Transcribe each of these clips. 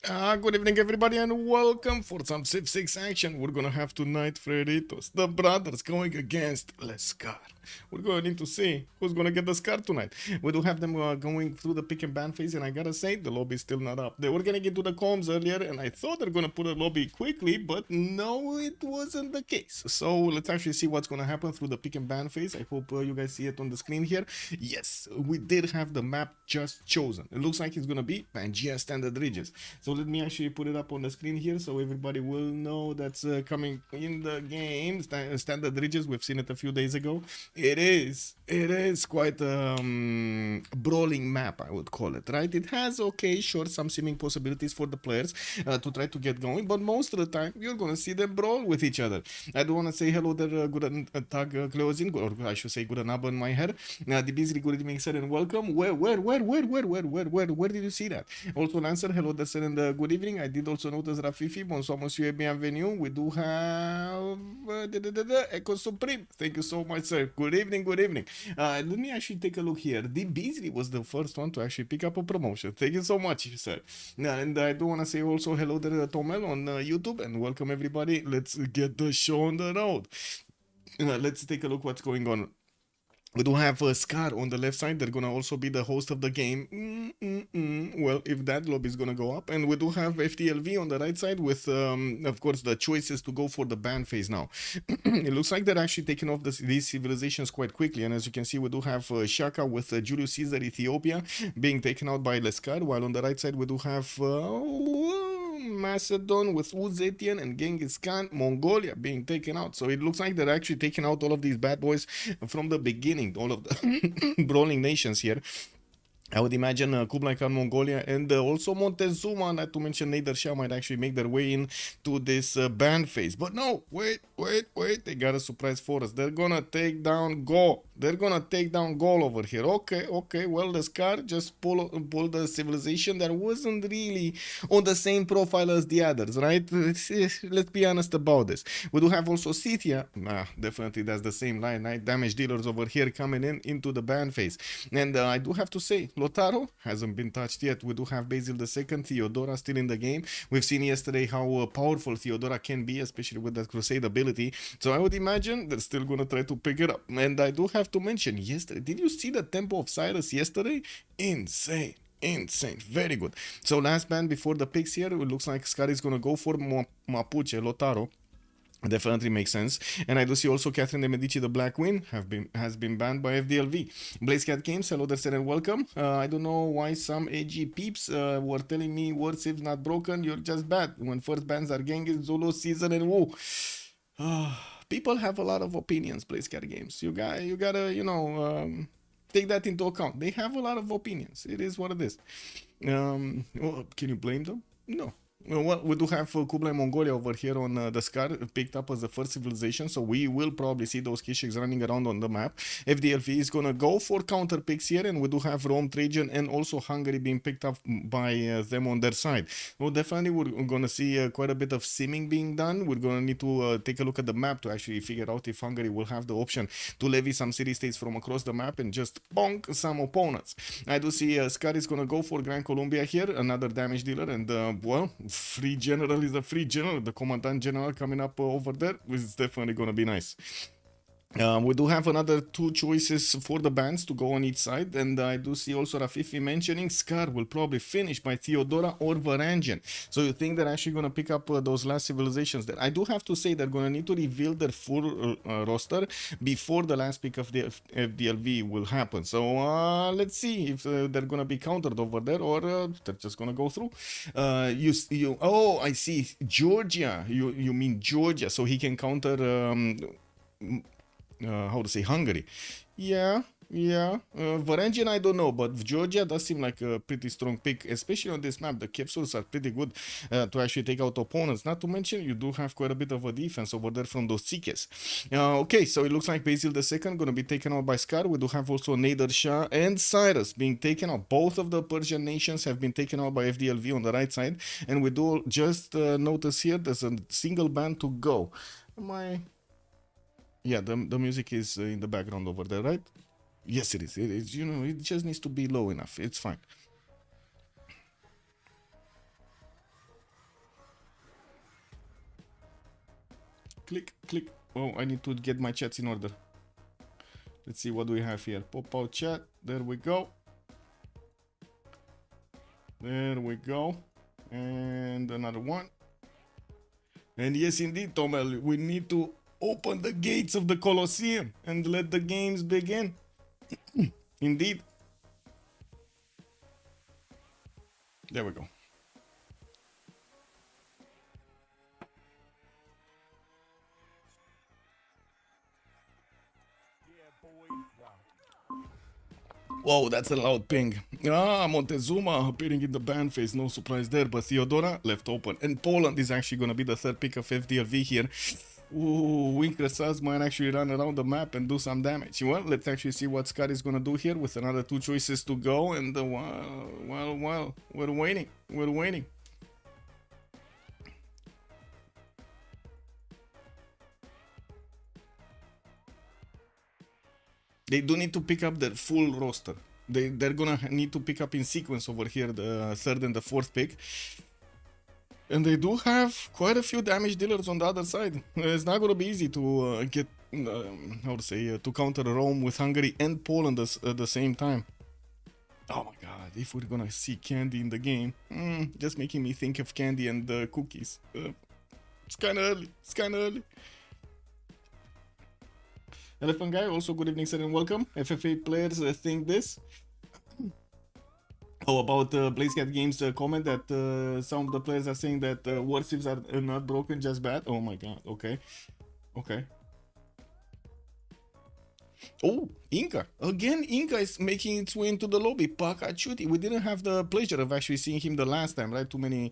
Good evening, everybody, and welcome for some Civ6 action. We're gonna have tonight Freritos, the brothers, going against Lescar. We're going to see who's gonna get the scar tonight. We do have them going through the pick and ban phase, and I gotta say, the lobby's still not up. They were gonna get to the comms earlier, and I thought they're gonna put a lobby quickly, but no, it wasn't the case. So let's actually see what's gonna happen through the pick and ban phase. I hope you guys see it on the screen here. Yes, we did have the map just chosen. It looks like it's gonna be Pangea Standard Ridges. So let me actually put it up on the screen here so everybody will know that's coming in the game. Standard Ridges, we've seen it a few days ago. It is quite a brawling map, I would call it, right? It has, okay, sure, some seeming possibilities for the players to try to get going, but most of the time you're gonna see them brawl with each other. I do want to say hello there, good tag closing, or I should say good on my hair. The busy good evening, sir, and welcome. Where did you see that? Also, Lancer, hello there, sir, and good evening. I did also notice Rafifi, bonsoir, monsieur, bienvenue. We do have Echo Supreme. Thank you so much, sir. Good evening, good evening. Let me actually take a look here. The Beasley was the first one to actually pick up a promotion. Thank you so much, sir. And I do want to say also hello there, Tomel on YouTube, and welcome everybody. Let's get the show on the road. Let's take a look what's going on. We do have Scar on the left side. They're gonna also be the host of the game. Well, if that lobby is gonna go up, and we do have FTLV on the right side with, of course, the choices to go for the ban phase now. It looks like they're actually taking off these civilizations quite quickly, and as you can see, we do have Shaka with Julius Caesar Ethiopia being taken out by Lescar, while on the right side we do have Macedon with Uzetian and Genghis Khan, Mongolia being taken out. So it looks like they're actually taking out all of these bad boys from the beginning, all of the brawling nations here. I would imagine Kublai Khan, Mongolia, and also Montezuma, not to mention Nader Shah, might actually make their way in to this ban phase. But no, wait, they got a surprise for us. They're gonna take down Go. They're gonna take down Gaul over here. Okay, well, the Scar just pulled the civilization that wasn't really on the same profile as the others, right? Let's be honest about this. We do have also Scythia. Definitely that's the same line, right? Damage dealers over here coming into the ban phase. And I do have to say, Lotaro hasn't been touched yet. We do have Basil II, Theodora still in the game. We've seen yesterday how powerful Theodora can be, especially with that Crusade ability. So I would imagine they're still going to try to pick it up. And I do have to mention, yesterday, did you see the tempo of Cyrus yesterday? Insane. Very good. So last band before the picks here, it looks like Scar is going to go for Mapuche, Lotaro. Definitely makes sense. And I do see also Catherine de Medici, the Black Queen, has been banned by FDLV. BlazeCat Games, hello there, sir, and welcome. I don't know why some AG peeps were telling me word Civ's not broken, you're just bad. When first bans are Genghis, Zulu, Caesar, and Wu. People have a lot of opinions, BlazeCat Games. You gotta, take that into account. They have a lot of opinions. It is what it is. Well, can you blame them? No. Well, we do have Kublai Mongolia over here on the Scar, picked up as the first civilization, so we will probably see those Kishiks running around on the map. FDLV is gonna go for counter picks here, and we do have Rome, Trajan, and also Hungary being picked up by them on their side. Well, definitely we're gonna see quite a bit of simming being done. We're gonna need to take a look at the map to actually figure out if Hungary will have the option to levy some city-states from across the map and just bonk some opponents. I do see Scar is gonna go for Grand Columbia here, another damage dealer, and well, free general is a free general. The commandant general coming up over there is definitely gonna be nice. We do have another two choices for the bands to go on each side, and I do see also Rafifi mentioning Scar will probably finish by Theodora or Varangian. So you think they're actually going to pick up those last civilizations there? I do have to say they're going to need to reveal their full roster before the last pick of the FDLV will happen. So let's see if they're going to be countered over there or they're just going to go through. Oh, I see. Georgia. You mean Georgia? So he can counter. How to say, Hungary. Yeah. Varangian, I don't know, but Georgia does seem like a pretty strong pick, especially on this map. The capsules are pretty good to actually take out opponents. Not to mention, you do have quite a bit of a defense over there from those Tsikes. Okay, so it looks like Basil II going to be taken out by Scar. We do have also Nader Shah and Cyrus being taken out. Both of the Persian nations have been taken out by FDLV on the right side. And we do just notice here there's a single band to go. Yeah, the music is in the background over there, right? Yes, it is. It is. It just needs to be low enough. It's fine. click, click. Oh, I need to get my chats in order. Let's see what do we have here. Pop out chat. There we go. There we go. And another one. And yes, indeed, Tomel, we need to open the gates of the Colosseum and let the games begin. Indeed. There we go. Whoa, that's a loud ping. Ah, Montezuma appearing in the ban phase, no surprise there, but Theodora left open. And Poland is actually going to be the third pick of FDLV here. Ooh, Winkresaz might actually run around the map and do some damage. Well, let's actually see what Scott is going to do here with another 2 choices to go. And well, we're waiting. We're waiting. They do need to pick up their full roster. They're gonna need to pick up in sequence over here the third and the fourth pick. And they do have quite a few damage dealers on the other side. It's not gonna be easy to get, how to say, to counter Rome with Hungary and Poland at the same time. Oh my god, if we're gonna see Candy in the game, just making me think of Candy and cookies. It's kinda early, it's kinda early. Elephant Guy, also good evening, sir, and welcome. FFA players think this. Oh, about BlazeCat Games comment that some of the players are saying that war civs are not broken, just bad. Oh my god, okay. Okay. Oh, Inca. Again, Inca is making its way into the lobby. Pakachuti. We didn't have the pleasure of actually seeing him the last time, right? Too many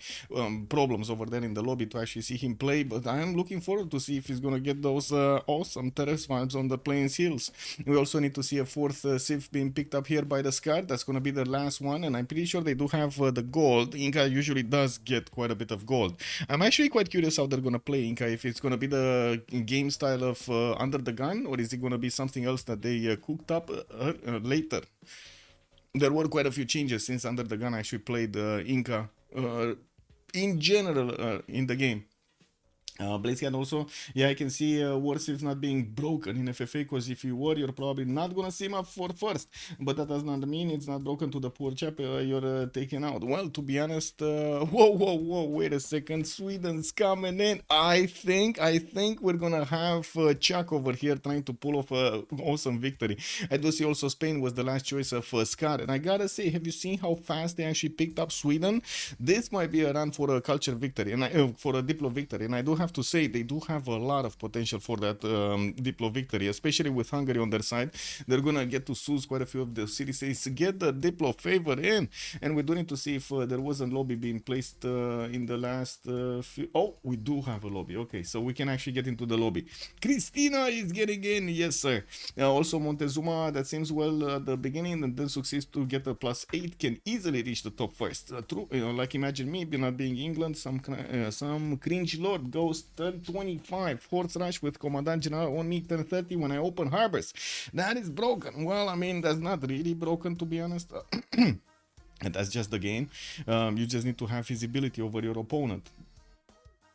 problems over there in the lobby to actually see him play. But I am looking forward to see if he's going to get those awesome terrace vibes on the Plains Hills. We also need to see a fourth Civ being picked up here by the Scar. That's going to be the last one. And I'm pretty sure they do have the gold. Inca usually does get quite a bit of gold. I'm actually quite curious how they're going to play Inca. If it's going to be the game style of Under the Gun, or is it going to be something else that they cooked up later. There were quite a few changes since Under the Gun actually played Inca in general in the game. BlazeCat also, yeah, I can see war civs not being broken in FFA, because if you were, you're probably not gonna see him up for first, but that does not mean it's not broken to the poor chap you're taken out. Well, to be honest, whoa, wait a second, Sweden's coming in. I think we're gonna have Chuck over here trying to pull off an awesome victory. I do see also Spain was the last choice of Scar, and I gotta say, have you seen how fast they actually picked up Sweden? This might be a run for a culture victory, and for a Diplo victory, and I do have to say they do have a lot of potential for that Diplo victory, especially with Hungary on their side. They're gonna get to seize quite a few of the cities, get the Diplo favor in, and we do need to see if there was a lobby being placed in the last few. Oh, we do have a lobby. Okay, so we can actually get into the lobby. Christina is getting in, yes sir. Also Montezuma, that seems well at the beginning, and then succeeds to get a +8, can easily reach the top first. True, like imagine me not being England, some cringe lord goes turn 25, horse rush with Commandant General on me turn 30 when I open harbors. That is broken. Well, I mean, that's not really broken, to be honest. And that's just the game. You just need to have visibility over your opponent.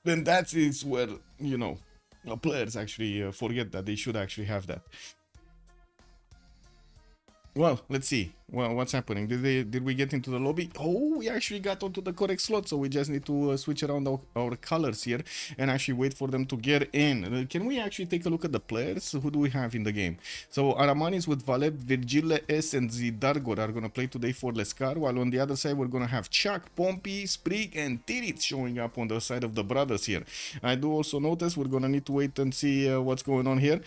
Then that is where, you know, players actually forget that they should actually have that. Well, let's see. Well, what's happening? Did we get into the lobby? Oh, we actually got onto the correct slot, so we just need to switch around our colors here and actually wait for them to get in. Can we actually take a look at the players? Who do we have in the game? So Aramanis with Valet, Virgile S, and Zidargor are going to play today for Lescar, while on the other side we're going to have Chuck, Pompey, Sprig, and Tirit showing up on the side of the brothers here. I do also notice we're going to need to wait and see what's going on here.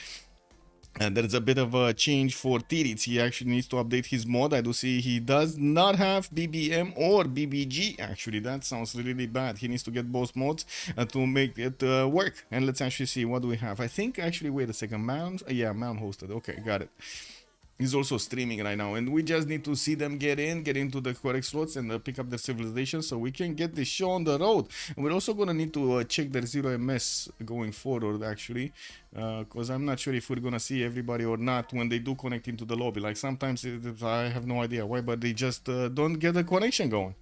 And there's a bit of a change for Tiritz. He actually needs to update his mod. I do see he does not have BBM or BBG. Actually, that sounds really bad. He needs to get both mods to make it work. And let's actually see what do we have. I think actually, wait a second, Mount. Yeah, Mount hosted. Okay, got it. He's also streaming right now, and we just need to see them get into the correct slots and pick up their civilization so we can get this show on the road. And we're also gonna need to check their 0ms going forward, actually, because I'm not sure if we're gonna see everybody or not when they do connect into the lobby. Like sometimes I have no idea why, but they just don't get the connection going.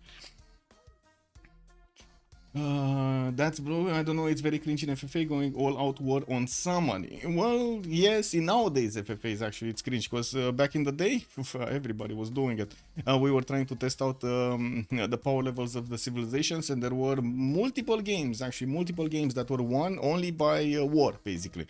That's bro. I don't know. It's very cringe in FFA going all out war on somebody. Well, yes, in nowadays FFAs actually it's cringe because back in the day everybody was doing it. We were trying to test out the power levels of the civilizations, and there were multiple games that were won only by war. Basically,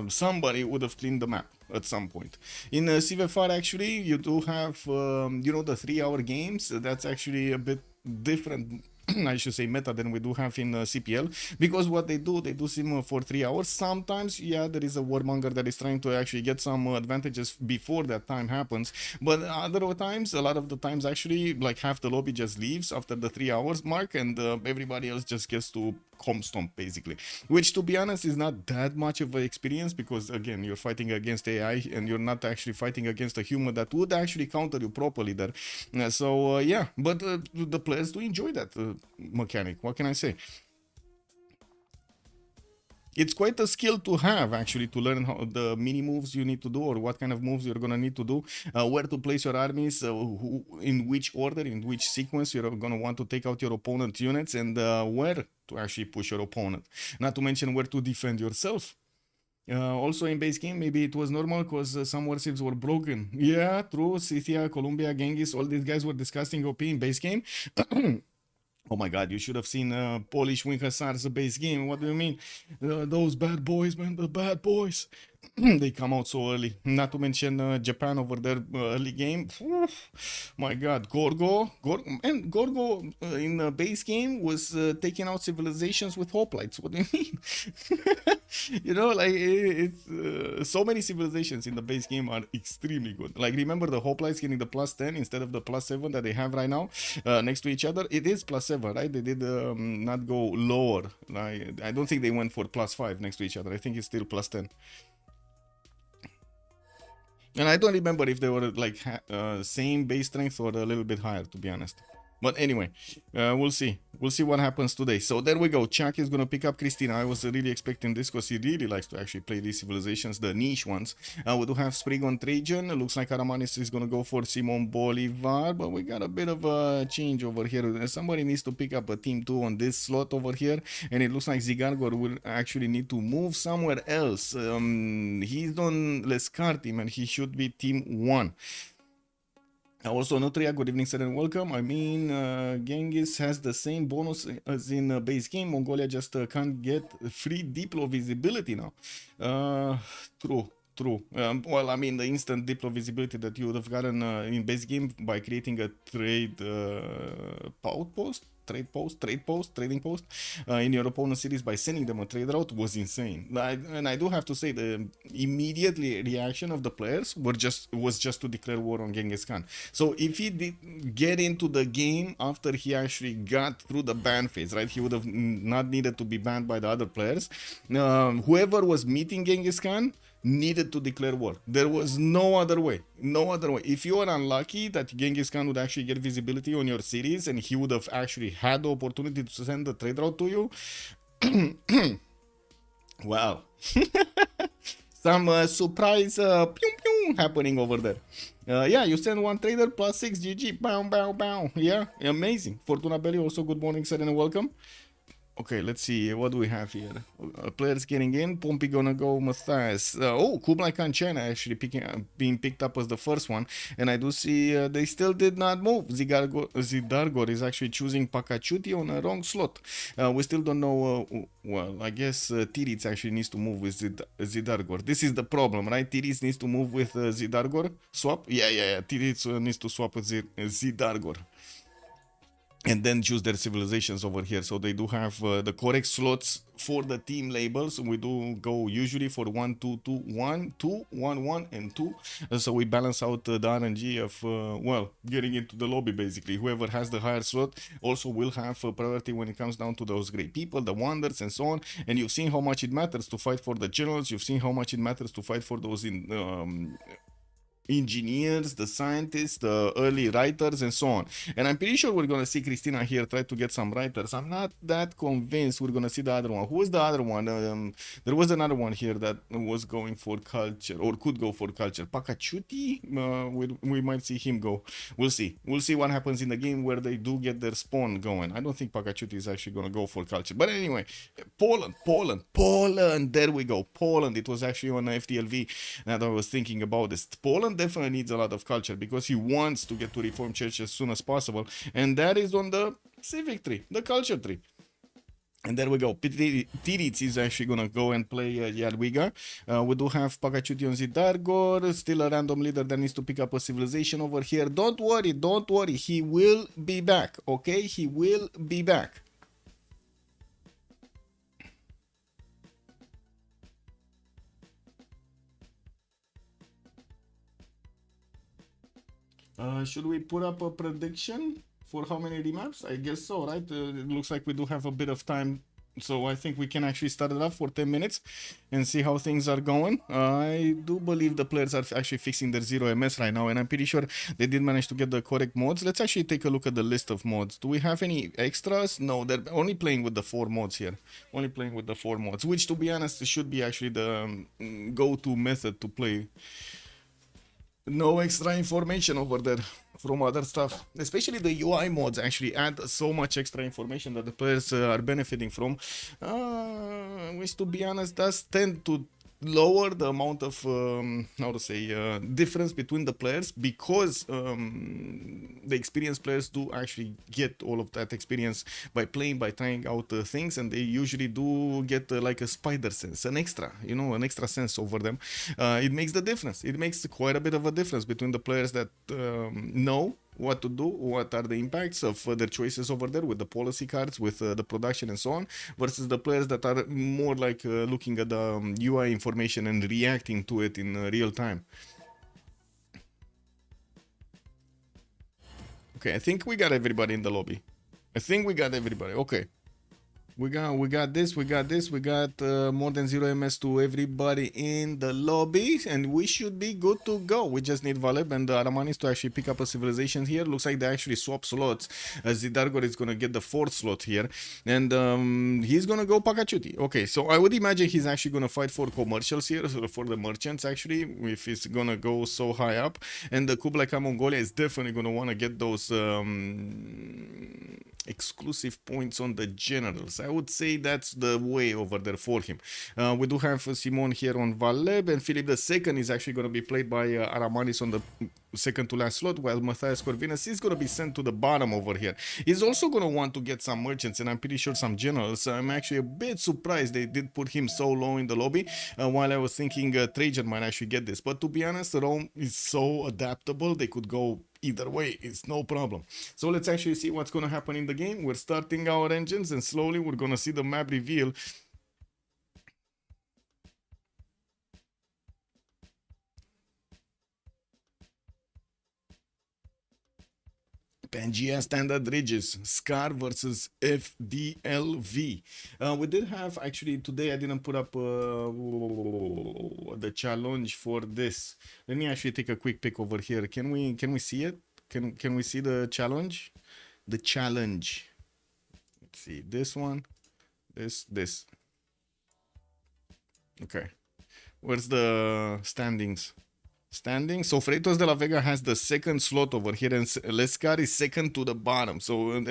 somebody would have cleaned the map at some point. In CivFR actually you do have you know, the 3-hour games. That's actually a bit different I should say meta than we do have in CPL, because what they do sim for 3 hours. Sometimes, yeah, there is a warmonger that is trying to actually get some advantages before that time happens, but other times, a lot of the times actually, like half the lobby just leaves after the 3 hours mark, and everybody else just gets to home stomp basically, which to be honest is not that much of an experience, because again, you're fighting against AI and you're not actually fighting against a human that would actually counter you properly there. Yeah, but the players do enjoy that mechanic. What can I say? It's quite a skill to have, actually, to learn how the mini moves you need to do, or what kind of moves you're gonna need to do, where to place your armies, in which order, in which sequence you're gonna want to take out your opponent's units, and where to actually push your opponent. Not to mention where to defend yourself. Also in base game, maybe it was normal because some war civs were broken. Yeah, true. Scythia, Columbia, Genghis, all these guys were disgusting OP in base game. Oh my god, you should have seen Polish Wing Hussars base game. What do you mean? Those bad boys, man, the bad boys. They come out so early. Not to mention Japan over there early game. My god, Gorgo in base game was taking out civilizations with hoplites. What do you mean? You know, like it's so many civilizations in the base game are extremely good. Like, remember the hoplites getting the +10 instead of the +7 that they have right now next to each other? It is +7, right? They did not go lower. Like, I don't think they went for +5 next to each other. I think it's still +10. And I don't remember if they were like same base strength or a little bit higher, to be honest. But anyway, we'll see. We'll see what happens today. So there we go. Chuck is going to pick up Christina. I was really expecting this because he really likes to actually play these civilizations, the niche ones. We do have Sprig on Trajan. It looks like Aramanis is going to go for Simon Bolivar. But we got a bit of a change over here. Somebody needs to pick up a team 2 on this slot over here. And it looks like Zigargor will actually need to move somewhere else. He's on Lescartim and he should be team 1. Also, Nutria, good evening, sir, and welcome. I mean, Genghis has the same bonus as in base game. Mongolia just can't get free Diplo visibility now. True. Well, I mean, the instant Diplo visibility that you would have gotten in base game by creating a trade trading post in your opponent's cities by sending them a trade route was insane. And I do have to say, the immediate reaction of the players was just to declare war on Genghis Khan. So if he did get into the game after he actually got through the ban phase, right, he would have not needed to be banned by the other players. Whoever was meeting Genghis Khan needed to declare war. There was no other way. If you are unlucky that Genghis Khan would actually get visibility on your cities and he would have actually had the opportunity to send the trade route to you, well, some surprise happening over there. Yeah, you send one trader +6 GG, bow. Yeah, amazing. Fortuna Belli, also good morning, sir, and welcome. Okay, let's see, what do we have here? Players getting in, Pompey gonna go Matthias. Kublai Khan China actually being picked up as the first one, and I do see they still did not move. Zidargor is actually choosing Pakachuti on a wrong slot. We still don't know, well, I guess Tirits actually needs to move with Zidargor. This is the problem, right? Tirits needs to move with Zidargor, swap? Yeah, Tirits needs to swap with Zidargor. And then choose their civilizations over here. So they do have the correct slots for the team labels. We do go usually for 1, 2, 2, 1, 2, 1, 1, and 2. So we balance out the RNG of, well, getting into the lobby basically. Whoever has the higher slot also will have priority when it comes down to those great people, the wonders, and so on. And you've seen how much it matters to fight for the generals. You've seen how much it matters to fight for those in engineers, the scientists, the early writers, and so on. And I'm pretty sure we're gonna see Christina here try to get some writers. I'm not that convinced we're gonna see the other one. Who was the other one? There was another one here that was going for culture or could go for culture. Pakachuti, we might see him go. We'll see. We'll see what happens in the game where they do get their spawn going. I don't think Pakachuti is actually gonna go for culture. But anyway, Poland. There we go. Poland. It was actually on FDLV that I was thinking about this. Poland definitely needs a lot of culture because he wants to get to Reformed Church as soon as possible, and that is on the civic tree, the culture tree. And there we go. Tiric is actually gonna go and play Jadwiga. We do have Pakachuti on Zidargor, still a random leader that needs to pick up a civilization over here. Don't worry, he will be back, okay? He will be back. Should we put up a prediction for how many remaps? I guess so, right? It looks like we do have a bit of time, so I think we can actually start it up for 10 minutes and see how things are going. I do believe the players are actually fixing their 0 MS right now, and I'm pretty sure they did manage to get the correct mods. Let's actually take a look at the list of mods. Do we have any extras? No, they're only playing with the 4 mods here. Only playing with the 4 mods, which, to be honest, should be actually the go-to method to play. No extra information over there from other stuff. Especially the UI mods actually add so much extra information that the players are benefiting from, which, to be honest, does tend to lower the amount of difference between the players, because the experienced players do actually get all of that experience by playing, by trying out things, and they usually do get like a spider sense, an extra sense over them. It makes the difference. It makes quite a bit of a difference between the players that know what to do, what are the impacts of their choices over there with the policy cards, with the production and so on, versus the players that are more like looking at the UI information and reacting to it in real time. Okay, I think we got everybody in the lobby. Okay. We got this, we got more than 0 MS to everybody in the lobby, and we should be good to go. We just need Valeb and Aramanis to actually pick up a civilization here. Looks like they actually swap slots. Zidargor is gonna get the 4th slot here, and he's gonna go Pakachuti. Okay, so I would imagine he's actually gonna fight for commercials here, for the merchants actually, if he's gonna go so high up. And the Kublai Khan Mongolia is definitely gonna wanna get those exclusive points on the generals. I would say that's the way over there for him. We do have Simon here on Valeb, and Philip II is actually going to be played by Aramanis on the second to last slot, while Matthias Corvinus is going to be sent to the bottom over here. He's also going to want to get some merchants, and I'm pretty sure some generals. I'm actually a bit surprised they did put him so low in the lobby, while I was thinking Trajan might actually get this. But to be honest, Rome is so adaptable, they could go either way, it's no problem. So let's actually see what's going to happen in the game. We're starting our engines, and slowly we're going to see the map reveal. Pangea Standard Ridges, Scar versus FDLV. We did have, actually, today I didn't put up the challenge for this. Let me actually take a quick pick over here. Can we see it? Can we see the challenge? The challenge. Let's see, this one, this. Okay. Where's the standings? So Freritos de la Vega has the 2nd slot over here, and Lescar is 2nd to the bottom. So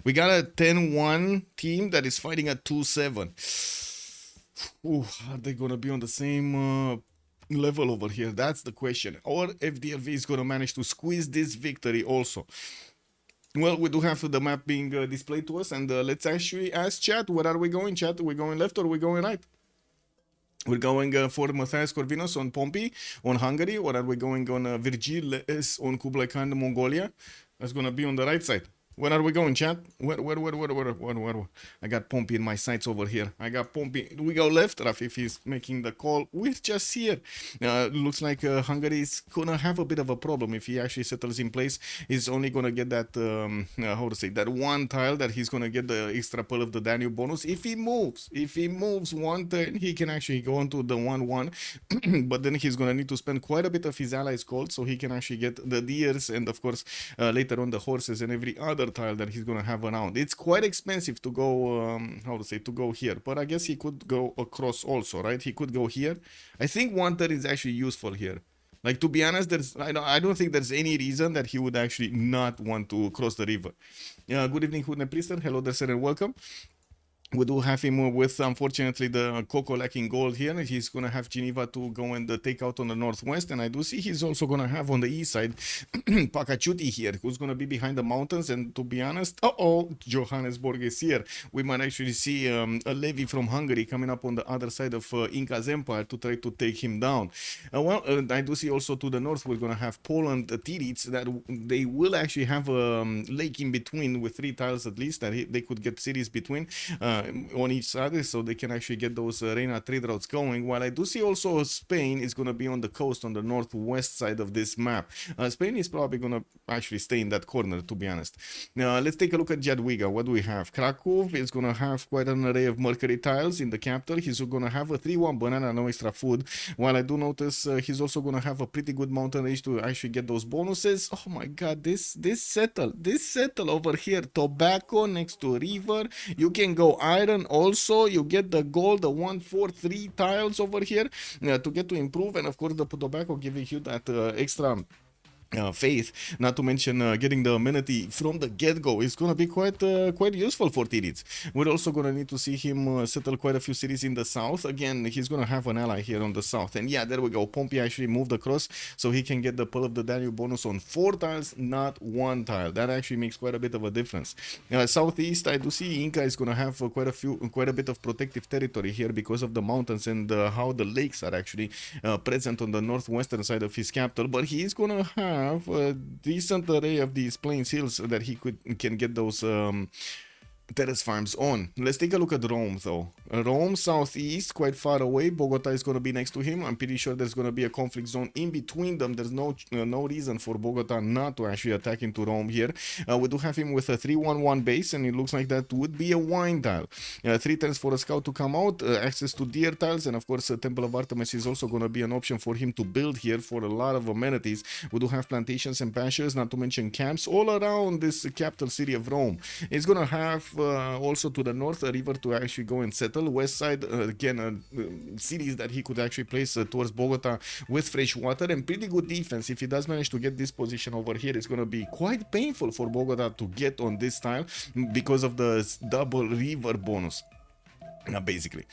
we got a 10-1 team that is fighting at 2-7. Are they gonna be on the same level over here? That's the question. Or FDLV is gonna manage to squeeze this victory also. Well, we do have the map being displayed to us, and let's actually ask chat, where are we going, chat? Are we going left or are we going right? We're going for Matthias Corvinus on Pompey, on Hungary, or are we going on Virgil on Kublai Khan, Mongolia? That's going to be on the right side. Where are we going, chat? Where? I got Pompey in my sights over here. I got Pompey. Do we go left? Raf, if he's making the call, we're just here. Looks like Hungary is gonna have a bit of a problem if he actually settles in place. He's only gonna get that, how to say, that one tile that he's gonna get the extra pull of the Danube bonus. If he moves one turn, he can actually go on to the 1-1. But then he's gonna need to spend quite a bit of his allies' gold so he can actually get the deers and, of course, later on the horses and every other tile that he's gonna have around. It's quite expensive to go, how to say, to go here, but I guess he could go across also, right? He could go here. I think one turn is actually useful here. Like, to be honest, I don't think there's any reason that he would actually not want to cross the river. Good evening, Hudne Priester. Hello there, sir, and welcome. We do have him with, unfortunately, the Coco lacking gold here. He's going to have Geneva to go and take out on the northwest. And I do see he's also going to have on the east side Pakachuti here, who's going to be behind the mountains. And to be honest, Johannesburg is here. We might actually see a levy from Hungary coming up on the other side of Inca's empire to try to take him down. I do see also to the north we're going to have Poland, Tirits, that they will actually have a lake in between with 3 tiles at least, that they could get cities between. On each side, so they can actually get those Reina trade routes going. While I do see also Spain is going to be on the coast on the northwest side of this map. Spain is probably going to actually stay in that corner, to be honest. Now let's take a look at Jadwiga. What do we have? Krakow is going to have quite an array of Mercury tiles in the capital. He's going to have a 3-1 banana, no extra food. While I do notice he's also going to have a pretty good mountain range to actually get those bonuses. Oh my god, this settle over here. Tobacco next to river. You can go iron also. You get the gold, the 1-4-3 tiles over here to get to improve, and of course the tobacco giving you that extra faith, not to mention getting the amenity from the get-go is going to be quite useful for Tirits. We're also going to need to see him settle quite a few cities in the south. Again, he's going to have an ally here on the south, and yeah, there we go. Pompey actually moved across so he can get the pull of the Danube bonus on 4 tiles, not 1 tile. That actually makes quite a bit of a difference. Southeast, I do see Inca is going to have quite a bit of protective territory here because of the mountains and how the lakes are actually present on the northwestern side of his capital, but he's going to have a decent array of these plains hills that he can get those terrace farms on. Let's take a look at Rome though. Rome southeast, quite far away. Bogota is going to be next to him. I'm pretty sure there's going to be a conflict zone in between them. There's no reason for Bogota not to actually attack into Rome here. We do have him with a 3-1-1 base, and it looks like that would be a wine tile. 3 turns for a scout to come out, access to deer tiles, and of course Temple of Artemis is also going to be an option for him to build here for a lot of amenities. We do have plantations and pastures, not to mention camps all around this capital city of Rome. It's going to have also to the north a river to actually go and settle. West side, again, cities that he could actually place towards Bogota with fresh water and pretty good defense. If he does manage to get this position over here, it's going to be quite painful for Bogota to get on this tile because of the double river bonus. Basically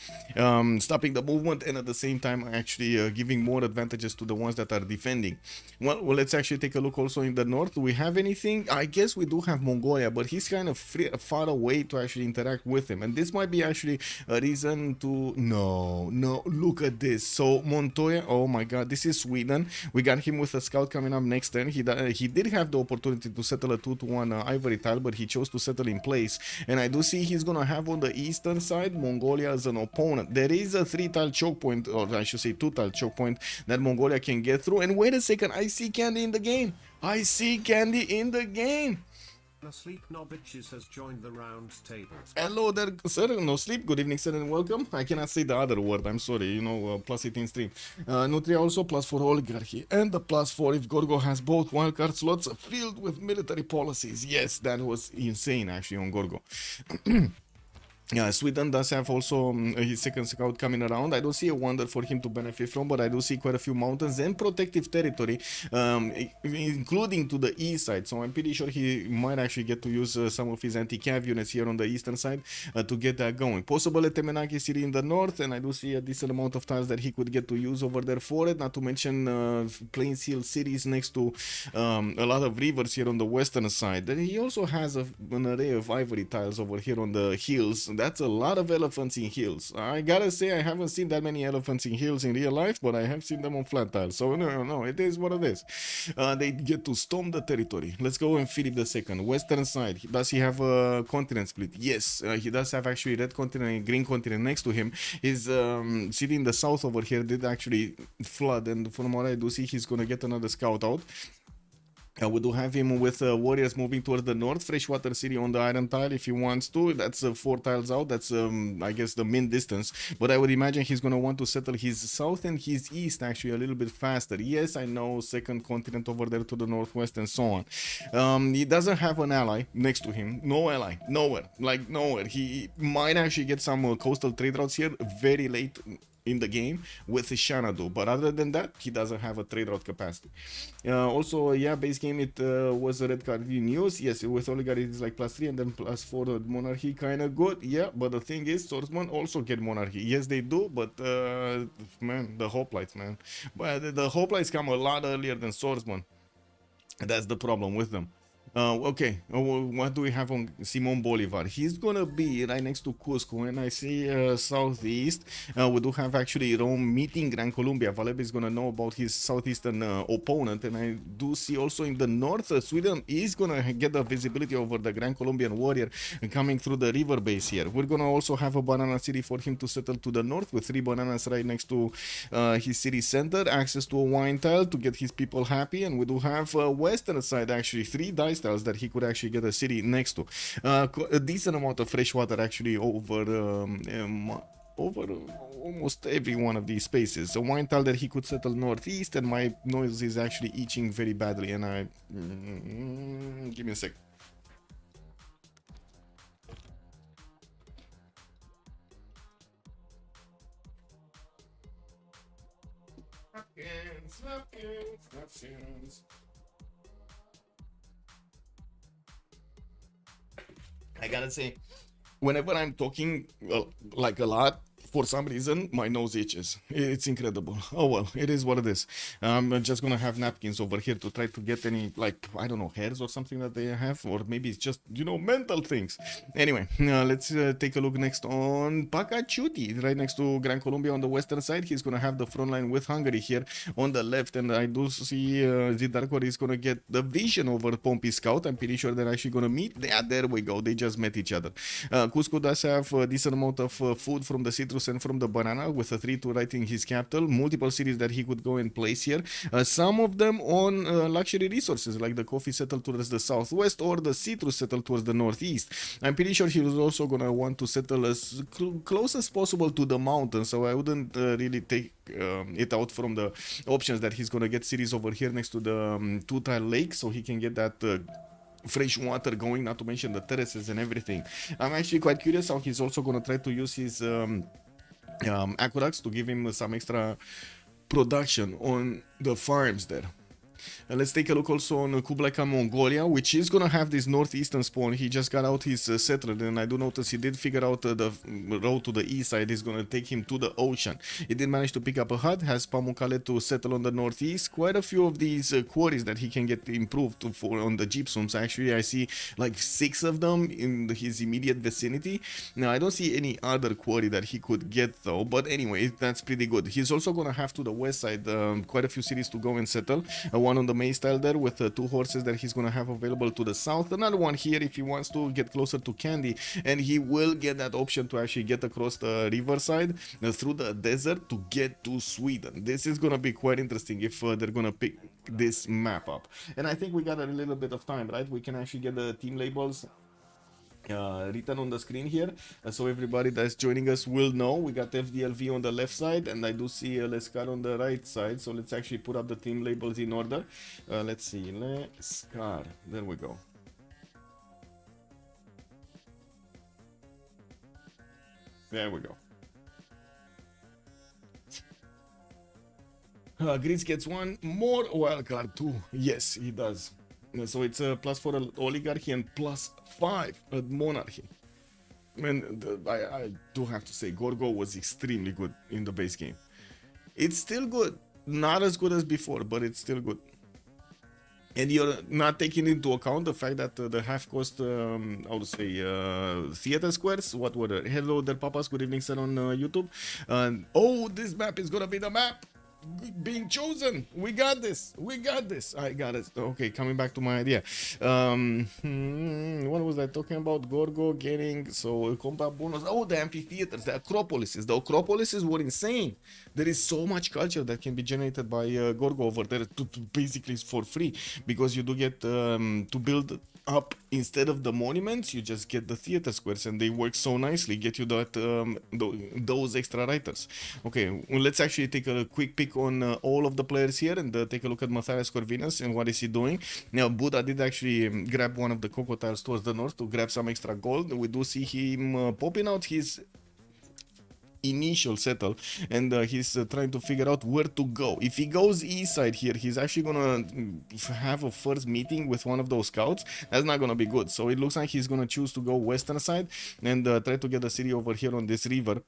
stopping the movement and at the same time actually giving more advantages to the ones that are defending. Well, let's actually take a look also in the north. Do we have anything? I guess we do have Mongolia, but he's kind of far away to actually interact with him, and this might be actually a reason to no, look at this. So Montoya, oh my god, this is Sweden. We got him with a scout coming up next turn. He did have the opportunity to settle a 2-1 ivory tile, but he chose to settle in place, and I do see he's gonna have on the eastern side Mongolia as an opponent. There is a 3-tile choke point, or I should say 2-tile choke point that Mongolia can get through. And wait a second, I see Candy in the game. I see Candy in the game. No Sleep Noviches has joined the round table. Hello there, sir. No Sleep. Good evening, sir, and welcome. I cannot say the other word. I'm sorry. You know, +18 stream. Nutria also +4 oligarchy. And the +4 if Gorgo has both wildcard slots filled with military policies. Yes, that was insane actually on Gorgo. Yeah, Sweden does have also his second scout coming around. I don't see a wonder for him to benefit from, but I do see quite a few mountains and protective territory, including to the east side. So I'm pretty sure he might actually get to use some of his anti-cav units here on the eastern side to get that going. Possible Temenaki city in the north, and I do see a decent amount of tiles that he could get to use over there for it. Not to mention Plains Hill cities next to a lot of rivers here on the western side. Then he also has an array of ivory tiles over here on the hills. That's a lot of elephants in hills. I gotta say, I haven't seen that many elephants in hills in real life, but I have seen them on flat tiles. So no, it is what it is. They get to storm the territory. Let's go and Philip II. Western side. Does he have a continent split? Yes, he does have actually red continent and green continent next to him. His city in the south over here did actually flood, and from what I do see, he's gonna get another scout out. We do have him with warriors moving towards the north, freshwater city on the iron tile if he wants to. That's 4 tiles out. That's I guess the min distance, but I would imagine he's going to want to settle his south and his east actually a little bit faster. Yes, I know, second continent over there to the northwest and so on. He doesn't have an ally next to him. No ally, nowhere, like nowhere. He might actually get some coastal trade routes here very late in the game with Shanadu, but other than that, he doesn't have a trade route capacity. Also, yeah, base game it was a red card in use. Yes, with oligarchy it's like +3 and then +4 monarchy, kind of good. Yeah, but the thing is, swordsmen also get monarchy. Yes, they do, but man, the hoplites, man. But the hoplites come a lot earlier than swordsmen. That's the problem with them. Okay, what do we have on Simon Bolivar? He's gonna be right next to Cusco, and I see southeast. We do have actually Rome meeting Gran Colombia. Valeb is gonna know about his southeastern opponent, and I do see also in the north, Sweden is gonna get the visibility over the Gran Colombian warrior coming through the river base here. We're gonna also have a banana city for him to settle to the north with 3 bananas right next to his city center, access to a wine tile to get his people happy, and we do have western side actually 3 dice that he could actually get a city next to. A decent amount of fresh water actually over almost every one of these spaces. A wine tile that he could settle northeast, and my nose is actually itching very badly, and I give me a sec. Napkins. I gotta say, whenever I'm talking like a lot, for some reason, my nose itches. It's incredible. Oh well, it is what it is. I'm just gonna have napkins over here to try to get any, like, I don't know, hairs or something that they have, or maybe it's just, you know, mental things. Anyway, let's take a look next on Pacachuti, right next to Gran Colombia on the western side. He's gonna have the front line with Hungary here on the left, and I do see Zidarkor is gonna get the vision over Pompey Scout. I'm pretty sure they're actually gonna meet. Yeah, there we go. They just met each other. Cusco does have a decent amount of food from the citrus and from the banana, with a 3-2 right in his capital. Multiple cities that he could go and place here. Some of them on luxury resources, like the coffee settled towards the southwest or the citrus settled towards the northeast. I'm pretty sure he was also gonna want to settle as close as possible to the mountains, so I wouldn't really take it out from the options that he's gonna get cities over here next to the 2-tile lake, so he can get that fresh water going, not to mention the terraces and everything. I'm actually quite curious how he's also gonna try to use his aqueducts to give him some extra production on the farms there. And let's take a look also on Kublai Khan Mongolia, which is gonna have this northeastern spawn. He just got out his settler, and I do notice he did figure out the road to the east side is gonna take him to the ocean. He did manage to pick up a hut, has Pamukkale to settle on the northeast. Quite a few of these quarries that he can get improved for on the gypsums. Actually, I see like 6 of them in his immediate vicinity. Now, I don't see any other quarry that he could get though, but anyway, that's pretty good. He's also gonna have to the west side quite a few cities to go and settle. One on the main style there with 2 horses that he's gonna have available to the south. Another one here if he wants to get closer to Candy, and he will get that option to actually get across the riverside through the desert to get to Sweden. This is gonna be quite interesting if they're gonna pick this map up. And I think we got a little bit of time, right? We can actually get the team labels written on the screen here, so everybody that's joining us will know. We got FDLV on the left side, and I do see Lescar on the right side, so let's actually put up the team labels in order. Let's see, Lescar, there we go. There we go. Gritz gets 1 more wildcard too. Yes, he does. So it's a +4 at oligarchy and +5 at monarchy. And I do have to say, Gorgo was extremely good in the base game. It's still good. Not as good as before, but it's still good. and you're not taking into account the fact that the half cost, how to say, theater squares. What were the hello there, papas? Good evening, sir, on YouTube. Oh, this map is gonna be the map being chosen. We got this. We got this. I got it. Okay, coming back to my idea. What was I talking about? Gorgo getting so combat bonus. Oh, the amphitheaters, the acropolises. The acropolises were insane. There is so much culture that can be generated by Gorgo over there to basically for free, because you do get to build up instead of the monuments. You just get the theater squares, and they work so nicely, get you that those extra writers. Okay, well, let's actually take a quick pick on all of the players here, and take a look at Matthias Corvinus and what is he doing. Now Buddha did actually grab one of the cocoa tiles towards the north to grab some extra gold. We do see him popping out his initial settle, and he's trying to figure out where to go. If he goes east side here, he's actually gonna have a first meeting with one of those scouts. That's not gonna be good. So it looks like he's gonna choose to go western side and try to get a city over here on this river.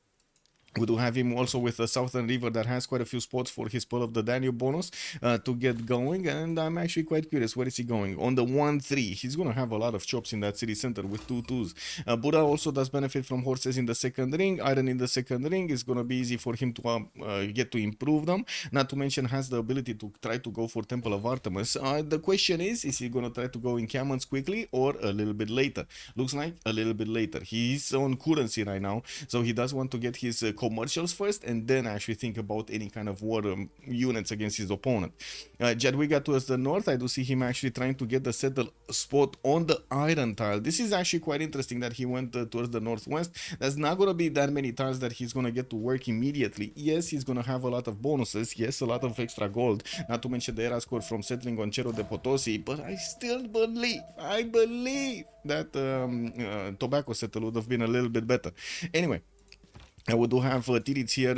We do have him also with a southern river that has quite a few spots for his Pearl of the Danube bonus to get going, and I'm actually quite curious, where is he going? On the 1-3, he's gonna have a lot of chops in that city center with 2-2s. Buddha also does benefit from horses in the second ring, iron in the second ring. It's gonna be easy for him to get to improve them, not to mention has the ability to try to go for Temple of Artemis. The question is he gonna try to go encampments quickly or a little bit later? Looks like a little bit later. He's on currency right now, so he does want to get his commercials first and then actually think about any kind of war units against his opponent. Jadwiga towards the north, I do see him actually trying to get the settle spot on the iron tile. This is actually quite interesting that he went towards the northwest. There's not going to be that many tiles that he's going to get to work immediately. Yes, he's going to have a lot of bonuses. Yes, a lot of extra gold, not to mention the era score from settling on Cerro de Potosi, but I still believe, that tobacco settle would have been a little bit better. Anyway, we do have Tirits here.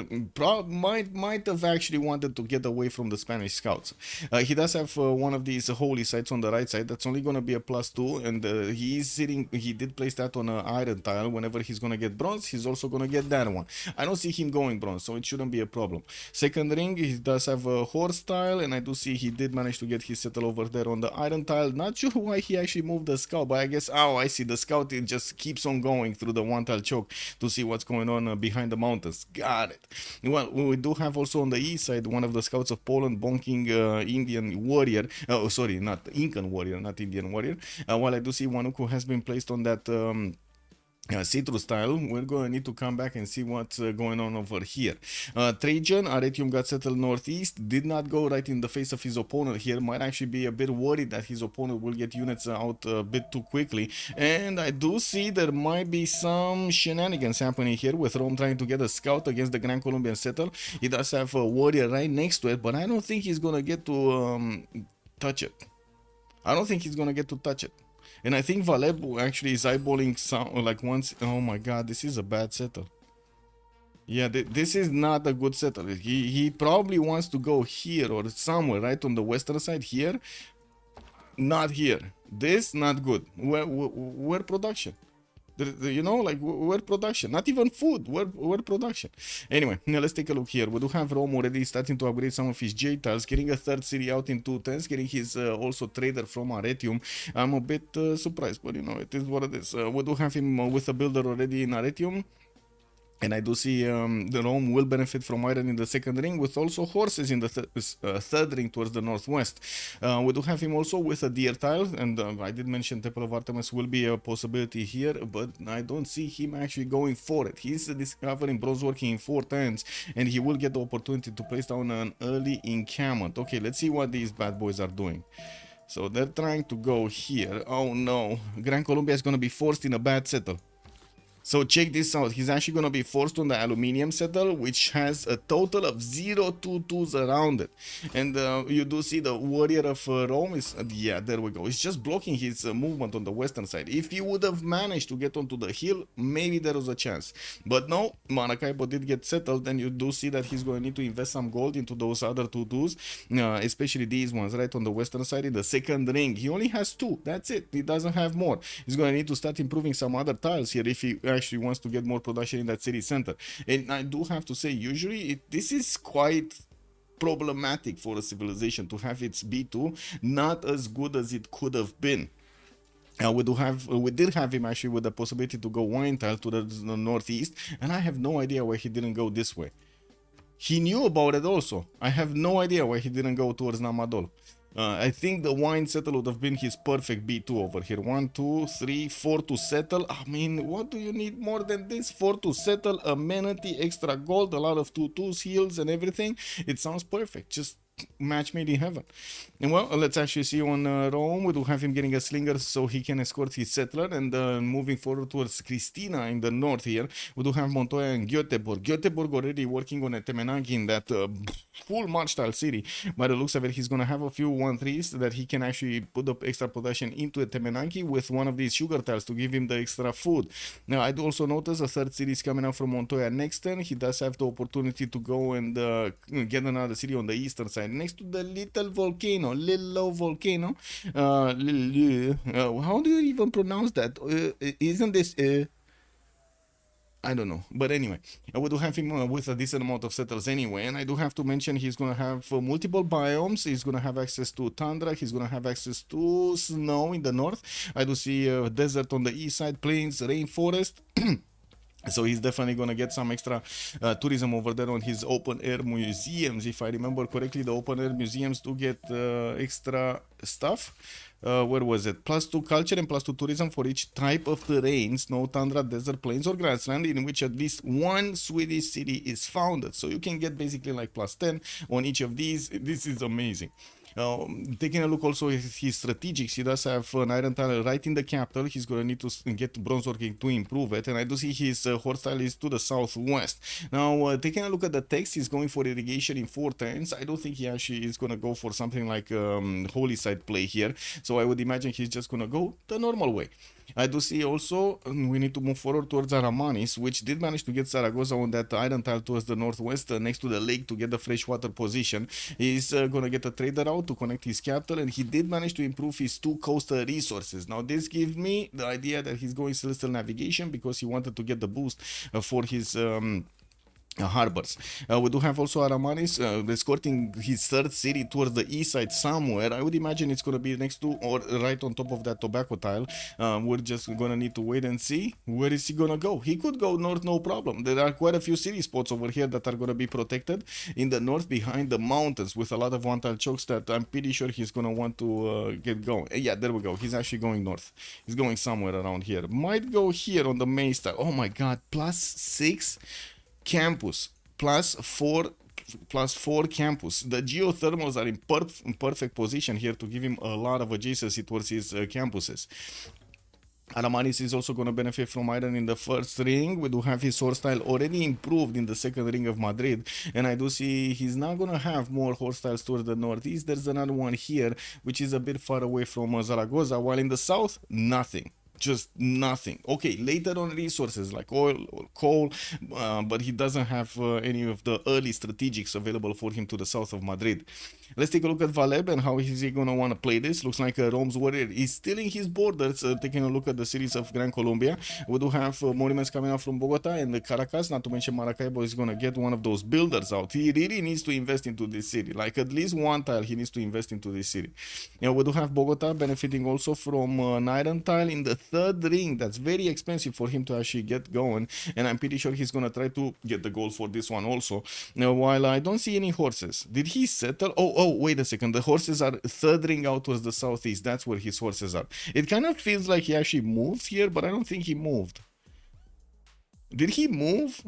Might have actually wanted to get away from the Spanish scouts. He does have one of these holy sites on the right side. That's only going to be a +2, and he did place that on an iron tile. Whenever he's going to get bronze, he's also going to get that one. I don't see him going bronze, so it shouldn't be a problem. Second ring, he does have a horse tile, and I do see he did manage to get his settle over there on the iron tile. Not sure why he actually moved the scout, but I guess, oh, I see, the scout, it just keeps on going through the one tile choke to see what's going on behind the mountains. Got it. Well, we do have also on the east side one of the scouts of Poland bonking Indian warrior. Oh, sorry, not Incan warrior, not Indian warrior. While I do see one who has been placed on that citrus tile, we're going to need to come back and see what's going on over here. Trajan, Arretium got settled northeast, did not go right in the face of his opponent here. Might actually be a bit worried that his opponent will get units out a bit too quickly. And I do see there might be some shenanigans happening here with Rome trying to get a scout against the Grand Colombian settle. He does have a warrior right next to it, but I don't think he's going to get to touch it. I don't think he's going to get to touch it. And I think Valeb actually is eyeballing some, like once. Oh my god, this is a bad settle. Yeah, this is not a good settle. He probably wants to go here or somewhere right on the western side here. Not here. This not good. Where production? You know, like where production, not even food, where production. Anyway, now let's take a look here. We do have Rome already starting to upgrade some of his J tiles, getting a third city out in 2 turns, getting his also trader from Arretium. I'm a bit surprised, but you know, it is what it is. We do have him with a builder already in Arretium. And I do see the Rome will benefit from iron in the second ring, with also horses in the third ring towards the northwest. We do have him also with a deer tile, and I did mention Temple of Artemis will be a possibility here, but I don't see him actually going for it. He's discovering bronze working in 4 turns, and he will get the opportunity to place down an early encampment. Okay, let's see what these bad boys are doing. So they're trying to go here. Oh no, Gran Colombia is going to be forced in a bad settle. So check this out, he's actually going to be forced on the aluminium settle, which has a total of 0 2-2s around it. And you do see the warrior of Rome is, yeah, there we go. It's just blocking his movement on the western side. If he would have managed to get onto the hill, maybe there was a chance. But no, Maracaibo did get settled, and you do see that he's going to need to invest some gold into those other 2-2s, especially these ones right on the western side in the second ring. He only has 2, that's it, he doesn't have more. He's going to need to start improving some other tiles here if he actually wants to get more production in that city center. And I do have to say, usually this is quite problematic for a civilization to have its B2 not as good as it could have been. We did have him actually with the possibility to go wine tile to the northeast, and I have no idea why he didn't go this way. He knew about it also. I have no idea why he didn't go towards Namadol. I think the wine settle would have been his perfect B2 over here. 1, 2, 3, 4 to settle. I mean, what do you need more than this? 4 to settle, amenity, extra gold, a lot of 2/2s, heals and everything. It sounds perfect. Just match made in heaven. And well, let's actually see on Rome. We do have him getting a slinger so he can escort his settler, and moving forward towards Christina in the north here. We do have Montoya and Göteborg. Göteborg already working on a Temenagi in that full march style city. By the looks of it, he's gonna have a few 1-3s that he can actually put up extra production into a Temenagi with one of these sugar tiles to give him the extra food. Now, I do also notice a third city is coming out from Montoya next turn. He does have the opportunity to go and get another city on the eastern side, next to the little volcano, little volcano. How do you even pronounce that? Isn't this? I don't know, but anyway, we do have him with a decent amount of settles anyway, and I do have to mention he's gonna have multiple biomes. He's gonna have access to tundra. He's gonna have access to snow in the north. I do see desert on the east side, plains, rainforest. So he's definitely going to get some extra tourism over there on his open air museums. If I remember correctly, the open air museums do get extra stuff. Where was it? +2 culture and +2 tourism for each type of terrain: snow, tundra, desert, plains, or grassland, in which at least one Swedish city is founded. So you can get basically like +10 on each of these. This is amazing. Taking a look also at his strategics, he does have an iron tile right in the capital. He's going to need to get bronze working to improve it, and I do see his horse tile is to the southwest. Now, taking a look at the text, he's going for irrigation in 4 turns. I don't think he actually is going to go for something like holy side play here, so I would imagine he's just going to go the normal way. I do see also we need to move forward towards Aramanis, which did manage to get Zaragoza on that iron tile towards the northwest, next to the lake, to get the freshwater position. He's going to get a trader out to connect his capital, and he did manage to improve his 2 coastal resources. Now, this gives me the idea that he's going celestial navigation because he wanted to get the boost for his harbors. We do have also Aramanis escorting his 3rd city towards the east side somewhere. I would imagine it's going to be next to or right on top of that tobacco tile. We're just going to need to wait and see where is he going to go. He could go north, no problem. There are quite a few city spots over here that are going to be protected in the north behind the mountains with a lot of one tile chokes that I'm pretty sure he's going to want to get going. Yeah, there we go. He's actually going north. He's going somewhere around here. Might go here on the main style. Oh my god, +6 campus, +4 campus. The geothermals are in perfect position here to give him a lot of adjacency towards his campuses. Aramanis is also going to benefit from iron in the 1st ring. We do have his horse style already improved in the 2nd ring of Madrid, and I do see he's now going to have more horse styles towards the northeast. There's another one here which is a bit far away from Zaragoza, while in the south, nothing. Just nothing. Okay, later on resources like oil or coal, but he doesn't have any of the early strategics available for him to the south of Madrid. Let's take a look at Valeb and how is he going to want to play this. Looks like Rome's warrior is still in his borders. Taking a look at the cities of Gran Colombia, we do have monuments coming out from Bogota and Caracas, not to mention Maracaibo is going to get one of those builders out. He really needs to invest into this city, like at least one tile he needs to invest into this city. Now, we do have Bogota benefiting also from an iron tile in the 3rd ring. That's very expensive for him to actually get going, and I'm pretty sure he's going to try to get the goal for this one also. Now, while I don't see any horses, did he settle? Oh, wait a second. The horses are 3rd ring out towards the southeast. That's where his horses are. It kind of feels like he actually moved here, but I don't think he moved. Did he move?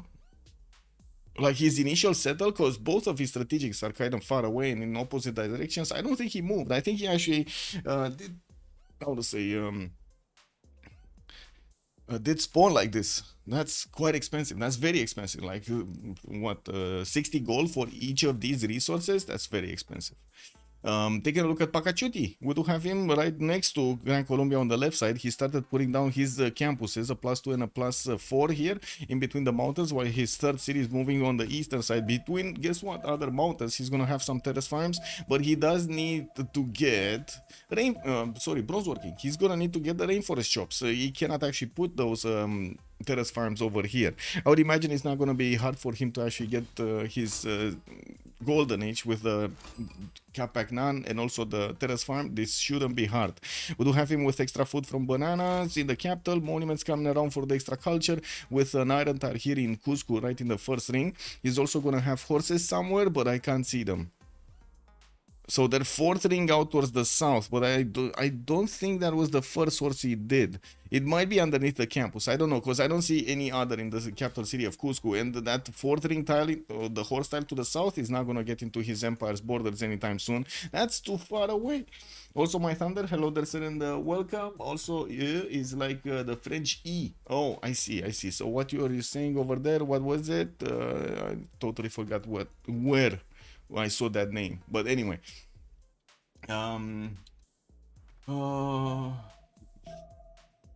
Like his initial settle, because both of his strategics are kind of far away and in opposite directions. I don't think he moved. I think he actually did, how to say, did spawn like this. That's quite expensive. That's very expensive. Like what, 60 gold for each of these resources? That's very expensive. Taking a look at Pacachuti, we do have him right next to Gran Colombia on the left side. He started putting down his campuses, a +2 and a +4 here in between the mountains, while his 3rd city is moving on the eastern side between, guess what, other mountains. He's gonna have some terrace farms, but he does need to get bronze working. He's gonna need to get the rainforest shops. He cannot actually put those terrace farms over here. I would imagine it's not gonna be hard for him to actually get his golden age with the Capac Nan and also the terrace farm, this shouldn't be hard. We do have him with extra food from bananas in the capital, monuments coming around for the extra culture with an iron tile here in Cusco, right in the first ring. He's also gonna have horses somewhere, but I can't see them. So they're fourth ring out towards the south, but I don't think that was the first horse he did. It might be underneath the campus. I don't know, because I don't see any other in the capital city of Cusco. And that fourth ring tile, the horse tile to the south, is not going to get into his empire's borders anytime soon. That's too far away. Also, my thunder, hello there, sir, and welcome. Also, is like the French E. Oh, I see. So what you are saying over there, what was it? I totally forgot where I saw that name, but anyway,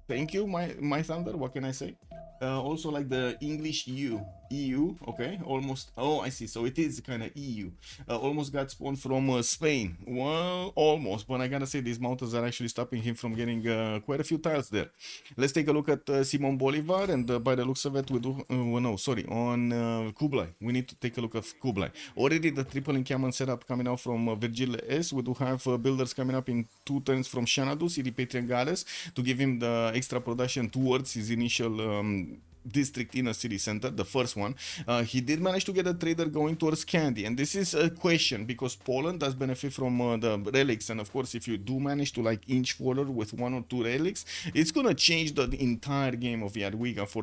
thank you, my thunder. What can I say? Also, like the English EU, okay, almost. Oh, I see. So it is kind of EU. Almost got spawned from Spain. Well, almost, but I gotta say these mountains are actually stopping him from getting quite a few tiles there. Let's take a look at Simon Bolivar, and by the looks of it, we do. No, sorry, on Kublai. We need to take a look at Kublai. Already the triple encampment setup coming out from Virgil S. We do have builders coming up in 2 turns from Xanadu, City Patrian Goddess, to give him the extra production towards his initial district in a city center, the first one. He did manage to get a trader going towards Candy, and this is a question because Poland does benefit from the relics, and of course if you do manage to like inch forward with 1 or 2 relics, it's gonna change the entire game of Jadwiga for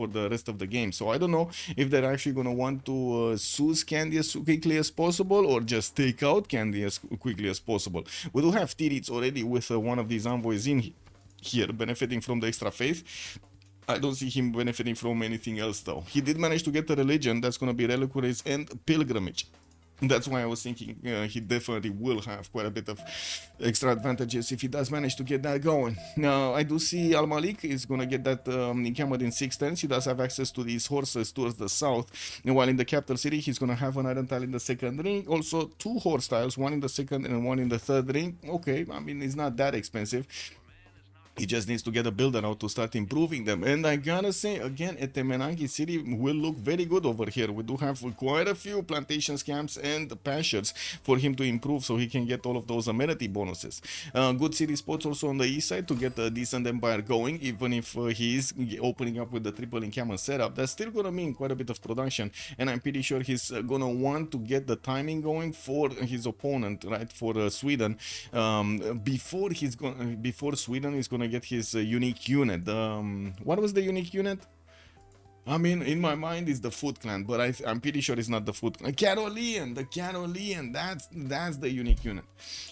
the rest of the game. So I don't know if they're actually gonna want to seize Candy as quickly as possible or just take out Candy as quickly as possible. We do have Tirits already with one of these envoys in here benefiting from the extra faith. I don't see him benefiting from anything else though. He did manage to get a religion that's going to be reliquaries and pilgrimage. That's why I was thinking he definitely will have quite a bit of extra advantages if he does manage to get that going. Now, I do see Al Malik is going to get that encampment in 6 turns. He does have access to these horses towards the south. And while in the capital city, he's going to have an iron tile in the second ring. Also, 2 horse tiles, 1 in the second and 1 in the third ring. Okay, I mean, it's not that expensive. He just needs to get a builder out to start improving them. And I gotta say, again, Etemenangi City will look very good over here. We do have quite a few plantations, camps, and pastures for him to improve so he can get all of those amenity bonuses. Good city spots also on the east side to get a decent empire going, even if he is opening up with the triple encampment setup. That's still gonna mean quite a bit of production, and I'm pretty sure he's gonna want to get the timing going for his opponent, right, for Sweden, before Sweden is gonna get his unique unit. What was the unique unit? I mean, in my mind, it's the Foot Clan, but I'm pretty sure it's not the Foot Clan. The Carolean, that's the unique unit.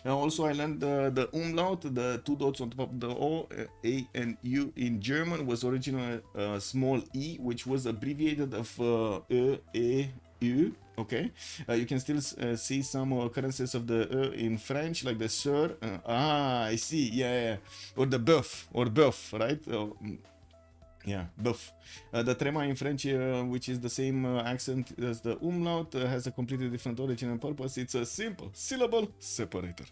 Also, I learned the umlaut, the 2 dots on top of the O, A and U in German was originally small e, which was abbreviated of E, U. Okay, you can still see some occurrences of the in French, like the sir. I see, yeah. Or the boeuf, right? Yeah, boeuf. The trema in French, which is the same accent as the umlaut, has a completely different origin and purpose. It's a simple syllable separator.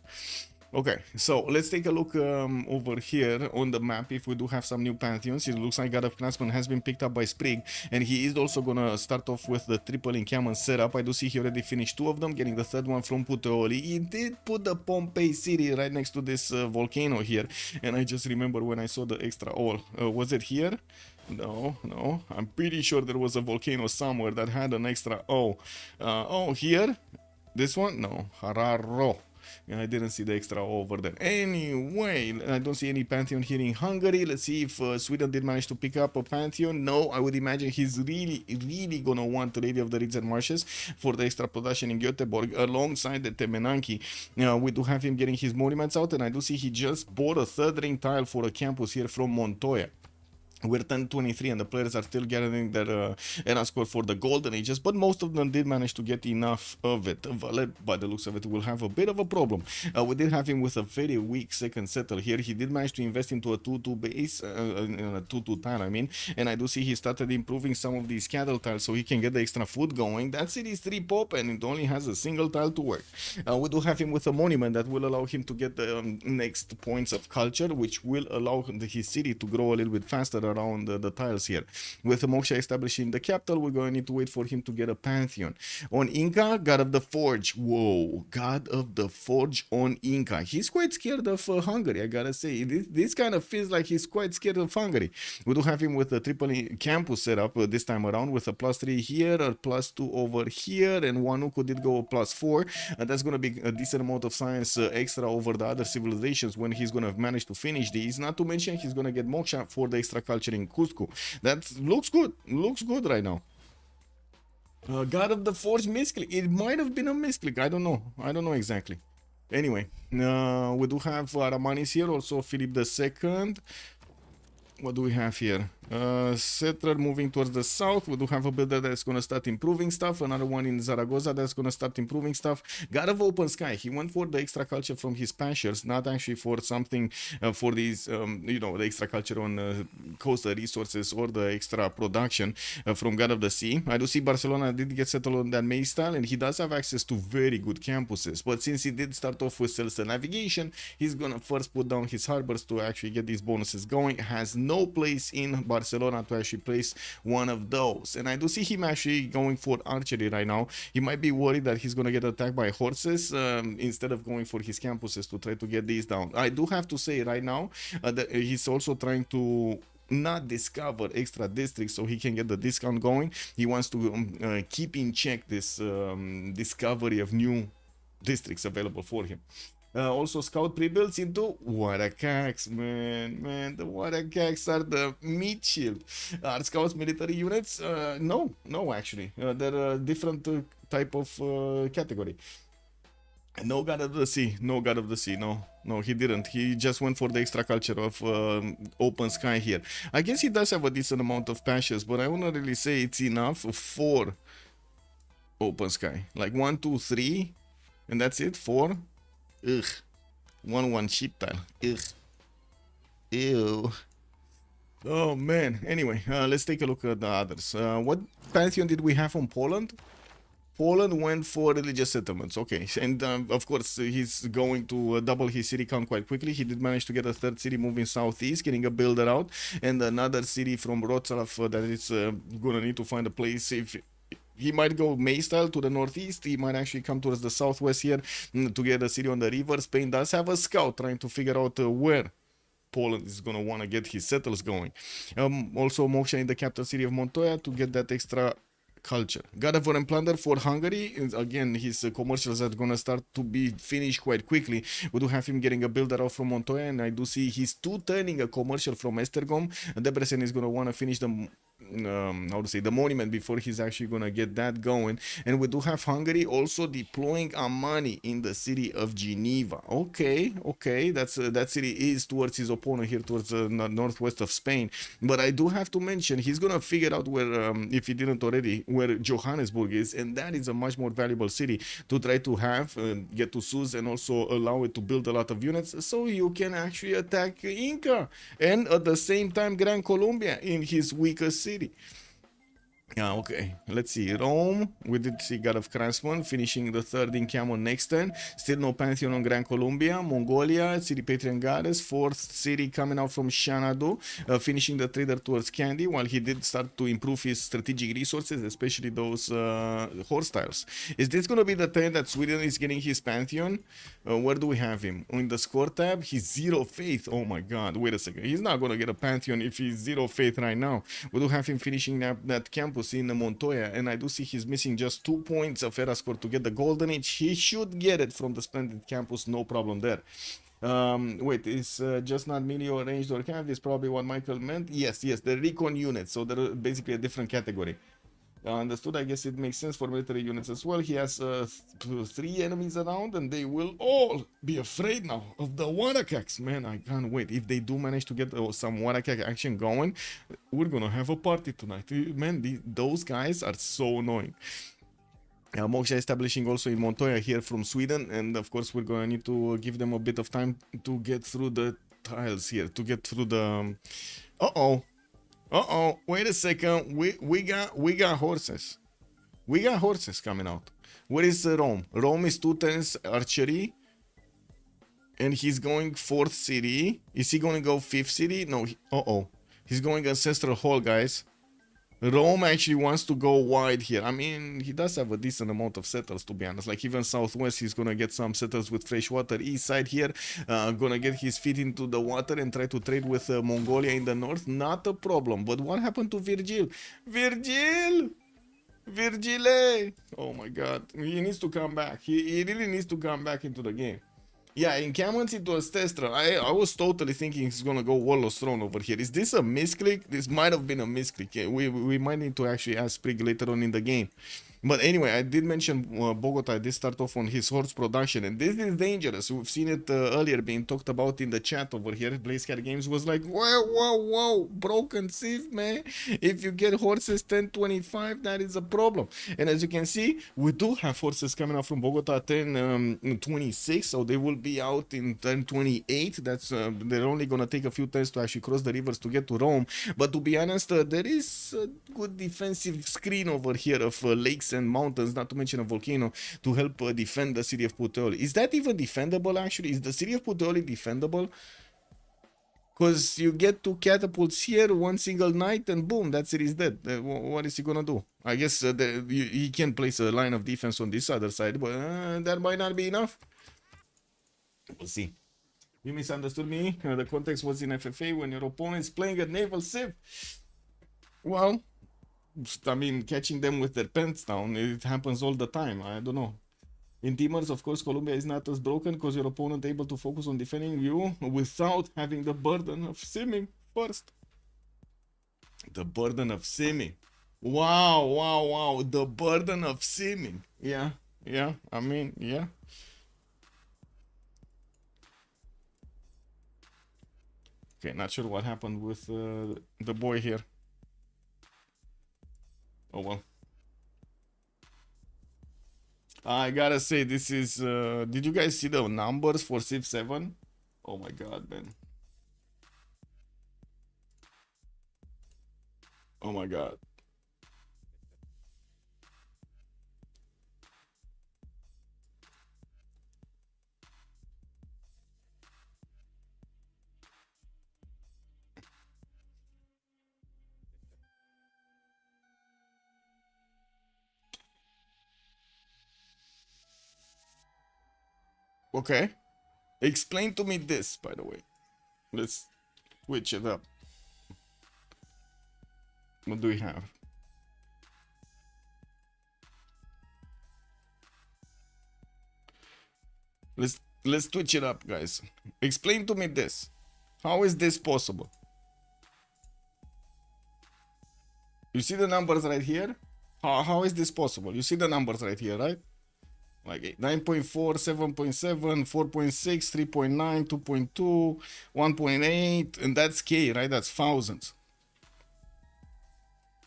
Okay, so let's take a look over here on the map if we do have some new pantheons. It looks like God of Craftsman has been picked up by Sprig, and he is also gonna start off with the triple encampment setup. I do see he already finished 2 of them, getting the third one from Puteoli. He did put the Pompeii city right next to this volcano here, and I just remember when I saw the extra all. Was it here? No, I'm pretty sure there was a volcano somewhere that had an extra O. Oh, here? This one? No, Hararo. I didn't see the extra over there. Anyway, I don't see any Pantheon here in Hungary. Let's see if Sweden did manage to pick up a Pantheon. No, I would imagine he's really gonna want the Lady of the Reeds and Marshes for the extra production in Göteborg alongside the Temenanki. We do have him getting his monuments out, and I do see he just bought a 3rd ring tile for a campus here from Montoya. We're 10-23 and the players are still gathering their era score for the golden ages, but most of them did manage to get enough of it. Valet, by the looks of it, will have a bit of a problem. We did have him with a very weak second settle here. He did manage to invest into a 2-2 base, a 2-2 tile, I mean, and I do see he started improving some of these cattle tiles so he can get the extra food going. That city is 3 pop and it only has a single tile to work. We do have him with a monument that will allow him to get the next points of culture, which will allow his city to grow a little bit faster around the tiles here. With Moksha establishing the capital, we're going to need to wait for him to get a pantheon. On Inca, God of the Forge. Whoa, God of the Forge on Inca. He's quite scared of Hungary, I gotta say. This kind of feels like he's quite scared of Hungary. We do have him with a triple campus setup this time around, with a +3 here, a +2 over here, and Wanuku did go a +4. That's going to be a decent amount of science extra over the other civilizations when he's going to manage to finish these. Not to mention he's going to get Moksha for the extra culture in Cusco. That looks good right now. God of the Forge misclick. It might have been a misclick. I don't know exactly. Anyway, we do have Aramanis here, also Philip II. What do we have here? Settler moving towards the south. We do have a builder that's going to start improving stuff. Another one in Zaragoza that's going to start improving stuff. God of Open Sky. He went for the extra culture from his pastures, not actually for something for these, you know, the extra culture on coastal resources or the extra production from God of the Sea. I do see Barcelona did get settled on that May style, and he does have access to very good campuses. But since he did start off with celestial navigation, he's going to first put down his harbors to actually get these bonuses going. Has no place in Barcelona to actually place one of those, and I do see him actually going for archery right now. He might be worried that he's gonna get attacked by horses instead of going for his campuses to try to get these down. I do have to say right now that he's also trying to not discover extra districts so he can get the discount going. He wants to keep in check this discovery of new districts available for him. Also scout pre-builds into Warakax, man, the Warakax are the meat shield. Are scouts military units? No, actually, they're a different type of category. No God of the Sea, no, he didn't. He just went for the extra culture of Open Sky here. I guess he does have a decent amount of passions, but I wouldn't really say it's enough for Open Sky. Like 1, 2, 3, and that's it. 4. Ugh. 1-1 sheep tile. Ugh. Ew. Oh man. Anyway, let's take a look at the others. What pantheon did we have on Poland? Poland went for religious settlements. Okay, and of course he's going to double his city count quite quickly. He did manage to get a third city moving southeast, getting a builder out, and another city from Wrocław that is gonna need to find a place. If he might go May style to the northeast, he might actually come towards the southwest here to get a city on the river. Spain does have a scout trying to figure out where Poland is going to want to get his settles going. Also Moksha in the capital city of Montoya to get that extra culture. God of War and Plunder for Hungary. Again, his commercials are going to start to be finished quite quickly. We do have him getting a builder out from Montoya, and I do see he's turning a commercial from Esztergom. Debrecen is going to want to finish the the monument before he's actually gonna get that going. And we do have Hungary also deploying Amani in the city of Geneva. Okay, that's that city is towards his opponent here, towards the northwest of Spain. But I do have to mention he's gonna figure out where, if he didn't already, where Johannesburg is, and that is a much more valuable city to try to have get to Suz, and also allow it to build a lot of units so you can actually attack Inca and at the same time Gran Colombia in his weakest city. Yeah, okay. Let's see. Rome. We did see God of Craftsman finishing the third in Camo next turn. Still no Pantheon on Gran Colombia. Mongolia, City Patrian Goddess. Fourth city coming out from Xanadu, finishing the trader towards Candy, while he did start to improve his strategic resources, especially those horse tiles. Is this going to be the turn that Sweden is getting his Pantheon? Where do we have him? In the score tab, he's 0 faith. Oh my god, wait a second. He's not going to get a Pantheon if he's 0 faith right now. We do have him finishing that campus in Montoya, and I do see he's missing just 2 points of era score to get the golden age. He should get it from the splendid campus, no problem there. Wait, it's just not melee or ranged or cav. Is probably what Michael meant. Yes, the recon units, so they're basically a different category. Understood. I guess it makes sense for military units as well. He has 3 enemies around, and they will all be afraid now of the Warakax. Man, I can't wait. If they do manage to get some Warakax action going, we're gonna have a party tonight. Man, those guys are so annoying. Moksha establishing also in Montoya here from Sweden, and of course we're gonna need to give them a bit of time to get through the tiles here, to get through the... Wait a second. We got horses. We got horses coming out. Where is Rome? Rome is 2 turns archery, and he's going 4th city. Is he going to go 5th city? No. He's going Ancestral Hall, guys. Rome actually wants to go wide here. I mean, he does have a decent amount of settlers, to be honest. Like, even southwest, he's gonna get some settlers with fresh water. East side here, gonna get his feet into the water and try to trade with Mongolia in the north. Not a problem. But what happened to Virgil? Virgil! Virgile! Oh my god. He needs to come back. He really needs to come back into the game. Yeah, encampments into a Testra. I was totally thinking he's gonna go Warlord's Throne over here. Is this a misclick? This might have been a misclick. Yeah, we might need to actually ask Sprig later on in the game. But anyway, I did mention Bogota did start off on his horse production, and this is dangerous. We've seen it earlier being talked about in the chat over here. BlazeCat Games was like, whoa, broken Civ, man. If you get horses 1025, that is a problem. And as you can see, we do have horses coming out from Bogota 1026, so they will be out in 1028. That's they're only gonna take a few turns to actually cross the rivers to get to Rome. But to be honest, there is a good defensive screen over here of lakes and mountains, not to mention a volcano, to help defend the city of Puteoli. Is that even defendable, actually? Is the city of Puteoli defendable? Because you get two catapults here, one single night, and boom, that city is dead. What is he gonna do? I guess he can place a line of defense on this other side, but that might not be enough. We'll see. You misunderstood me. The context was in FFA when your opponent is playing a naval civ. Well, I mean, catching them with their pants down, it happens all the time. I don't know. In Teamers, of course, Colombia is not as broken because your opponent able to focus on defending you without having the burden of simming first. The burden of simming. Wow. The burden of simming. Yeah. I mean, yeah. Okay, not sure what happened with the boy here. Oh well. I gotta say, this is did you guys see the numbers for Civ7? Oh my god, man. Oh my god. Okay. Explain to me this, by the way. Let's switch it up. What do we have? Let's switch it up, guys. Explain to me this. How is this possible? You see the numbers right here? How is this possible? You see the numbers right here, right? Like 9.4, 7.7, 4.6, 3.9, 2.2, 1.8, and that's K, right? That's thousands.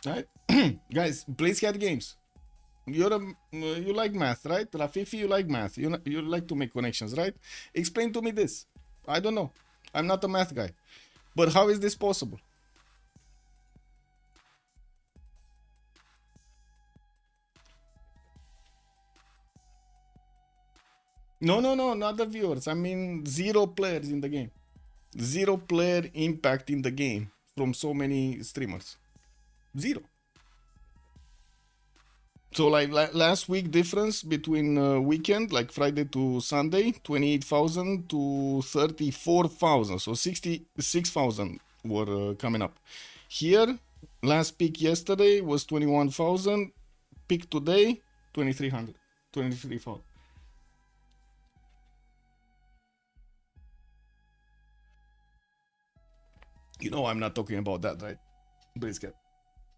Right? Guys, BlazeCat Games. You like math, right? Rafifi, you like math. You like to make connections, right? Explain to me this. I don't know. I'm not a math guy. But how is this possible? No, not the viewers. I mean, 0 players in the game. 0 player impact in the game from so many streamers. 0. So like last week difference between weekend, like Friday to Sunday, 28,000 to 34,000. So 66,000 were coming up. Here, last peak yesterday was 21,000. Peak today, 2,300. 23,000. You know I'm not talking about that, right? BlazeCat.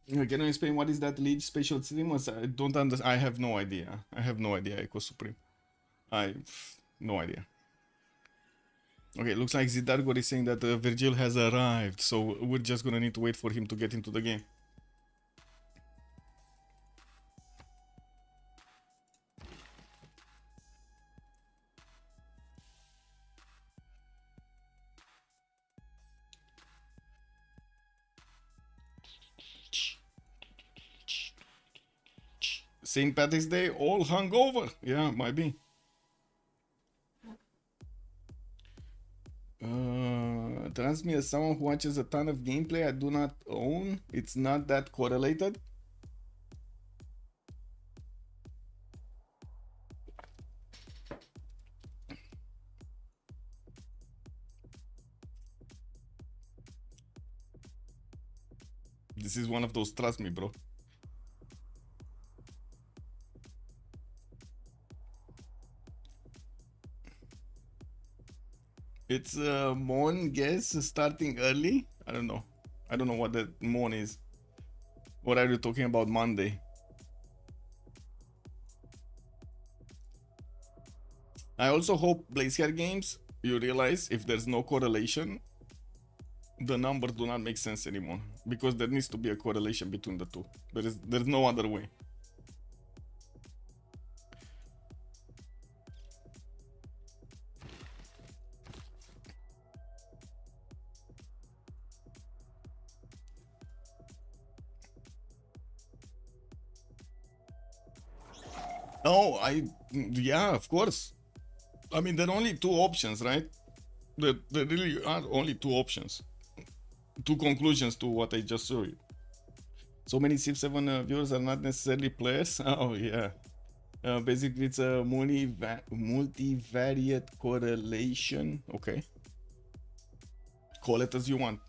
Can you explain what is that lead special streamers? I don't understand. I have no idea. Echo Supreme. No idea. Okay, looks like Zidargor is saying that Virgil has arrived, so we're just gonna need to wait for him to get into the game. St. Patrick's Day, all hungover. Yeah, might be. trust me as someone who watches a ton of gameplay I do not own. It's not that correlated. This is one of those, trust me, bro. It's Mon guess starting early. I don't know. I don't know what that Mon is. What are you talking about Monday? I also hope Blazehair games, you realize if there's no correlation, the numbers do not make sense anymore. Because there needs to be a correlation between the two. There's no other way. Oh, yeah, of course. I mean, there are only two options, right? There really are only two options. Two conclusions to what I just showed you. So many Civ7 viewers are not necessarily players. Oh, yeah. Basically, it's a multivariate correlation. Okay. Call it as you want.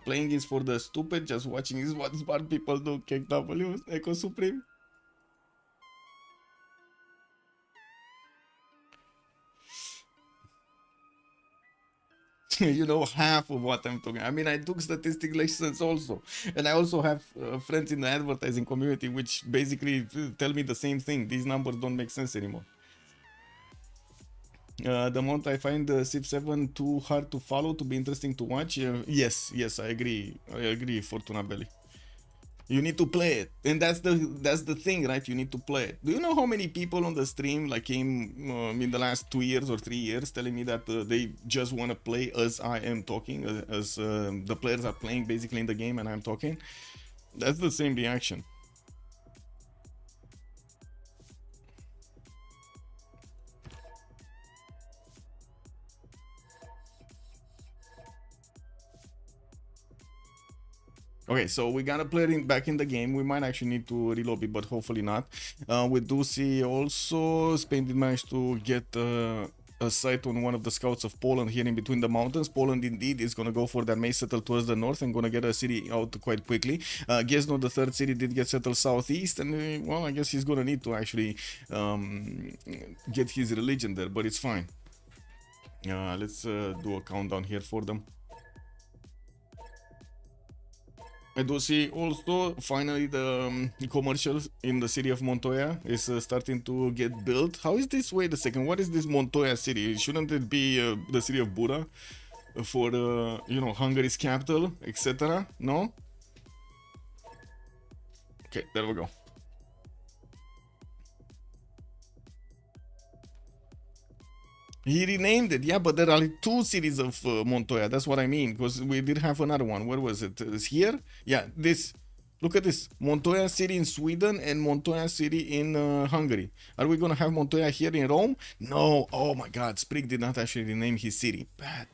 Playing is for the stupid, just watching is what smart people do. KW, Echo Supreme. You know half of what I'm talking. I mean, I took statistics lessons also, and I also have friends in the advertising community which basically tell me the same thing. These numbers don't make sense anymore. The amount I find Civ7 too hard to follow to be interesting to watch. Yes, I agree. Fortuna Belly. You need to play it, and that's the thing, right? You need to play it. Do you know how many people on the stream like came in the last 2 years or 3 years telling me that they just want to play as I am talking, as the players are playing basically in the game and I'm talking? That's the same reaction. Okay, so we gotta play it back in the game. We might actually need to reload it, but hopefully not. We do see also Spain did manage to get a sight on one of the scouts of Poland here in between the mountains. Poland indeed is gonna go for that may settle towards the north and gonna get a city out quite quickly. Gizno, the third city, did get settled southeast, and well, I guess he's gonna need to actually get his religion there, but it's fine. Let's do a countdown here for them. I do see also finally the commercials in the city of Montoya is starting to get built. How is this? Wait a second, what is this Montoya city? Shouldn't it be the city of Buda for you know, Hungary's capital, etc.? No? Okay, there we go. He renamed it, yeah, but there are two cities of Montoya. That's what I mean, because we did have another one. Where was it? It's here? Yeah, this. Look at this. Montoya city in Sweden and Montoya city in Hungary. Are we gonna have Montoya here in Rome? No. Oh my God, Sprig did not actually rename his city. Bad.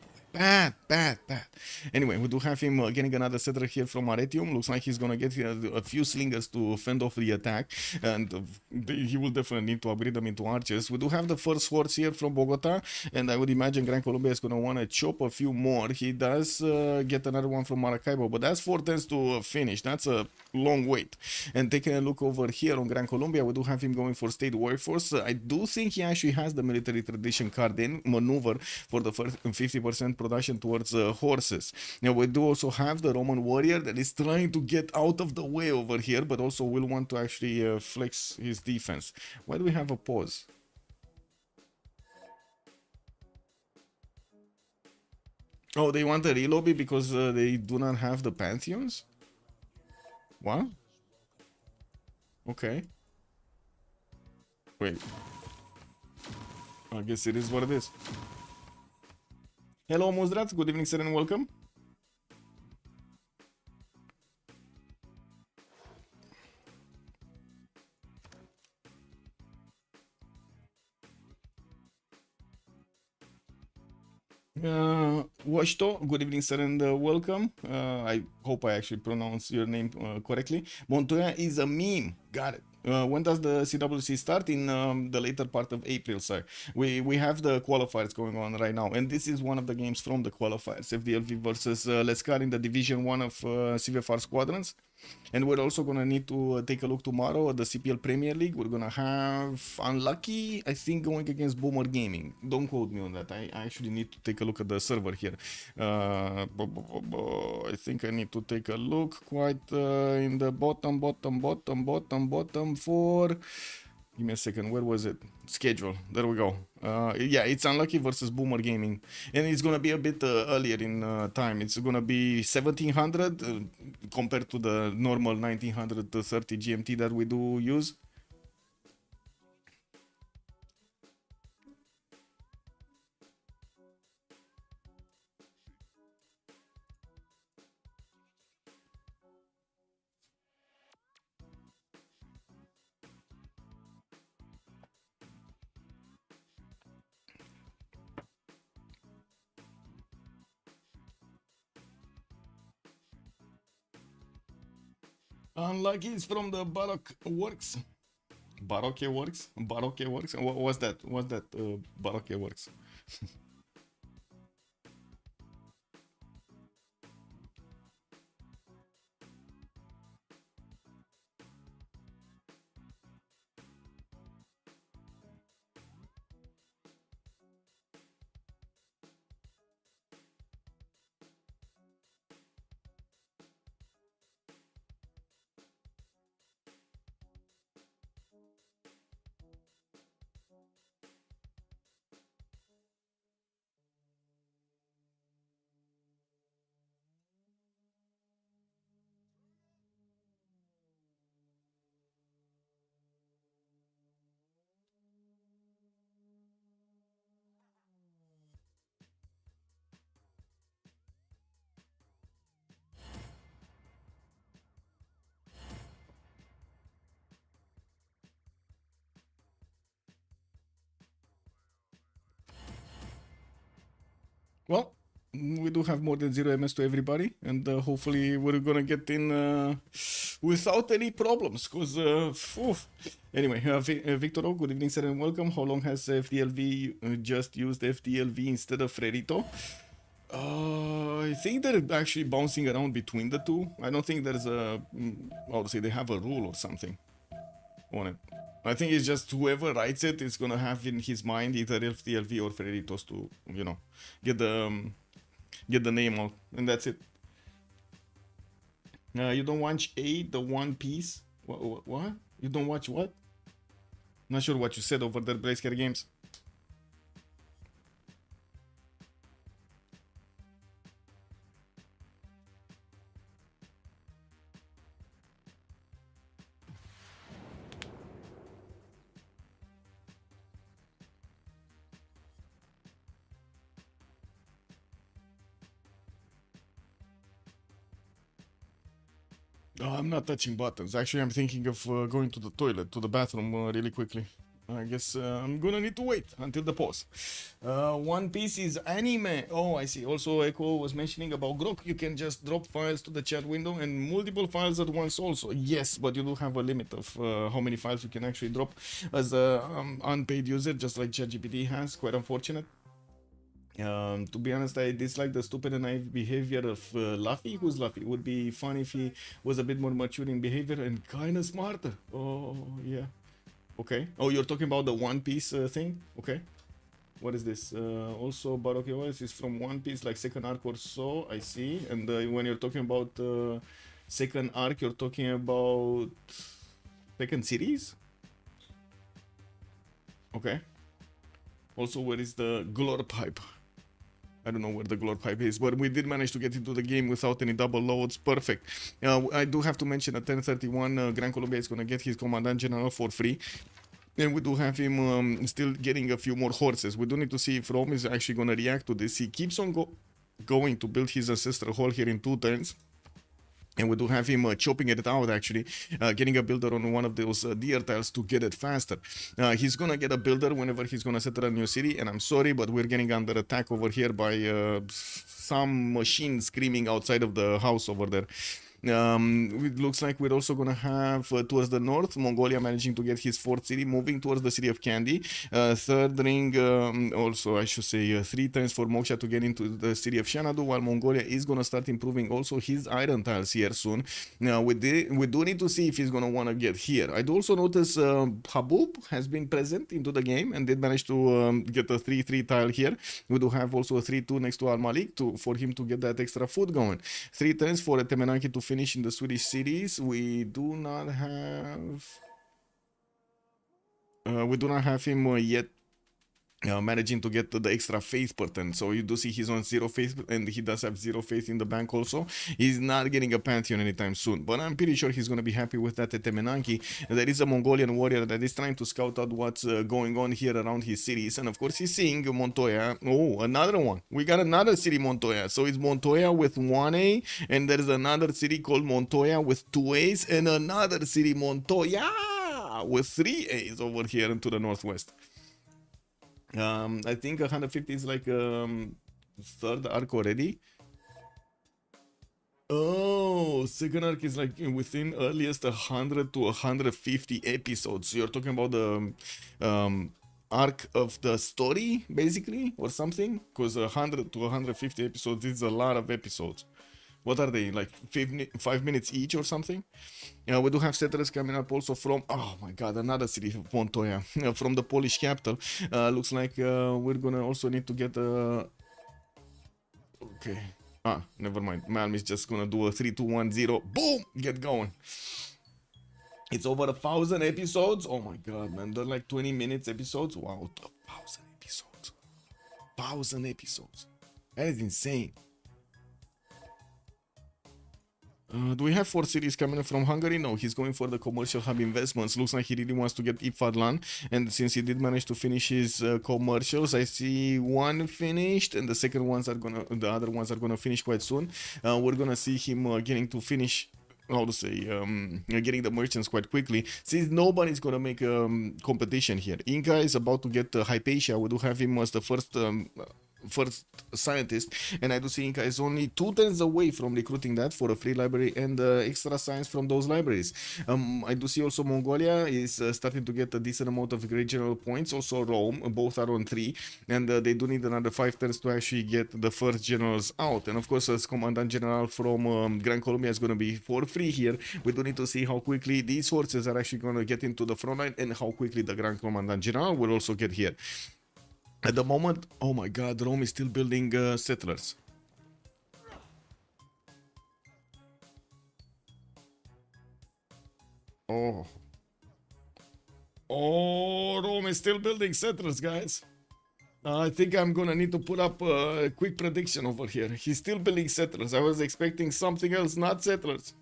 Anyway, we do have him getting another settler here from Aretium. Looks like he's gonna get a few slingers to fend off the attack, and he will definitely need to upgrade them into archers. We do have the first horse here from Bogota, and I would imagine Gran Colombia is gonna want to chop a few more. He does get another one from Maracaibo, but that's 4 turns to finish. That's a long wait. And taking a look over here on Gran Colombia, we do have him going for state workforce. I do think he actually has the military tradition card in maneuver for the first 50% production towards horses. Now we do also have the Roman warrior that is trying to get out of the way over here, but also will want to actually flex his defense. Why do we have a pause? Oh, they want a relobby because they do not have the pantheons? What? Okay. Wait. I guess it is what it is. Hello, Muzdrat. Good evening, sir, and welcome. Washto, good evening, sir, and welcome. I hope I actually pronounce your name correctly. Montoya is a meme. Got it. When does the CWC start? In the later part of April, sir. We have the qualifiers going on right now, and this is one of the games from the qualifiers. FDLV versus Lescar in the Division 1 of CivFR Squadrons. And we're also gonna need to take a look tomorrow at the CPL Premier League. We're gonna have Unlucky, I think, going against Boomer Gaming. Don't quote me on that. I actually need to take a look at the server here. I think I need to take a look quite in the bottom for. Give me a second. Where was it? Schedule. There we go. Yeah, it's Unlucky versus Boomer Gaming, and it's gonna be a bit earlier in time. It's gonna be 1700 compared to the normal 1930 GMT that we do use. Unlucky is from the Baroque Works. Baroque Works? Baroque Works? What's that? What's that? Baroque Works. Well, we do have more than 0 MS to everybody, and hopefully we're gonna get in without any problems. Cause anyway, Victor, good evening, sir, and welcome. How long has FDLV just used FDLV instead of Frerito? I think they're actually bouncing around between the two. I don't think there's a, how to say, they have a rule or something on it. I think it's just whoever writes it is gonna have in his mind either FDLV or Freritos to, you know, get the name out, and that's it. You don't watch the One Piece? What? You don't watch what? Not sure what you said over there, Blazer Games. I'm not touching buttons. Actually, I'm thinking of going to the toilet, to the bathroom really quickly. I guess I'm gonna need to wait until the pause. One Piece is anime. Oh, I see. Also, Echo was mentioning about Grok. You can just drop files to the chat window and multiple files at once also. Yes, but you do have a limit of how many files you can actually drop as an unpaid user, just like ChatGPT has. Quite unfortunate. To be honest, I dislike the stupid and naive behavior of Luffy. Who's Luffy? It would be fun if he was a bit more mature in behavior and kind of smarter. Oh, yeah. Okay. Oh, you're talking about the One Piece thing? Okay. What is this? Also, Baroque OS is from One Piece, like second arc or so. I see. And when you're talking about second arc, you're talking about second series? Okay. Also, where is the Glor Pipe? I don't know where the Glor Pipe is, but we did manage to get into the game without any double loads. Perfect. I do have to mention at 10:31, Gran Colombia is going to get his Commandant General for free. And we do have him still getting a few more horses. We do need to see if Rome is actually going to react to this. He keeps on going to build his ancestral hall here in 2 turns. And we do have him chopping it out, actually, getting a builder on one of those deer tiles to get it faster. He's gonna get a builder whenever he's gonna settle a new city, and I'm sorry, but we're getting under attack over here by some machine screaming outside of the house over there. It looks like we're also gonna have towards the north, Mongolia managing to get his fourth city, moving towards the city of Candy. Third ring, also I should say 3 times for Moksha to get into the city of Xanadu, while Mongolia is gonna start improving also his iron tiles here soon. Now we do need to see if he's gonna wanna get here. I do also notice Habub has been present into the game and did manage to get a 3-3 tile here. We do have also a 3-2 next to Al Malik for him to get that extra food going. 3 turns for Temenaki to finish in the Swedish cities. We do not have him yet managing to get the extra faith per turn. So you do see he's on 0 faith, and he does have 0 faith in the bank also. He's not getting a Pantheon anytime soon, but I'm pretty sure he's going to be happy with that at Temenanki. There is a Mongolian warrior that is trying to scout out what's going on here around his cities, and of course he's seeing Montoya. Oh, another one. We got another city, Montoya. So it's Montoya with 1A, and there's another city called Montoya with 2 A's, and another city, Montoya, with 3 A's over here into the northwest. I think 150 is like third arc already. Oh, second arc is like within earliest 100 to 150 episodes. So you're talking about the arc of the story, basically, or something? Because 100 to 150 episodes is a lot of episodes. What are they, like 5 minutes each or something? We do have settlers coming up also from, oh my god, another city of Montoya, from the Polish capital. Looks like we're gonna also need to get a... Okay. Never mind. Malm is just gonna do a 3-2-1-0. Boom! Get going. It's over 1,000 episodes. Oh my god, man. They're like 20 minutes episodes. Wow, 1,000 episodes. 1,000 episodes. That is insane. Do we have 4 cities coming from Hungary? No, he's going for the commercial hub investments. Looks like he really wants to get Ifadlan, and since he did manage to finish his commercials, I see one finished, and the other ones are gonna finish quite soon. We're gonna see him getting to finish, how to say, getting the merchants quite quickly, since nobody's gonna make competition here. Inca is about to get Hypatia. We do have him as the first scientist, and I do see Inca is only 2 turns away from recruiting that for a free library and extra science from those libraries. I do see also Mongolia is starting to get a decent amount of great general points. Also Rome, both are on 3, and they do need another 5 turns to actually get the first generals out. And of course, as Commandant General from Grand Colombia is going to be for free here, we do need to see how quickly these horses are actually going to get into the front line, and how quickly the Grand Commandant General will also get here. At the moment, oh my god, Rome is still building settlers. Oh, Rome is still building settlers, guys. I think I'm gonna need to put up a quick prediction over here. He's still building settlers. I was expecting something else, not settlers.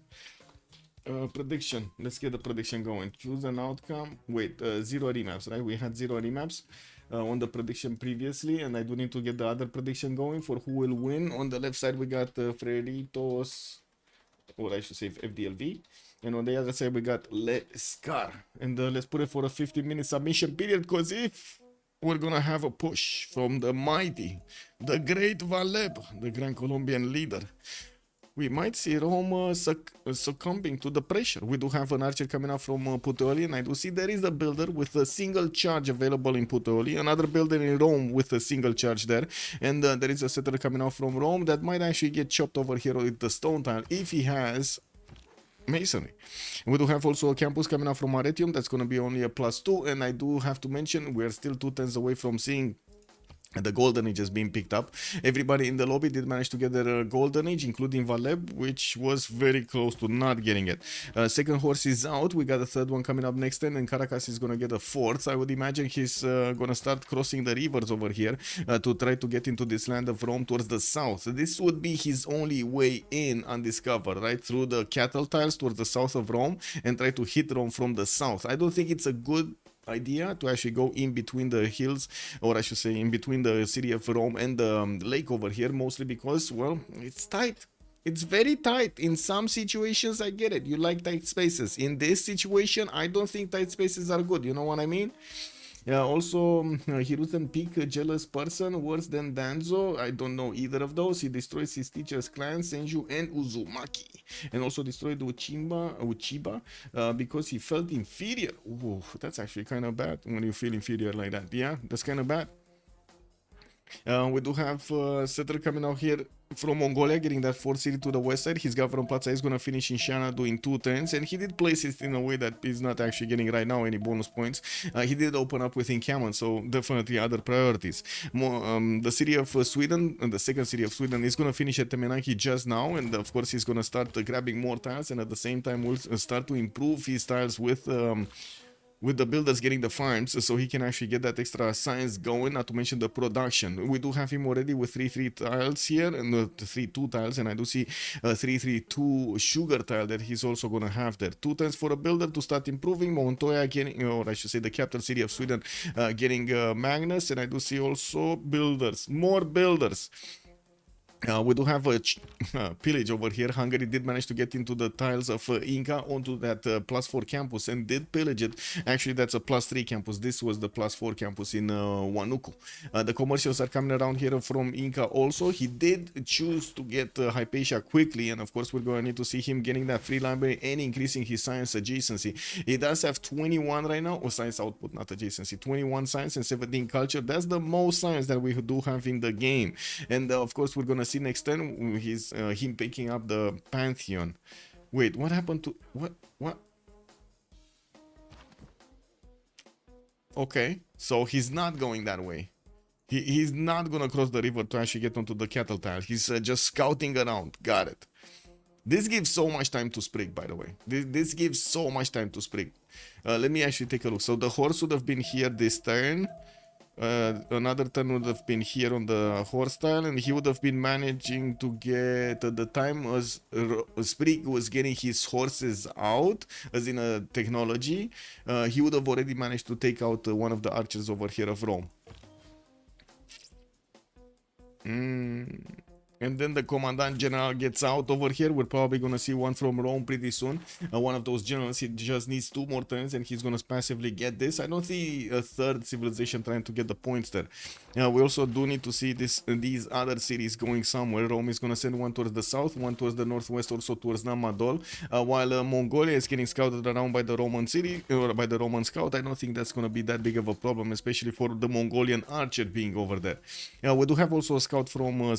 Prediction. Let's get the prediction going. Choose an outcome. Wait, 0 remaps, right? We had 0 remaps on the prediction previously, and I do need to get the other prediction going for who will win. On the left side, we got Freritos, or I should say FDLV, and on the other side, we got Le Scar. And let's put it for a 15-minute submission period, because if we're gonna have a push from the mighty, the great Valeb, the Grand Colombian leader, we might see Rome succumbing to the pressure. We do have an archer coming up from Puteoli, and I do see there is a builder with a single charge available in Puteoli, another builder in Rome with a single charge there, and there is a settler coming out from Rome that might actually get chopped over here with the stone tile if he has masonry. We do have also a campus coming out from Aretium that's going to be only a +2, and I do have to mention we're still 2 turns away from seeing the Golden Age is being picked up. Everybody in the lobby did manage to get their Golden Age, including Valeb, which was very close to not getting it. Second horse is out. We got a third one coming up next turn, and Caracas is going to get a fourth. I would imagine he's going to start crossing the rivers over here to try to get into this land of Rome towards the south. This would be his only way in undiscovered, right? Through the cattle tiles towards the south of Rome and try to hit Rome from the south. I don't think it's a good idea to actually go in between the hills, or I should say in between the city of Rome and the lake over here, mostly because, well, it's tight. It's very tight. In some situations, I get it. You like tight spaces. In this situation, I don't think tight spaces are good. You know what I mean? Yeah, also, Hiruzen Peak, a jealous person, worse than Danzo. I don't know either of those. He destroys his teacher's clan, Senju and Uzumaki. And also destroyed Uchiba because he felt inferior. Ooh, that's actually kind of bad when you feel inferior like that. Yeah, that's kind of bad. We do have Setter coming out here from Mongolia, getting that fourth city to the west side. His government plaza is going to finish in Shana doing 2 turns, and he did place it in a way that is not actually getting right now any bonus points. He did open up with encampment, so definitely other priorities. The city of Sweden, the second city of Sweden, is going to finish at Temenaki just now, and of course he's going to start grabbing more tiles, and at the same time will start to improve his tiles with the builders getting the farms, so he can actually get that extra science going, not to mention the production. We do have him already with 3-3 tiles here, and 3-2 tiles, and I do see a 3-3-2 sugar tile that he's also going to have there. 2 turns for a builder to start improving. Montoya getting, or I should say the capital city of Sweden, getting Magnus, and I do see also builders, more builders. We do have a pillage over here. Hungary did manage to get into the tiles of Inca onto that +4 campus and did pillage it. Actually, that's a +3 campus. This was the +4 campus in Huánuco. The commercials are coming around here from Inca also. He did choose to get Hypatia quickly, and of course, we're going to need to see him getting that free library and increasing his science adjacency. He does have 21 right now, or science output, not adjacency. 21 science and 17 culture. That's the most science that we do have in the game. And of course, we're going to see next turn he's him picking up the Pantheon. Wait, what happened to what? Okay, so he's not going that way. He's not gonna cross the river to actually get onto the cattle tile. He's just scouting around. Got it. This gives so much time to sprig, by the way. This gives so much time to sprig. Let me actually take a look. So the horse would have been here this turn. Another turn would have been here on the horse tile, and he would have been managing to get, at the time as Sprig was getting his horses out, as in a technology, he would have already managed to take out one of the archers over here of Rome. And then the commandant general gets out over here. We're probably going to see one from Rome pretty soon. One of those generals, he just needs 2 more turns and he's going to passively get this. I don't see a third civilization trying to get the points there. We also do need to see these other cities going somewhere. Rome is going to send one towards the south, one towards the northwest, also towards Namadol. While Mongolia is getting scouted around by the Roman city, or by the Roman scout. I don't think that's going to be that big of a problem, especially for the Mongolian archer being over there. We do have also a scout from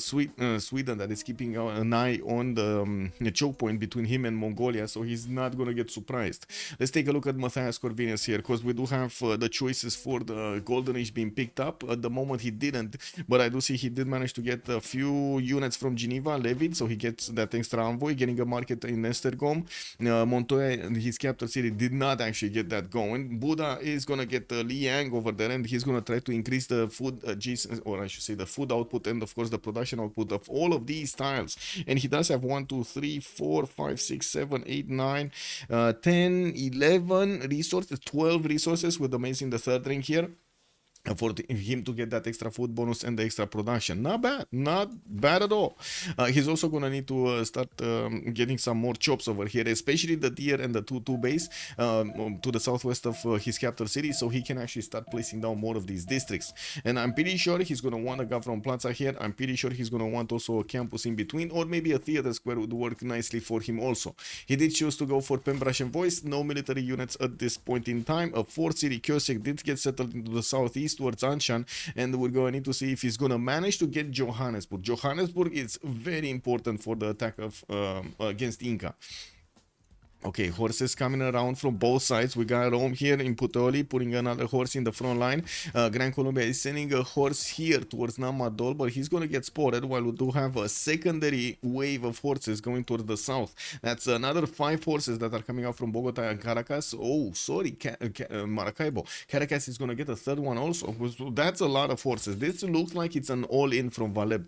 Sweden that is keeping an eye on the choke point between him and Mongolia, so he's not going to get surprised. Let's take a look at Matthias Corvinus here, because we do have the choices for the Golden Age being picked up. At the moment he didn't, but I do see he did manage to get a few units from Geneva, Levid, so he gets that extra envoy, getting a market in Esztergom. Montoya, his capital city, did not actually get that going. Buddha is going to get Liang over there, and he's going to try to increase the food or I should say the food output and of course the production output of all of these tiles. And he does have 1 2 3 4 5 6 7 8 9 10 11 resources, 12 resources, with amazing the third ring here for him to get that extra food bonus and the extra production. Not bad at all. He's also gonna need to start getting some more chops over here, especially the tier and the 2-2 base to the southwest of his capital city, so he can actually start placing down more of these districts. And I'm pretty sure he's gonna want a government plaza here. I'm pretty sure he's gonna want also a campus in between, or maybe a theater square would work nicely for him also. He did choose to go for Pembrashen Voice. No military units at this point in time. A 4th city, Kosek, did get settled into the southeast towards Anshan, and we're going to need to see if he's going to manage to get Johannesburg. Johannesburg is very important for the attack of against Inca. Okay, horses coming around from both sides. We got Rome here in Puteoli putting another horse in the front line. Gran Colombia is sending a horse here towards Namadol, but he's going to get spotted, while we do have a secondary wave of horses going towards the south. That's another 5 horses that are coming out from Bogota and Caracas. Oh, sorry, Maracaibo. Caracas is going to get a third one also. That's a lot of horses. This looks like it's an all-in from Valeb.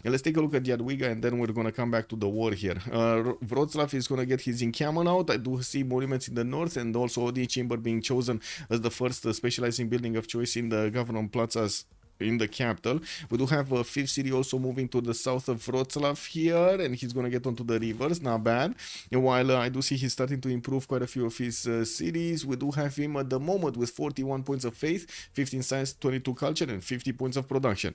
And let's take a look at Jadwiga, and then we're going to come back to the war here. Wroclaw is going to get his encampment out. I do see monuments in the north, and also the chamber being chosen as the first specializing building of choice in the government plazas in the capital. We do have a fifth city also moving to the south of Wroclaw here, and he's gonna get onto the rivers, not bad. And while I do see he's starting to improve quite a few of his cities, we do have him at the moment with 41 points of faith, 15 science, 22 culture, and 50 points of production.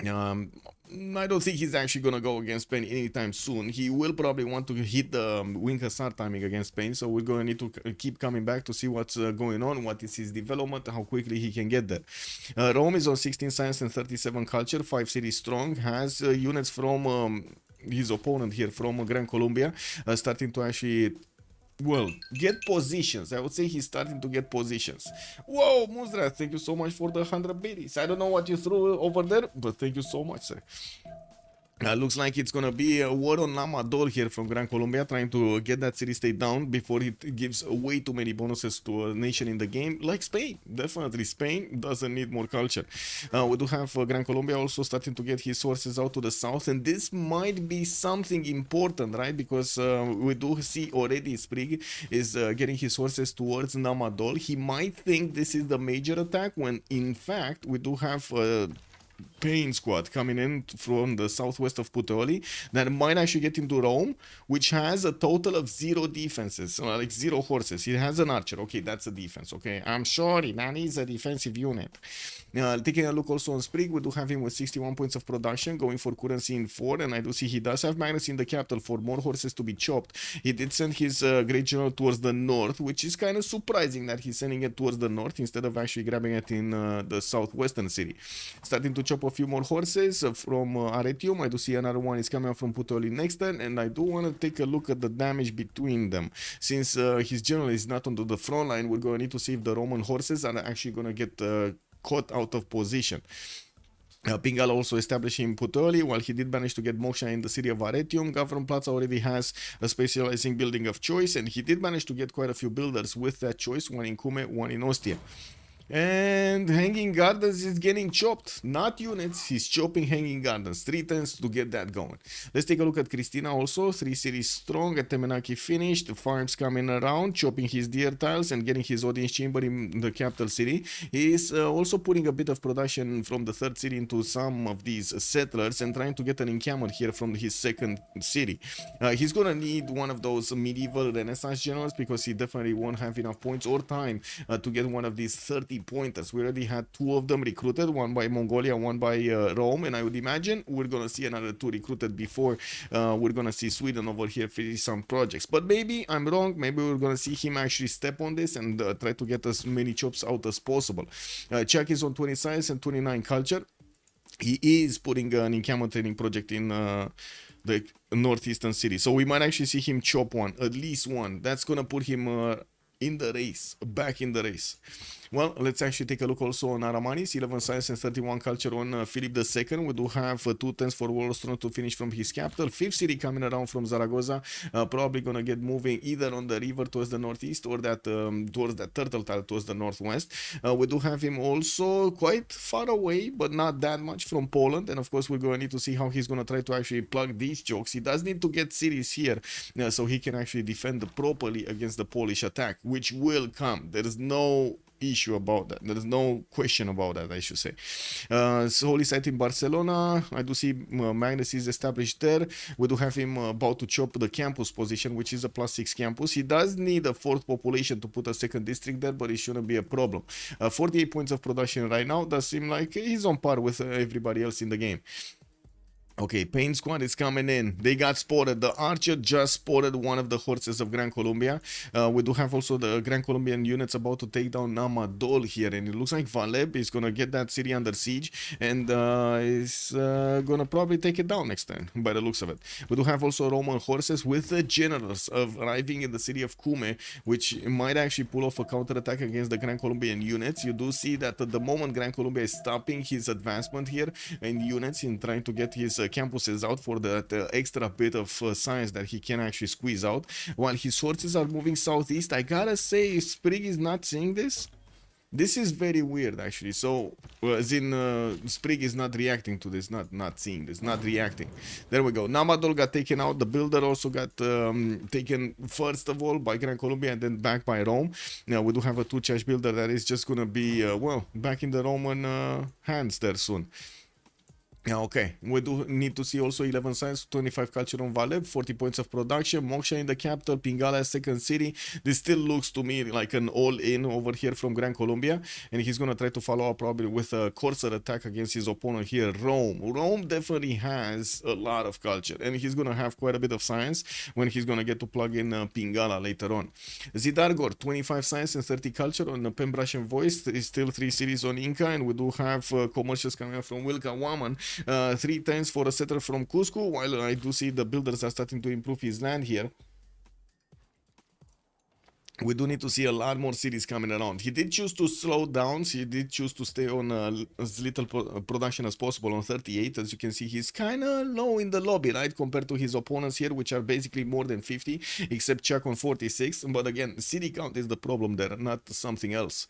I don't think he's actually gonna go against Spain anytime soon. He will probably want to hit the wing hussar timing against Spain, so we're gonna need to keep coming back to see what's going on, what is his development, how quickly he can get there. Rome is on 16 science and 37 culture, 5 cities strong, has units from his opponent here from Gran Colombia, starting to actually, well, get positions. I would say he's starting to get positions. Whoa, Muzra, thank you so much for the 100 biddies. I don't know what you threw over there, but thank you so much, sir. Looks like it's gonna be a war on Lamador here from Gran Colombia, trying to get that city state down before it gives way too many bonuses to a nation in the game, like Spain. Definitely, Spain doesn't need more culture. We do have Gran Colombia also starting to get his sources out to the south, and this might be something important, right? Because we do see already Sprig is getting his sources towards Namadol. He might think this is the major attack, when in fact we do have Pain squad coming in from the southwest of Puteoli that might actually get into Rome, which has a total of 0 defenses, like 0 horses. It has an archer. Okay, that's a defense. Okay, I'm sorry, that is a defensive unit. Taking a look also on Sprig, we do have him with 61 points of production, going for currency in 4, and I do see he does have Magnus in the capital for more horses to be chopped. He did send his Great General towards the north, which is kind of surprising that he's sending it towards the north instead of actually grabbing it in the southwestern city. Starting to chop a few more horses from Aretium. I do see another one is coming out from Puteoli next turn, and I do want to take a look at the damage between them. Since his general is not onto the front line, we're going to need to see if the Roman horses are actually going to get caught out of position. Pingal also establishing Puteoli, while he did manage to get Moksha in the city of Aretium. Government Plaza already has a specializing building of choice, and he did manage to get quite a few builders with that choice, one in Cume, one in Ostia. And Hanging Gardens is getting chopped, not units, he's chopping Hanging Gardens, 3 turns to get that going. Let's take a look at Cristina also, 3 cities strong, at Temenaki finished, farms coming around, chopping his deer tiles and getting his audience chamber in the capital city. He is also putting a bit of production from the 3rd city into some of these settlers and trying to get an encampment here from his 2nd city. He's gonna need one of those medieval Renaissance generals because he definitely won't have enough points or time to get one of these 30 pointers. We already had 2 of them recruited, one by Mongolia, one by Rome, and I would imagine we're gonna see another 2 recruited before we're gonna see Sweden over here finish some projects. But maybe I'm wrong, maybe we're gonna see him actually step on this and try to get as many chops out as possible. Czech is on 20 science and 29 culture. He is putting an encampment training project in the northeastern city, so we might actually see him chop one, at least one. That's gonna put him in the race, back in the race. Well, let's actually take a look also on Aramanis, 11 science and 31 culture on Philip II. We do have 2 turns for Wallstrom to finish from his capital. 5th city coming around from Zaragoza, probably gonna get moving either on the river towards the northeast or that towards that turtle tile towards the northwest. We do have him also quite far away, but not that much, from Poland, and of course we're going to need to see how he's going to try to actually plug these jokes. He does need to get cities here so he can actually defend properly against the Polish attack, which will come. There is no issue about that. There is no question about that, I should say. So Holy Site in Barcelona, I do see Magnus is established there. We do have him about to chop the campus position, which is a +6 campus. He does need a 4th population to put a 2nd district there, but it shouldn't be a problem. 48 points of production right now. Does seem like he's on par with everybody else in the game. Okay, Pain Squad is coming in. They got spotted. The Archer just spotted one of the horses of Gran Colombia. We do have also the Gran Colombian units about to take down Namadol here. And it looks like Valeb is going to get that city under siege. And is going to probably take it down next turn, by the looks of it. We do have also Roman horses with the generals arriving in the city of Cume, which might actually pull off a counterattack against the Gran Colombian units. You do see that at the moment Gran Colombia is stopping his advancement here in units in trying to get his campuses out for that extra bit of science that he can actually squeeze out, while his horses are moving southeast. I gotta say, Sprig is not seeing this. This is very weird, actually. So, as in, Sprig is not reacting to this, not seeing this, not reacting. There we go. Namadol got taken out. The builder also got taken first of all by Gran Colombia and then back by Rome. Now we do have a 2-charge builder that is just gonna be well, back in the Roman hands there soon. Yeah, okay. We do need to see also 11 science, 25 culture on Valeb, 40 points of production, Moksha in the capital, Pingala second city. This still looks to me like an all-in over here from Gran Colombia, and he's gonna try to follow up probably with a Corsair attack against his opponent here, Rome. Rome definitely has a lot of culture, and he's gonna have quite a bit of science when he's gonna get to plug in Pingala later on. Zidargor, 25 science and 30 culture on the Pembrasian voice. There is still 3 cities on Inca, and we do have commercials coming up from Wilka Waman. 3 times for a settler from Cusco, while I do see the builders are starting to improve his land here. We do need to see a lot more cities coming around. He did choose to slow down, so he did choose to stay on as little production as possible on 38. As you can see, he's kind of low in the lobby, right, compared to his opponents here, which are basically more than 50, except Chuck on 46. But again, city count is the problem there, not something else.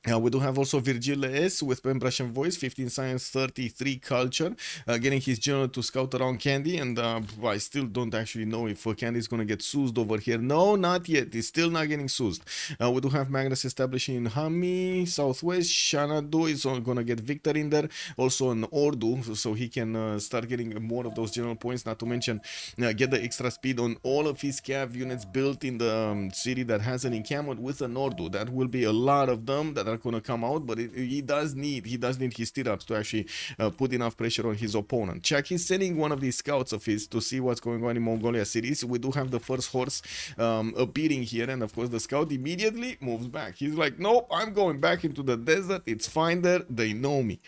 We do have also Virgil S with Pembrasian voice, 15 science, 33 culture, getting his general to scout around Candy, and I still don't actually know if Candy is going to get soused over here. No, not yet. He's still not getting soused. We do have Magnus establishing in Hami, Southwest. Shanadu is going to get Victor in there. Also an Ordu, so he can start getting more of those general points, not to mention get the extra speed on all of his cav units built in the city that has an encampment with an Ordu. That will be a lot of them that are gonna come out, but he does need his stirrups to actually put enough pressure on his opponent. Chuck is sending one of these scouts of his to see what's going on in Mongolia cities. We do have the first horse appearing here, and of course the scout immediately moves back. He's like, nope, I'm going back into the desert. It's fine there. They know me.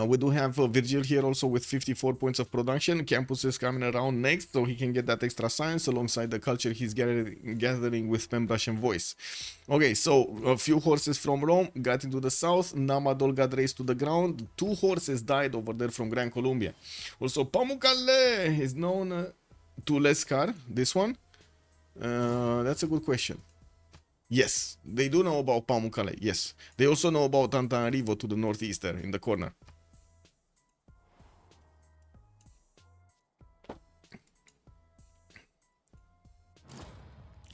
We do have Virgil here also with 54 points of production. Campus is coming around next, so he can get that extra science alongside the culture he's gathering with Pembrasian voice. Okay, so a few horses from Rome got into the south. Namadol got raised to the ground. 2 horses died over there from Gran Colombia. Also, Pamukkale is known to Leskar. This one? That's a good question. Yes, they do know about Pamukkale. Yes, they also know about Antananarivo to the northeast there in the corner.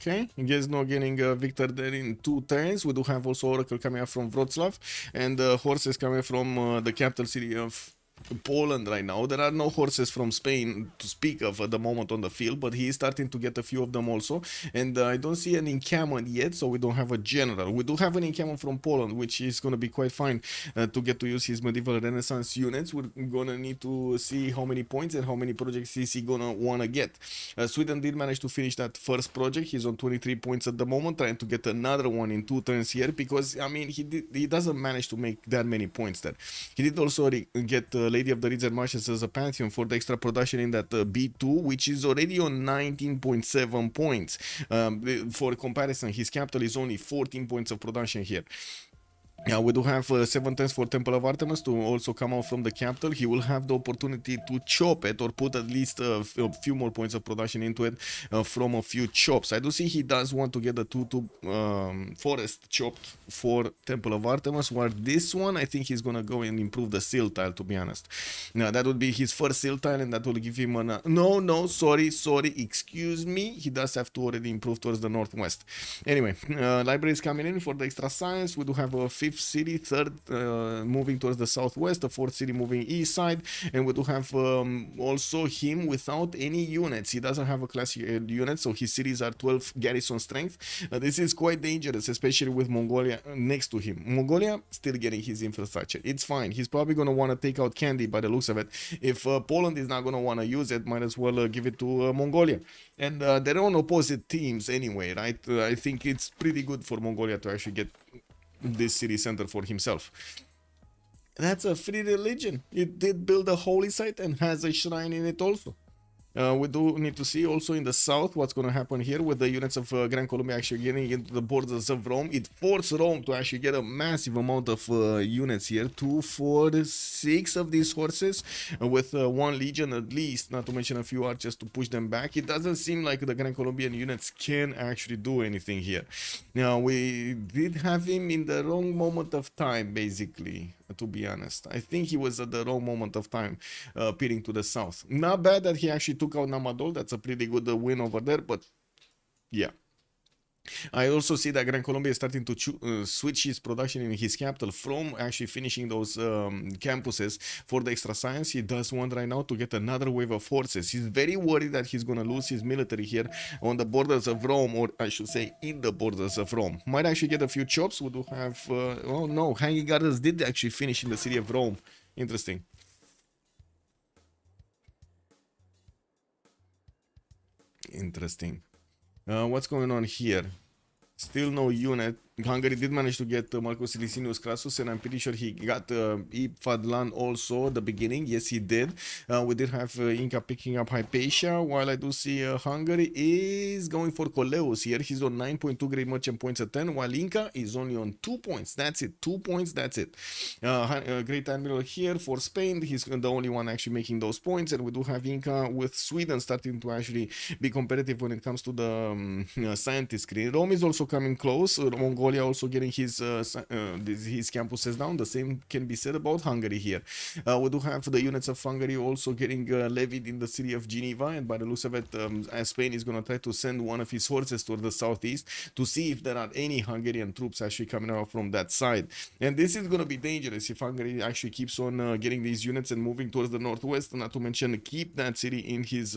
Okay, Gesno getting Victor there in 2 turns. We do have also Oracle coming up from Wroclaw, and horses coming from the capital city of Poland right now. There are no horses from Spain to speak of at the moment on the field, but he is starting to get a few of them also, and I don't see an encampment yet, so we don't have a general. We do have an encampment from Poland, which is going to be quite fine to get to use his medieval renaissance units. We're gonna need to see how many points and how many projects is he gonna wanna get. Sweden did manage to finish that first project. He's on 23 points at the moment, trying to get another one in 2 turns here, because I mean he doesn't manage to make that many points there. He did also get Lady of the Reeds and Marshes as a Pantheon for the extra production in that B2, which is already on 19.7 points. For comparison, his capital is only 14 points of production here. Yeah, we do have 7 turns for Temple of Artemis to also come out from the capital. He will have the opportunity to chop it or put at least a few more points of production into it from a few chops. I do see he does want to get the 2 forest chopped for Temple of Artemis, while this one I think he's gonna go and improve the seal tile, to be honest. Now that would be his first seal tile, and that will give him an no, sorry, excuse me, he does have to already improve towards the northwest. Anyway, library is coming in for the extra science. We do have a 5th city, 3rd moving towards the southwest, the 4th city moving east side, and we do have also him without any units. He doesn't have a classic unit, so his cities are 12 garrison strength. This is quite dangerous, especially with Mongolia next to him. Mongolia still getting his infrastructure. It's fine. He's probably going to want to take out Candy by the looks of it. If Poland is not going to want to use it, might as well give it to Mongolia. And they're on opposite teams anyway, right? I think it's pretty good for Mongolia to actually get this city center for himself. That's a free religion. It did build a holy site and has a shrine in it also. We do need to see also in the south what's going to happen here with the units of Gran Colombia actually getting into the borders of Rome. It forced Rome to actually get a massive amount of units here, 2, 4, 6 of these horses with one legion at least, not to mention a few archers to push them back. It doesn't seem like the Gran Colombian units can actually do anything here. Now, we did have him in the wrong moment of time, basically, to be honest. I think he was at the wrong moment of time, peering to the south. Not bad that he actually took out Namadol. That's a pretty good win over there, but yeah. I also see that Gran Colombia is starting to switch his production in his capital from actually finishing those campuses for the extra science. He does want right now to get another wave of forces. He's very worried that he's going to lose his military here on the borders of Rome, or I should say in the borders of Rome. Might actually get a few chops. We do have, oh no, Hanging Gardens did actually finish in the city of Rome. Interesting. Interesting. What's going on here? Still no unit. Hungary did manage to get Marcus Licinius Crassus, and I'm pretty sure he got Fadlan also at the beginning. Yes, he did. We did have Inca picking up Hypatia, while I do see Hungary is going for Coleus here. He's on 9.2 Great Merchant points at 10, while Inca is only on 2 points. That's it. 2 points, that's it. Great Admiral here for Spain. He's the only one actually making those points, and we do have Inca with Sweden starting to actually be competitive when it comes to the scientist screen. Rome is also coming close. Mongolia also getting his campuses down. The same can be said about Hungary here. We do have the units of Hungary also getting levied in the city of Geneva, and by the looks of it, Spain is going to try to send one of his horses toward the southeast to see if there are any Hungarian troops actually coming out from that side. And this is going to be dangerous if Hungary actually keeps on getting these units and moving towards the northwest, not to mention keep that city in his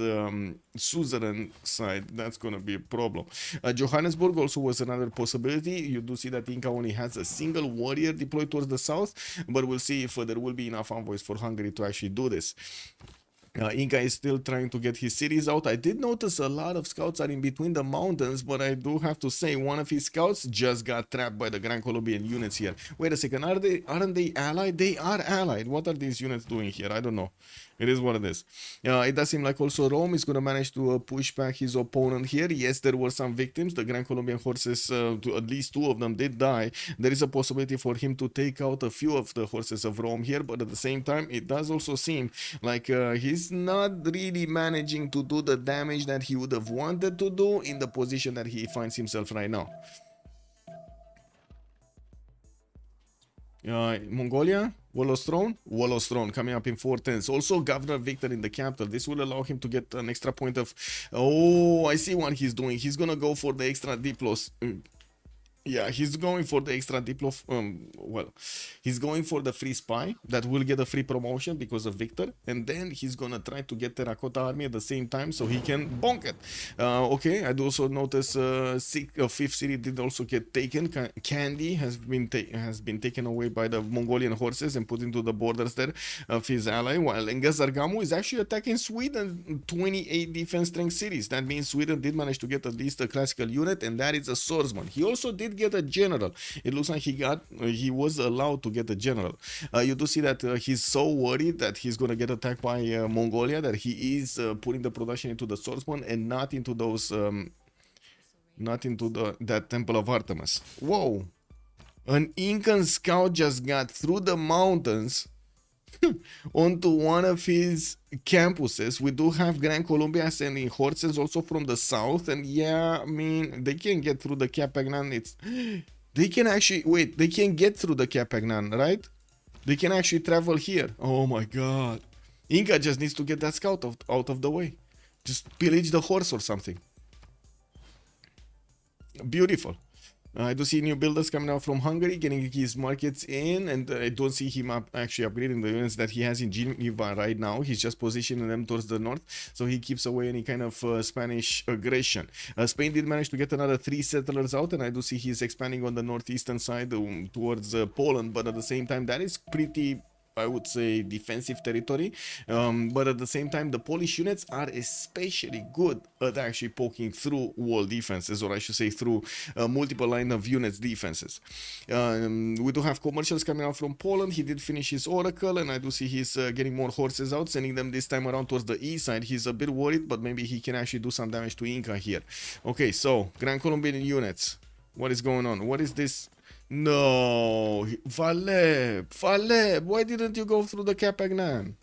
suzerain side. That's going to be a problem. Johannesburg also was another possibility. You do see that Inca only has a single warrior deployed towards the south, but we'll see if there will be enough envoys for Hungary to actually do this. Inca is still trying to get his cities out. I did notice a lot of scouts are in between the mountains, but I do have to say one of his scouts just got trapped by the Gran Colombian units here. Wait a second, aren't they allied? They are allied. What are these units doing here? I don't know. It is what it is. It does seem like also Rome is going to manage to push back his opponent here. Yes, there were some victims. The Gran Colombian horses, at least 2 of them did die. There is a possibility for him to take out a few of the horses of Rome here, but at the same time, it does also seem like he's not really managing to do the damage that he would have wanted to do in the position that he finds himself right now. Mongolia, Wallace Throne coming up in 410s. Also Governor Victor in the capital. This will allow him to get an extra point of... Oh, I see what he's doing. He's gonna go for the extra Diplos. Yeah, he's going for the extra Diplo. He's going for the free spy that will get a free promotion because of Victor, and then he's gonna try to get Terracotta Army at the same time so he can bonk it. Okay, I do also notice 5th city did also get taken. Candy has been taken away by the Mongolian horses and put into the borders there of his ally, while Engazargamu is actually attacking Sweden 28 defense strength cities. That means Sweden did manage to get at least a classical unit, and that is a swordsman. He also did get a general. It looks like he was allowed to get a general. You do see that he's so worried that he's gonna get attacked by Mongolia that he is putting the production into the swordsman and not into those that temple of Artemis. Whoa, an Incan scout just got through the mountains onto one of his campuses. We do have Gran Colombia sending horses also from the south, and yeah, I mean, they can get through the Capagnan. They can actually, wait, they can get through the Capagnan, right? They can actually travel here. Oh my god. Inca just needs to get that scout out of the way. Just pillage the horse or something. Beautiful. I do see new builders coming out from Hungary, getting his markets in, and I don't see him actually upgrading the units that he has in Geneva right now. He's just positioning them towards the north, so he keeps away any kind of Spanish aggression. Spain did manage to get another 3 settlers out, and I do see he's expanding on the northeastern side towards Poland, but at the same time, that is pretty I would say, defensive territory, but at the same time the Polish units are especially good at actually poking through wall defenses, or I should say through multiple line of units defenses. We do have commercials coming out from Poland. He did finish his Oracle, and I do see he's getting more horses out, sending them this time around towards the east side. He's a bit worried, but maybe he can actually do some damage to Inca here. Okay, so Grand Colombian units, what is going on? What is this? No, Valeb, why didn't you go through the Capagnan?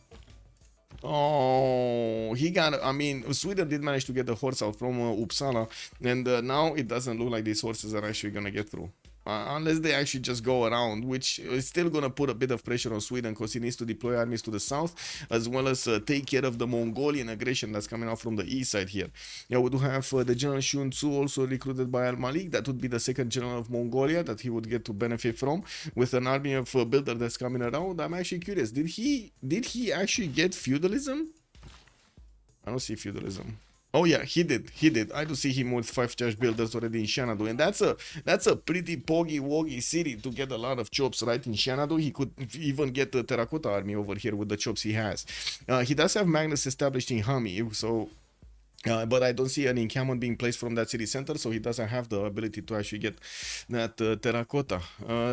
Oh, he got, I mean, Sweden did manage to get the horse out from Uppsala, and now it doesn't look like these horses are actually gonna get through. Unless they actually just go around, which is still going to put a bit of pressure on Sweden because he needs to deploy armies to the south, as well as take care of the Mongolian aggression that's coming out from the east side here. Yeah, we do have the General Shun Tzu also recruited by Al-Malik. That would be the second general of Mongolia that he would get to benefit from, with an army of builder that's coming around. I'm actually curious, did he actually get feudalism? I don't see feudalism. Oh yeah, he did. I do see him with 5 charge builders already in Xanadu, and that's a pretty poggy-woggy city to get a lot of chops right in Xanadu. He could even get the terracotta army over here with the chops he has. He does have Magnus established in Hami, so but I don't see an encampment being placed from that city center, so he doesn't have the ability to actually get that terracotta.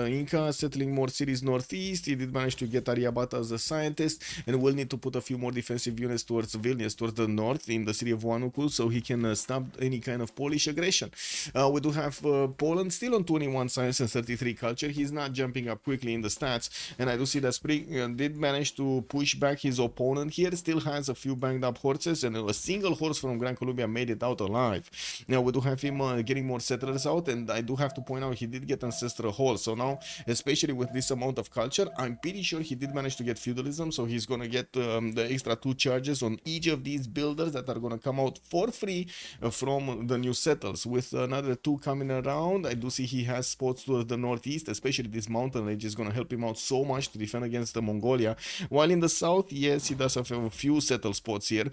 Inca settling more cities northeast. He did manage to get Aryabhata as a scientist, and will need to put a few more defensive units towards Vilnius, towards the north, in the city of Huánuco, so he can stop any kind of Polish aggression. We do have Poland still on 21 science and 33 culture. He's not jumping up quickly in the stats, and I do see that Spring did manage to push back his opponent here. Still has a few banged up horses, and a single horse from Grand Colombia made it out alive. Now we do have him getting more settlers out, and I do have to point out he did get ancestral hall. So now, especially with this amount of culture, I'm pretty sure he did manage to get feudalism, so he's gonna get the extra 2 charges on each of these builders that are gonna come out for free from the new settles. With another 2 coming around, I do see he has spots to the northeast, especially this mountain range is gonna help him out so much to defend against the Mongolia. While in the south, yes, he does have a few settle spots here.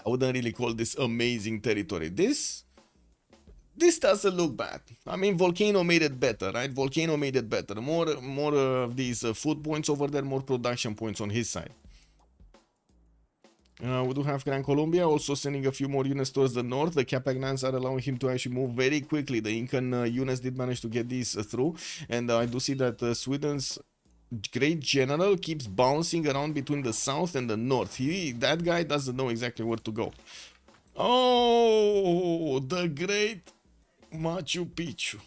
I wouldn't really call this amazing territory. This doesn't look bad. I mean, Volcano made it better, right? Volcano made it better. More of these food points over there, more production points on his side. We do have Gran Colombia also sending a few more units towards the north. The Capagnans are allowing him to actually move very quickly. The Incan units did manage to get these through, and I do see that Sweden's great general keeps bouncing around between the south and the north. That guy doesn't know exactly where to go. Oh, the great Machu Picchu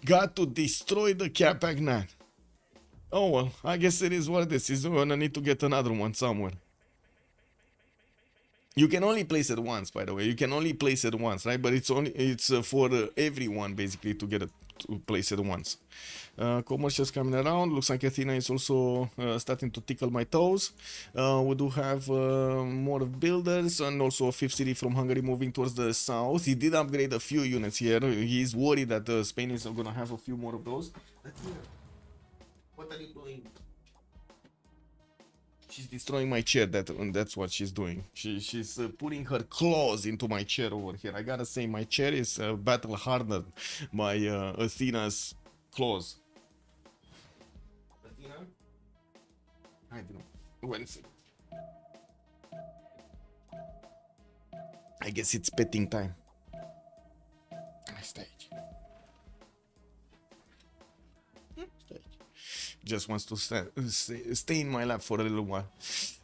got to destroy the Capagnan. Oh well, I guess it is what it is. He's gonna need to get another one somewhere. You can only place it once, by the way. You can only place it once, right? But it's for everyone basically to get it to place it once. Commercials coming around. Looks like Athena is also starting to tickle my toes. We do have more builders, and also a 5th city from Hungary moving towards the south. He did upgrade a few units here. He's worried that Spain is going to have a few more of those. Athena, what are you doing? She's destroying my chair. That's what she's doing. She's putting her claws into my chair over here. I gotta say, my chair is battle hardened by Athena's claws. Athena? I don't know. When is it? I guess it's petting time. Stage. Just wants to stay in my lap for a little while.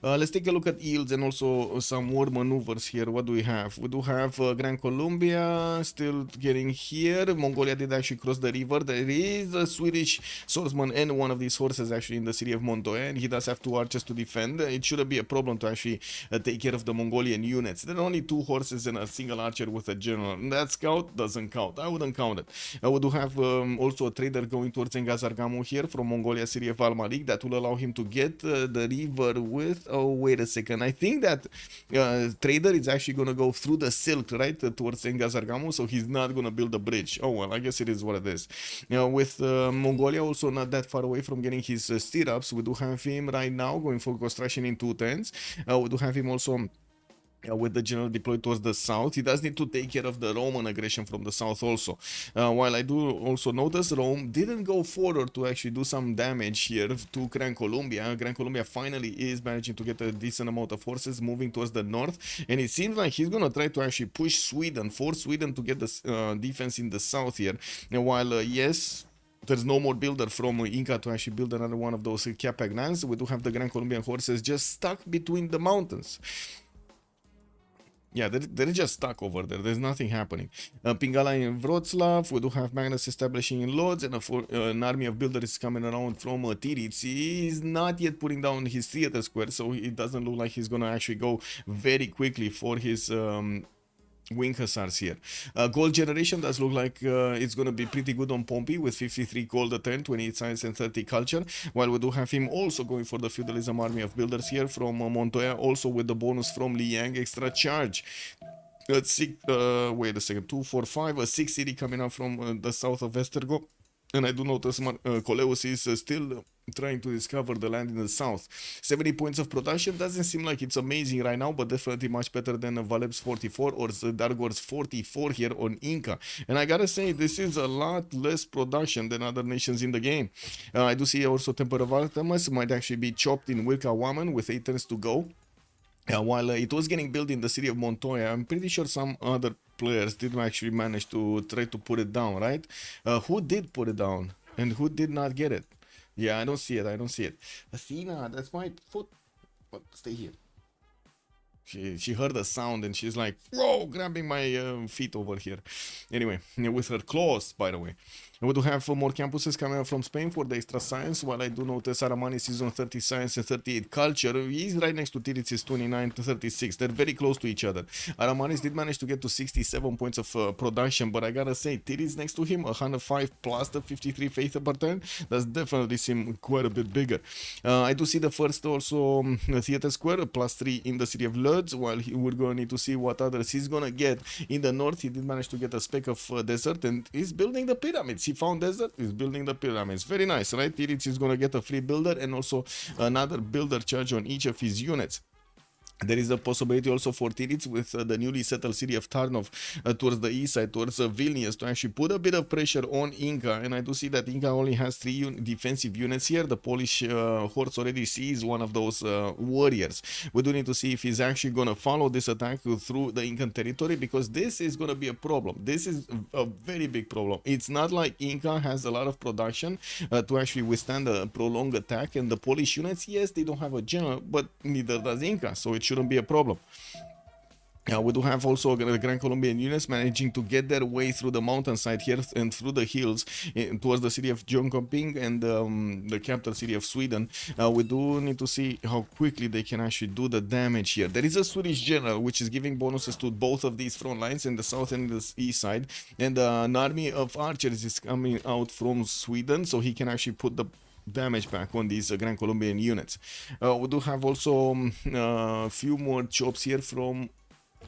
Let's take a look at yields and also some more maneuvers here. What do we have? We do have Gran Colombia still getting here. Mongolia did actually cross the river. There is a Swedish swordsman and one of these horses actually in the city of Montoya, and he does have 2 archers to defend. It shouldn't be a problem to actually take care of the Mongolian units. There are only 2 horses and a single archer with a general. That scout doesn't count. I wouldn't count it. We do have also a trader going towards Engazargamu here from Mongolia city of Al-Malik. That will allow him to get the river with... Oh, wait a second. I think that trader is actually going to go through the silk, right, towards Engazargamu, so he's not going to build a bridge. Oh, well, I guess it is what it is. With Mongolia also not that far away from getting his stirrups, we do have him right now going for construction in 2 turns. We do have him also with the general deployed towards the south. He does need to take care of the Roman aggression from the south also. While I do also notice Rome didn't go forward to actually do some damage here to Gran Colombia. Gran Colombia finally is managing to get a decent amount of forces moving towards the north, and it seems like he's gonna try to actually push Sweden, force Sweden to get the defense in the south here. And while yes, there's no more builder from Inca to actually build another one of those Capagnans, we do have the Gran Colombian horses just stuck between the mountains. Yeah, they're just stuck over there. There's nothing happening. Pingala in Wroclaw. We do have Magnus establishing in Lodz, and an army of builders coming around from Tiric. He's not yet putting down his theater square, so it doesn't look like he's gonna actually go very quickly for his wing hussars here. Gold generation does look like it's going to be pretty good on Pompey with 53 gold a turn, 28 science and 30 culture, while we do have him also going for the feudalism army of builders here from Montoya, also with the bonus from Liang, extra charge. Wait a second, 2, 4, 5, a 6 city coming out from the south of Westergo. And I do notice Coleus is still trying to discover the land in the south. 70 points of production doesn't seem like it's amazing right now, but definitely much better than Valeb's 44 or Dargor's 44 here on Inca. And I gotta say, this is a lot less production than other nations in the game. I do see also Temple of Artemis might actually be chopped in Wilka Waman with 8 turns to go. While it was getting built in the city of Montoya, I'm pretty sure some other players didn't actually manage to try to put it down, right? Who did put it down and who did not get it? Yeah, I don't see it. I don't see it. Athena, that's my foot. But stay here. She heard the sound and she's like, whoa, grabbing my feet over here. Anyway, with her claws, by the way. We do have more campuses coming out from Spain for the extra science, while I do notice Aramanis is on 30 science and 38 culture. He's right next to Tiric is 29 to 36. They're very close to each other. Aramanis did manage to get to 67 points of production, but I gotta say, Tiric next to him, 105 plus the 53 faith per turn. That's definitely seem quite a bit bigger. I do see the first also theater square, plus 3 in the city of Lodz, while we're going to need to see what others he's gonna get. In the north, he did manage to get a speck of desert, and he's building the pyramids. He found desert, he's building the pyramids. Very nice, right? Tiric is going to get a free builder and also another builder charge on each of his units. There is a possibility also for Tiric with the newly settled city of Tarnov towards the east side, towards Vilnius, to actually put a bit of pressure on Inca. And I do see that Inca only has 3 defensive units here. The Polish horse already sees one of those warriors. We do need to see if he's actually going to follow this attack through the Incan territory, because this is going to be a problem. This is a very big problem. It's not like Inca has a lot of production to actually withstand a prolonged attack. And the Polish units, yes, they don't have a general, but neither does Inca. So it shouldn't be a problem. We do have also the Gran Colombian units managing to get their way through the mountainside here and through the hills towards the city of Jönköping and the capital city of Sweden. We do need to see how quickly they can actually do the damage here. There is a Swedish general which is giving bonuses to both of these front lines in the south and the east side, and an army of archers is coming out from Sweden, so he can actually put the damage back on these Gran Colombian units. We do have also a few more chops here from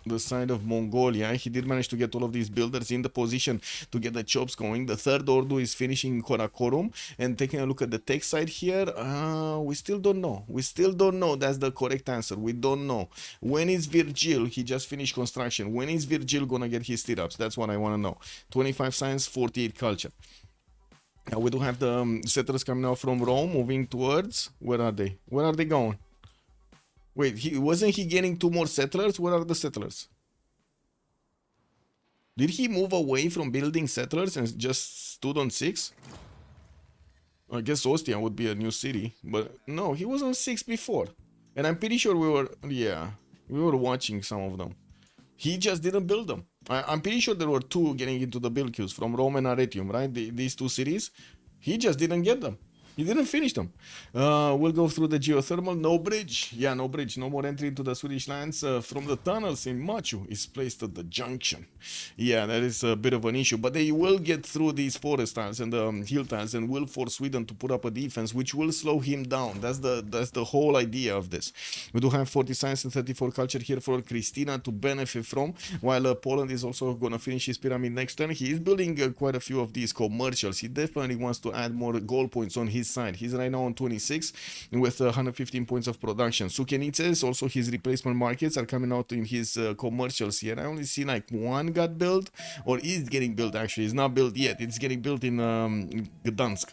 the side of Mongolia. He did manage to get all of these builders in the position to get the chops going. The third order is finishing Karakorum, and taking a look at the tech side here, we still don't know. We still don't know. That's the correct answer. We don't know. When is Virgil? He just finished construction. When is Virgil gonna get his stirrups? That's what I want to know. 25 science, 48 culture. Now we do have the settlers coming out from Rome, moving towards, where are they? Where are they going? Wait, wasn't he getting 2 more settlers? Where are the settlers? Did he move away from building settlers and just stood on 6? I guess Ostia would be a new city, but no, he was on 6 before. And I'm pretty sure we were watching some of them. He just didn't build them. I'm pretty sure there were 2 getting into the build queues from Rome and Arretium, right? These 2 cities. He just didn't get them. He didn't finish them. We'll go through the geothermal. No bridge. Yeah, no bridge. No more entry into the Swedish lands from the tunnels in Machu is placed at the junction. Yeah, that is a bit of an issue. But they will get through these forest tiles and the hill tiles and will force Sweden to put up a defense, which will slow him down. That's the whole idea of this. We do have 40 science and 34 culture here for Christina to benefit from, while Poland is also going to finish his pyramid next turn. He is building quite a few of these commercials. He definitely wants to add more goal points on his his side. He's right now on 26 with 115 points of production. Sukenices, also his replacement markets are coming out in his commercials here. I only see like one got built, or is getting built actually. It's not built yet. It's getting built in Gdansk.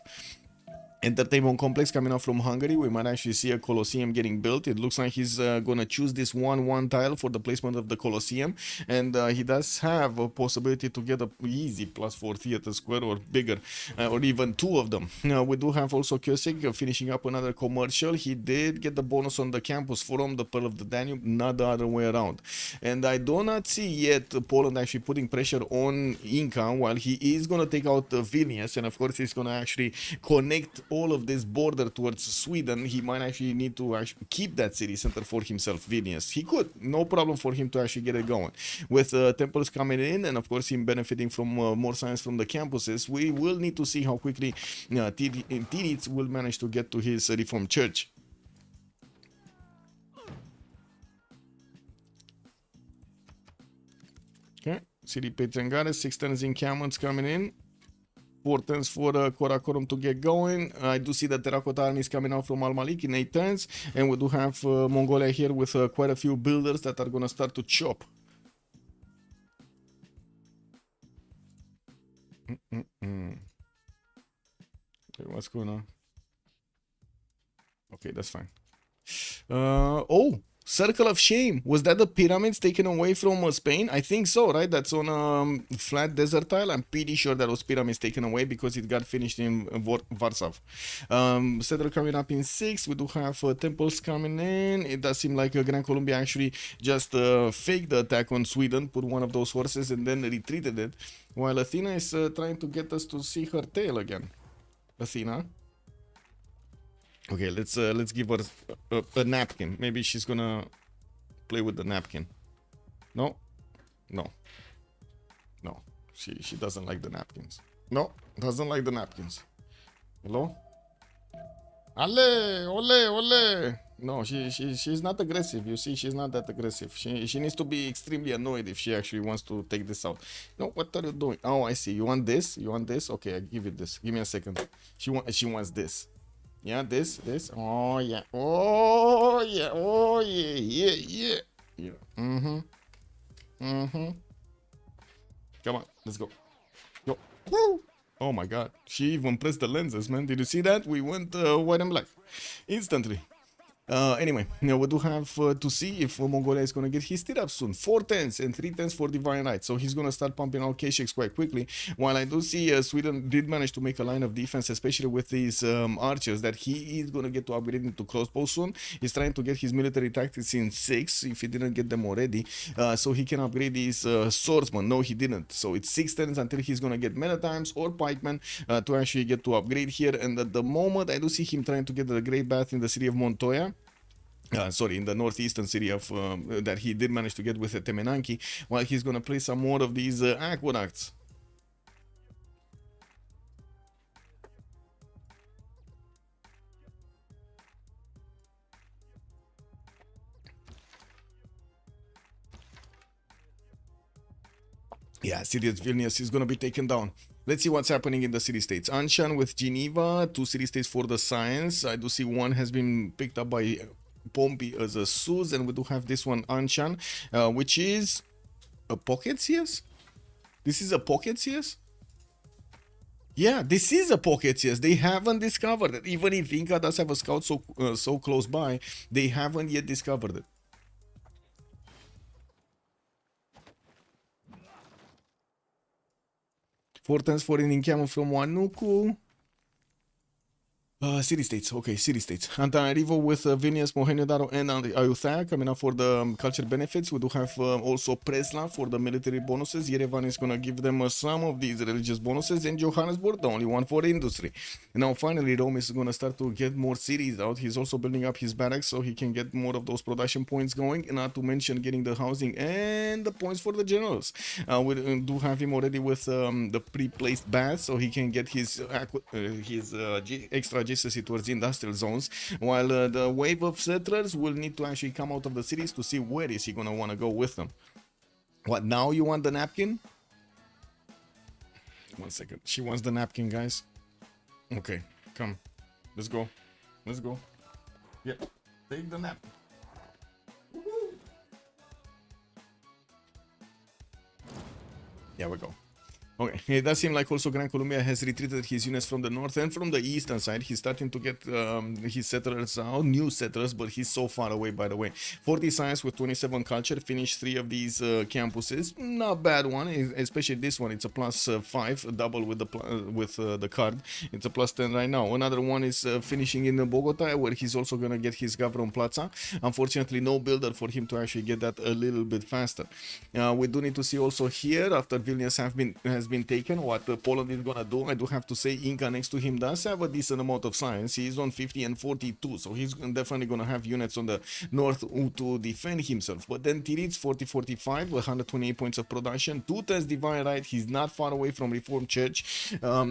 Entertainment complex coming out from Hungary. We might actually see a Colosseum getting built. It looks like he's gonna choose this 1-1 tile for the placement of the Colosseum, and he does have a possibility to get a easy +4 theater square or bigger, or even two of them. Now we do have also Kosik finishing up another commercial. He did get the bonus on the campus from the Pearl of the Danube, not the other way around. And I do not see yet Poland actually putting pressure on Inca, while he is gonna take out Vilnius, and of course he's gonna actually connect all of this border towards Sweden. He might actually need to actually keep that city center for himself, Vilnius. He could, no problem for him to actually get it going. With temples coming in, and of course him benefiting from more science from the campuses, we will need to see how quickly Tirits will manage to get to his Reformed Church. Okay, city Petrengare, 6 turns encampments coming in. 4 turns for Karakorum to get going. I do see the Terracotta armies coming out from Al Malik in 8 turns. And we do have Mongolia here with quite a few builders that are going to start to chop. Okay, what's going on? Okay, that's fine. Oh! Circle of Shame. Was that the pyramids taken away from Spain? I think so, right? That's on a flat desert tile. I'm pretty sure that was pyramids taken away because it got finished in Warsaw. Settler coming up in 6. We do have temples coming in. It does seem like Gran Colombia actually just faked the attack on Sweden, put one of those horses and then retreated it, while Athena is trying to get us to see her tail again. Athena. Okay, let's give her a napkin. Maybe she's gonna play with the napkin. No, no, no. She doesn't like the napkins. No, doesn't like the napkins. Hello? Ale, ole, ole. No, she's not aggressive. You see, she's not that aggressive. She needs to be extremely annoyed if she actually wants to take this out. No, what are you doing? Oh, I see. You want this? You want this? Okay, I give you this. Give me a second. She wants this. Yeah, this. Oh yeah. Oh yeah. Oh yeah. Yeah. Come on, let's go. Go. Woo! Oh my god. She even pressed the lenses, man. Did you see that? We went white and black instantly. Anyway, now we do have to see if Mongolia is going to get his tir up soon. 4 tens and 3 tens for Divine Right. So he's going to start pumping out K-Shakes quite quickly. While I do see Sweden did manage to make a line of defense, especially with these archers, that he is going to get to upgrade into crossbow soon. He's trying to get his military tactics in 6, if he didn't get them already, so he can upgrade his swordsman. No, he didn't. So it's 6 turns until he's going to get Menatimes or Pikemen to actually get to upgrade here. And at the moment, I do see him trying to get the Great Bath in the city of Montoya. Sorry, in the northeastern city of that he did manage to get with Temenanki, while he's gonna play some more of these aqueducts. Yeah, city of Vilnius is gonna be taken down. Let's see what's happening in the city-states. Anshan with Geneva, 2 city-states for the science. I do see one has been picked up by Pompey as a Suz, and we do have this one, Anshan, which is a pocket CS? This is a pocket CS? Yeah, this is a pocket CS. They haven't discovered it. Even if Inca does have a scout so close by, they haven't yet discovered it. Four turns for an encampment from Wanuku. City-states, okay, city-states. Antananarivo with Vilnius, Mohenjo-Daro, and Ayutthaya coming up for the culture benefits. We do have also Presla for the military bonuses. Yerevan is going to give them some of these religious bonuses, and Johannesburg, the only one for industry. And now finally, Rome is going to start to get more cities out. He's also building up his barracks so he can get more of those production points going, and not to mention getting the housing and the points for the generals. We do have him already with the pre-placed baths, so he can get his extra towards the industrial zones, while the wave of settlers will need to actually come out of the cities to see where is he gonna want to go with them. What, now you want the napkin? 1 second. She wants the napkin, guys. Okay, come. Let's go. Let's go. Yeah. Take the nap. There we go. Okay, it does seem like also Gran Colombia has retreated his units from the north and from the eastern side. He's starting to get his settlers out, new settlers, but he's so far away, by the way. 40 science with 27 culture, finished 3 of these campuses. Not bad one, especially this one. It's a +5, double with the card. It's a +10 right now. Another one is finishing in Bogota, where he's also going to get his Gavron Plaza. Unfortunately, no builder for him to actually get that a little bit faster. We do need to see also here, after Vilnius has been taken, what Poland is gonna do. I do have to say Inca next to him does have a decent amount of science. He's on 50 and 42, so he's definitely gonna have units on the north to defend himself. But then Tirits 40-45 with 128 points of production, 2 turns divine right. He's not far away from Reformed Church.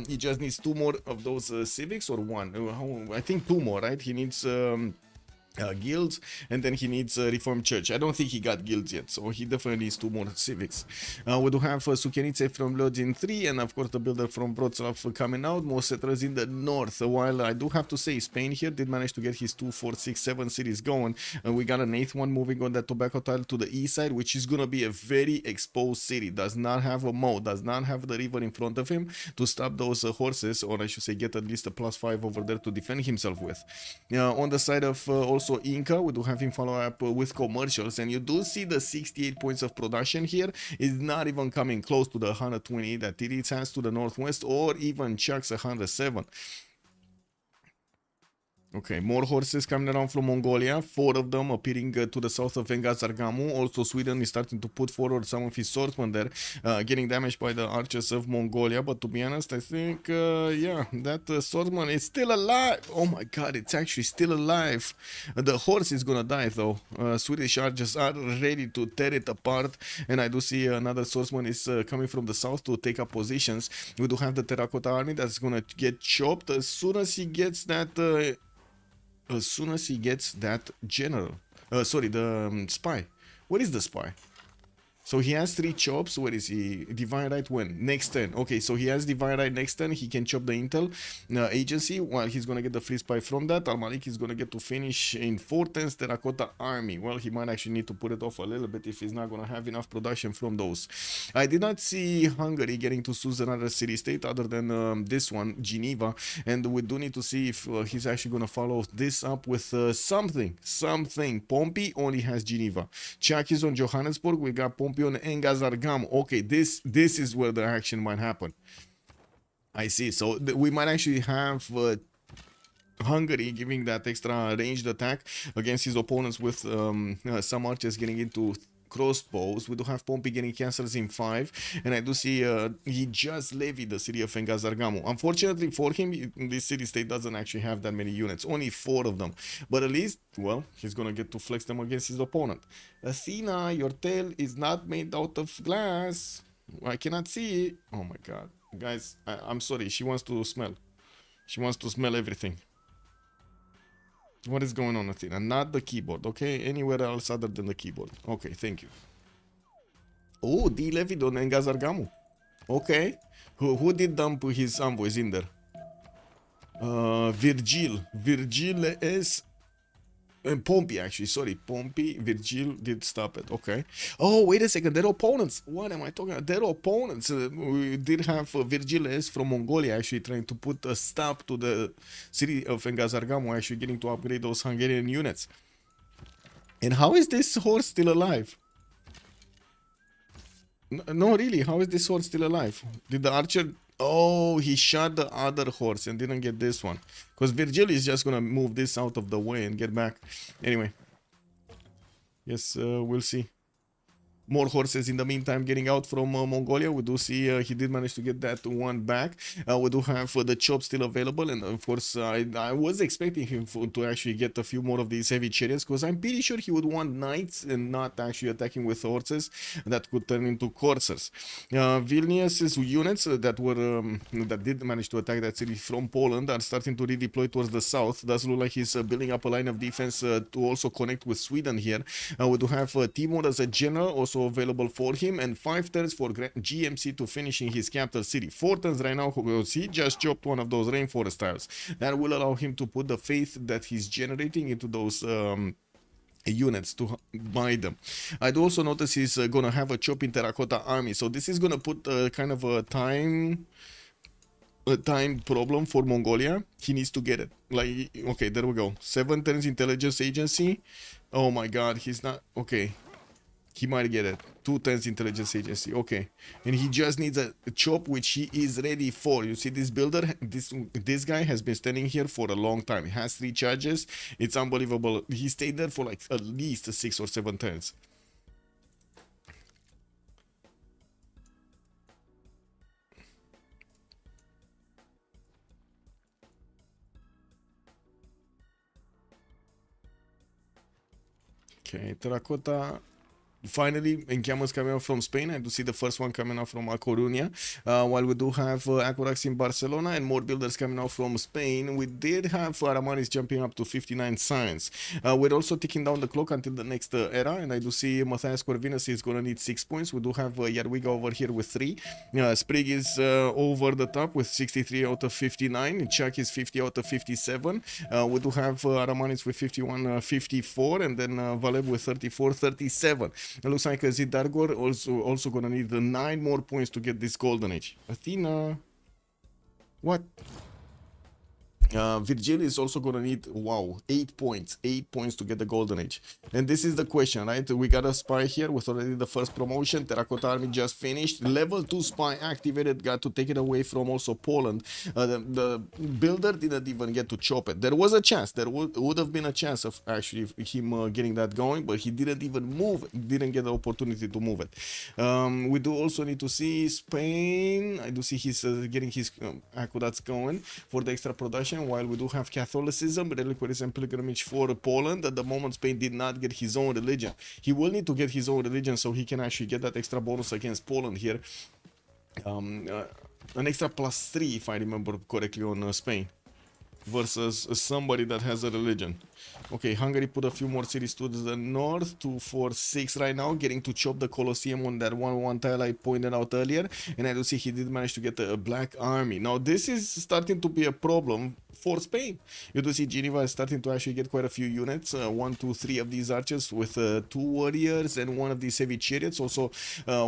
He just needs 2 more of those civics, or 1. I think 2 more, right? He needs guilds, and then he needs Reformed Church. I don't think he got guilds yet, so he definitely needs 2 more civics. We do have Sukienice from Lodin 3, and of course the builder from Wrocław coming out. More settlers in the north, while I do have to say Spain here did manage to get his 2, 4, 6, 7 cities going, and we got an 8th one moving on that tobacco tile to the east side, which is gonna be a very exposed city. Does not have a moat, does not have the river in front of him to stop those horses, or I should say get at least a +5 over there to defend himself with. On the side of also Inca, we do have him follow up with commercials, and you do see the 68 points of production here is not even coming close to the 120 that Tirits has to the northwest, or even Chuck's 107. Okay, more horses coming around from Mongolia, 4 of them appearing to the south of Venga Zargamu. Also, Sweden is starting to put forward some of his swordsmen there, getting damaged by the archers of Mongolia. But to be honest, I think, yeah, that swordsman is still alive. Oh my god, it's actually still alive. The horse is gonna die though. Swedish archers are ready to tear it apart. And I do see another swordsman is coming from the south to take up positions. We do have the Terracotta army that's gonna get chopped as soon as he gets that... general, sorry, the spy. What is the spy? So he has 3 chops. Where is he? Divine right when? Next turn. Okay, so he has divine right next turn. He can chop the intel agency while he's gonna get the free spy from that. Al-Malik is gonna get to finish in 4 turns Terracotta army. Well, he might actually need to put it off a little bit if he's not gonna have enough production from those. I did not see Hungary getting to choose another city-state other than this one, Geneva. And we do need to see if he's actually gonna follow this up with something. Pompey only has Geneva. Czech is on Johannesburg. We got Pompey on Engazargam. Okay, this is where the action might happen. I see. So we might actually have Hungary giving that extra ranged attack against his opponents with some archers getting into crossbows. We do have Pompey getting cancels in 5, and I do see he just levied the city of Engazargamu. Unfortunately for him, this city-state doesn't actually have that many units, only 4 of them. But at least, well, he's gonna get to flex them against his opponent. Athena, your tail is not made out of glass. I cannot see it. Oh my god. Guys, I'm sorry, she wants to smell. She wants to smell everything. What is going on, Athena? Not the keyboard, okay? Anywhere else other than the keyboard. Okay, thank you. Oh, de-levied on Engazargamu. Okay. Who did dump his envoys in there? Virgil. Virgil is... Pompey, actually. Sorry, Pompey. Virgil did stop it. Okay. Oh, wait a second. They're opponents. What am I talking about? They're opponents. We did have Virgil is from Mongolia actually trying to put a stop to the city of Engazargamu, actually getting to upgrade those Hungarian units. And how is this horse still alive? No, really. How is this horse still alive? Did the archer... Oh, he shot the other horse and didn't get this one. Because Virgil is just gonna move this out of the way and get back. Anyway. Yes, we'll see. More horses in the meantime getting out from Mongolia. We do see he did manage to get that one back. We do have the chop still available, and of course I was expecting him to actually get a few more of these heavy chariots, because I'm pretty sure he would want knights and not actually attacking with horses that could turn into coursers. Vilnius's units that did manage to attack that city from Poland are starting to redeploy towards the south. Does look like he's building up a line of defense to also connect with Sweden here. We do have Timur as a general, also also available for him, and 5 turns for GMC to finish in his capital city. 4 turns right now. He just chopped one of those rainforest tiles. That will allow him to put the faith that he's generating into those units to buy them. I'd also notice he's gonna have a chop in terracotta army, so this is gonna put kind of a time problem for Mongolia. He needs to get it. Like, okay, there we go. 7 turns intelligence agency. Oh my god, he's not okay. He might get it. 2 turns intelligence agency. Okay, and he just needs a chop, which he is ready for. You see, this builder, this guy has been standing here for a long time. He has 3 charges. It's unbelievable. He stayed there for like at least 6 or 7 turns. Okay, terracotta. Finally, encampments coming out from Spain. I do see the first one coming out from A Coruña. While we do have Aqueducts in Barcelona and more builders coming out from Spain, we did have Aramanis jumping up to 59 science. We're also ticking down the clock until the next era, and I do see Matthias Corvinus is going to need 6 points. We do have Jadwiga over here with 3. Sprig is over the top with 63 out of 59. Chuck is 50 out of 57. We do have Aramanis with 51, 54, and then Valeb with 34, 37. It looks like Zidargor also gonna need 9 more points to get this golden age. Athena, what? Virgil is also gonna need, wow, 8 points to get the golden age. And this is the question, right? We got a spy here with already the first promotion. Terracotta army just finished. Level 2 spy activated, got to take it away from also Poland. The builder didn't even get to chop it. There was a chance, there would have been a chance of actually him getting that going, but he didn't even move it, didn't get the opportunity to move it. We do also need to see Spain. I do see he's getting his aqueducts going for the extra production. While we do have Catholicism, reliquaries and pilgrimage for Poland, at the moment Spain did not get his own religion. He will need to get his own religion so he can actually get that extra bonus against Poland here. An extra +3, if I remember correctly, on Spain versus somebody that has a religion. Okay, Hungary put a few more cities to the north, 2, 4, 6 right now, getting to chop the Colosseum on that 1-1 tile I pointed out earlier, and I do see he did manage to get a black army. Now this is starting to be a problem for Spain. You do see Geneva is starting to actually get quite a few units, 1, 2, 3 of these archers with 2 warriors and 1 of these heavy chariots. Also,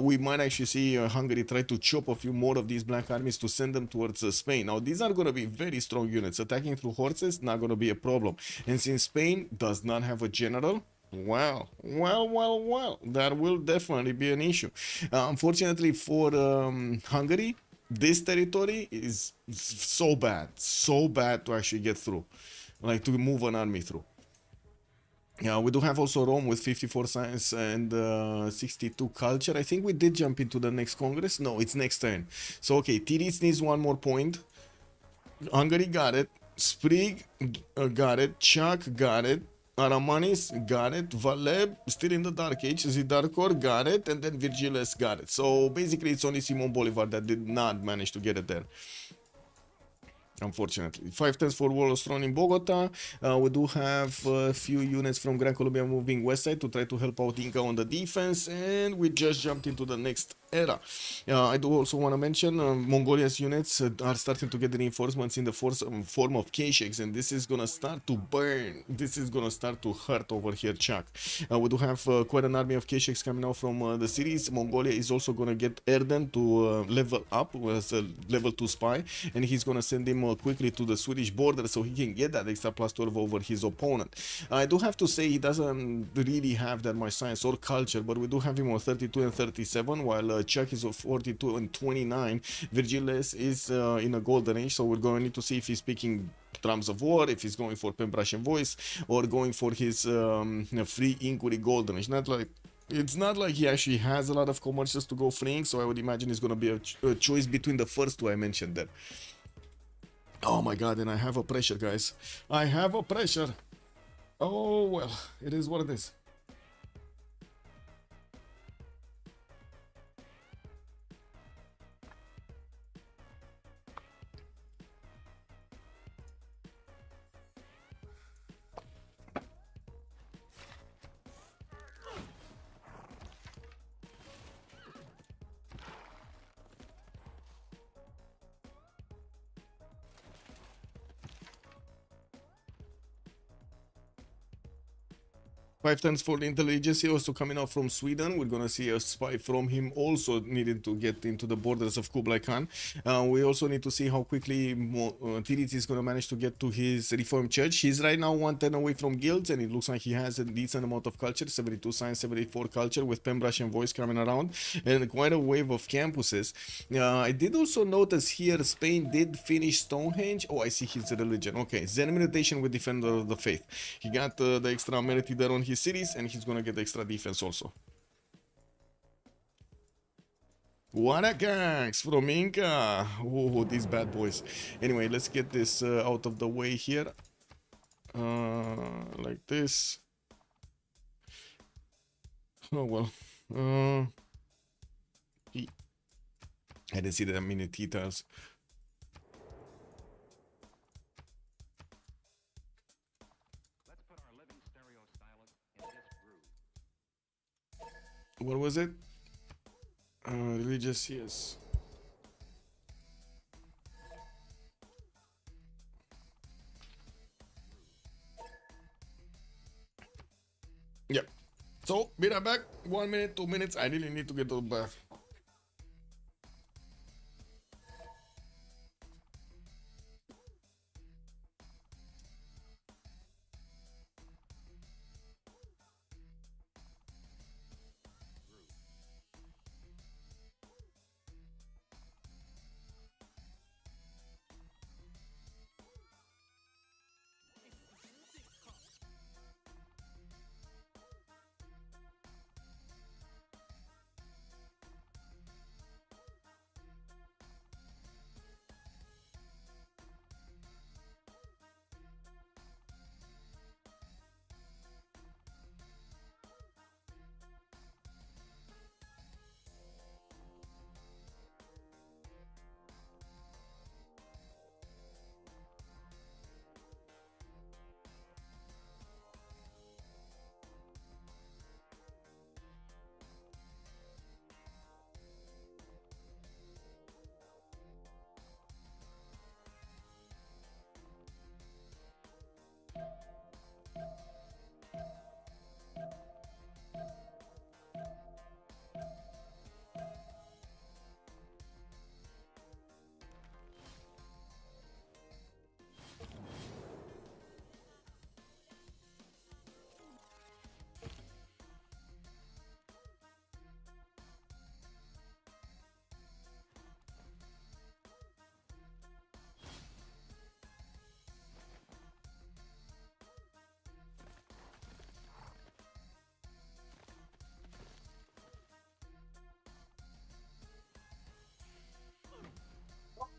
we might actually see Hungary try to chop a few more of these black armies to send them towards Spain. Now these are going to be very strong units. Attacking through horses, not going to be a problem. And since Spain does not have a general, well, that will definitely be an issue. Unfortunately for Hungary, this territory is so bad to actually get through, like to move an army through. Yeah, we do have also Rome with 54 science and 62 culture. I think we did jump into the next congress. No, it's next turn. So okay, Tiris needs 1 more point. Hungary got it. Sprig got it. Chuck got it. Aramanis got it. Valeb still in the Dark Age. Zidarkor got it, and then Virgiles got it. So basically it's only Simon Bolivar that did not manage to get it there, unfortunately. 5 turns for Warlord's Throne in Bogota. We do have a few units from Gran Colombia moving west side to try to help out Inca on the defense, and we just jumped into the next era. I do also want to mention Mongolia's units are starting to get reinforcements in the form of K-Shakes, and this is gonna start to burn. This is gonna start to hurt over here, Chuck. We do have quite an army of K-Shakes coming out from the cities. Mongolia is also gonna get Erden to level up as a level 2 spy, and he's gonna send him quickly to the Swedish border so he can get that extra +12 over his opponent. I do have to say he doesn't really have that much science or culture, but we do have him on 32 and 37, while Chuck is on 42 and 29. Virgiles is in a golden age, so we're going to need to see if he's picking drums of war, if he's going for Pembrasian voice, or going for his free inquiry golden age. It's not like he actually has a lot of commercials to go freeing, so I would imagine it's going to be a choice between the first 2 I mentioned there. Oh my god, and I have a pressure, guys. I have a pressure. Oh, well, it is what it is. 5 turns for the intelligence also coming out from Sweden. We're gonna see a spy from him also needed to get into the borders of Kublai Khan. We also need to see how quickly Tirit is gonna manage to get to his reformed church. He's right now 1 turn away from guilds, and it looks like he has a decent amount of culture, 72 science, 74 culture, with Pembrush and Voice coming around, and quite a wave of campuses. I did also notice here Spain did finish Stonehenge. Oh, I see his religion. Okay, Zen meditation with Defender of the Faith. He got the extra amenity there on his cities, and he's gonna get extra defense also. What a gangs from Inca. Oh, these bad boys. Anyway, let's get this out of the way here. Like this. Oh well. I didn't see that many details. What was it? Religious, yes. Yep. So, be right back. 1 minute, 2 minutes. I really need to get to the bath.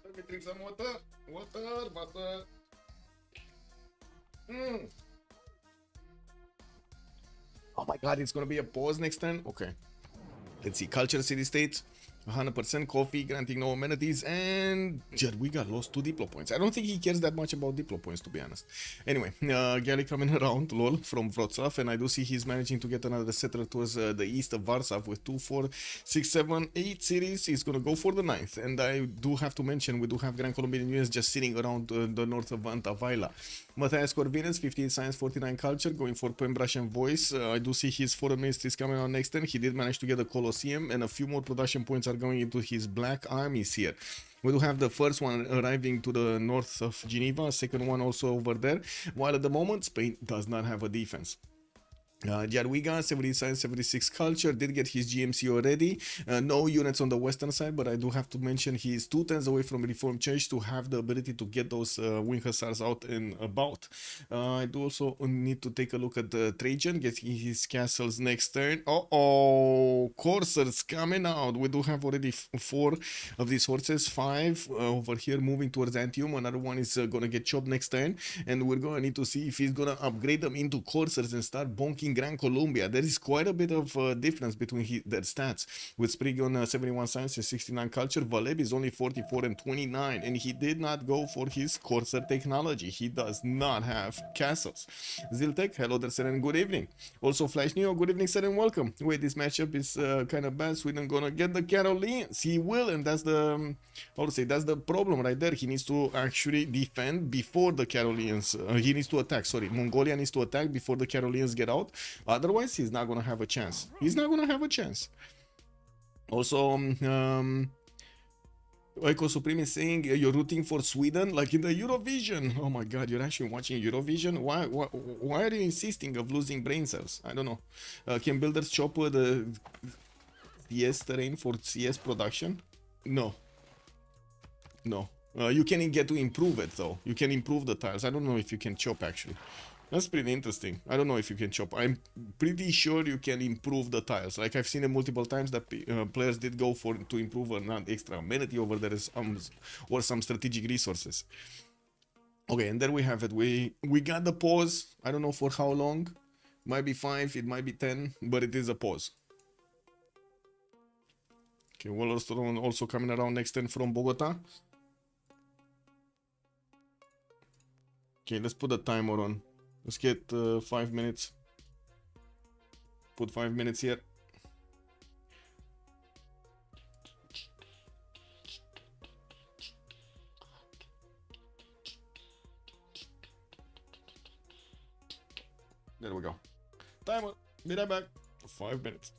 Let me drink some water. Water. Oh my god, it's gonna be a pause next turn? Okay. Let's see. Culture, city states. 100% coffee, granting no amenities, and Jadwiga lost 2 Diplo points. I don't think he cares that much about Diplo points, to be honest. Anyway, Gally coming around, lol, from Wrocław, and I do see he's managing to get another settler towards the east of Warsaw with 2, 4, 6, 7, 8 cities. He's gonna go for the 9th, and I do have to mention we do have Grand Colombian units just sitting around the north of Antavaila. Matthias Corvinus, 58 science, 49 culture, going for Pembrush and Voice. I do see his foreign ministries coming out next turn. He did manage to get a Colosseum, and a few more production points are going into his black armies here. We do have the first one arriving to the north of Geneva, second one also over there, while at the moment Spain does not have a defense. Jadwiga, 70 science, 76 culture, did get his GMC already. No units on the western side, but I do have to mention he is 2 turns away from Reformed Church to have the ability to get those wing hussars out and about. I do also need to take a look at the Trajan, getting his castles next turn. Corsairs coming out. We do have already 4 of these horses, 5 over here moving towards Antium. Another one is gonna get chopped next turn, and we're gonna need to see if he's gonna upgrade them into Corsairs and start bonking Gran Colombia. There is quite a bit of difference between their stats, with Sprig on 71 science and 69 culture. Valeb is only 44 and 29, and he did not go for his Corsair technology. He does not have castles. Ziltek, hello there, sir, and good evening. Also, Flash Neo, good evening, sir, and welcome. Wait, this matchup is kind of bad. Sweden gonna get the Carolines. He will, and that's the how to say, that's the problem right there. He needs to actually defend before the Carolines. He needs to attack. Sorry, Mongolia needs to attack before the Carolines get out. Otherwise, he's not gonna have a chance. He's not gonna have a chance. Also, Echo Supreme is saying you're rooting for Sweden like in the Eurovision. Oh my god, you're actually watching Eurovision? Why are you insisting of losing brain cells? I don't know. Can builders chop the CS terrain for CS production? No. No. You can get to improve it though. You can improve the tiles. I don't know if you can chop actually. That's pretty interesting. I don't know if you can chop. I'm pretty sure you can improve the tiles. Like I've seen it multiple times that players did go for to improve an extra amenity over there or some strategic resources. Okay, and there we have it. We got the pause. I don't know for how long. Might be 5, it might be 10, but it is a pause. Okay, Wallerstone also coming around next turn from Bogota. Okay, let's put the timer on. Let's get 5 minutes. Put 5 minutes here. There we go. Timer. Be right back. 5 minutes.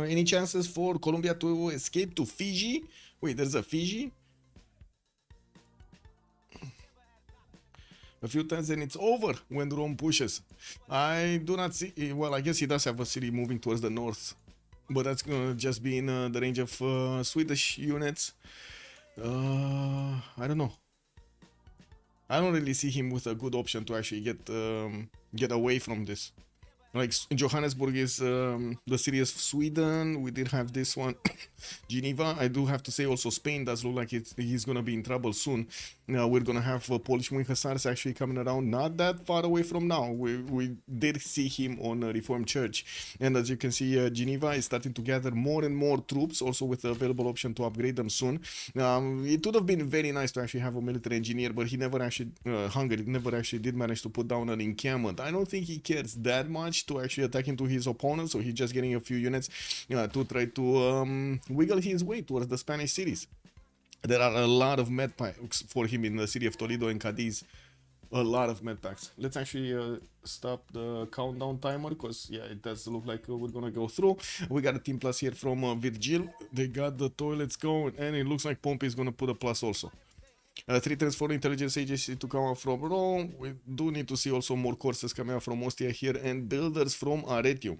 Any chances for Colombia to escape to Fiji? Wait, there's a Fiji? A few times and it's over when Rome pushes. I do not see... Well, I guess he does have a city moving towards the north. But that's gonna just be in the range of Swedish units. I don't know. I don't really see him with a good option to actually get away from this. Like Johannesburg is the city of Sweden. We did have this one, Geneva. I do have to say also Spain does look like he's gonna be in trouble soon. We're gonna have Polish Wing Hussars actually coming around not that far away from now. We did see him on Reformed Church, and as you can see, Geneva is starting to gather more and more troops, also with the available option to upgrade them soon. It would have been very nice to actually have a military engineer, but he never actually, Hungary never actually did manage to put down an encampment. I don't think he cares that much to actually attack into his opponent, so he's just getting a few units to try to wiggle his way towards the Spanish cities. There are a lot of med packs for him in the city of Toledo and Cadiz. A lot of med packs. Let's actually stop the countdown timer, because yeah, it does look like we're gonna go through. We got a team plus here from Virgil. They got the toilets going, and it looks like Pompey is gonna put a plus also. 3 turns for intelligence agency to come out from Rome. We do need to see also more courses coming out from Ostia here, and builders from Arretium.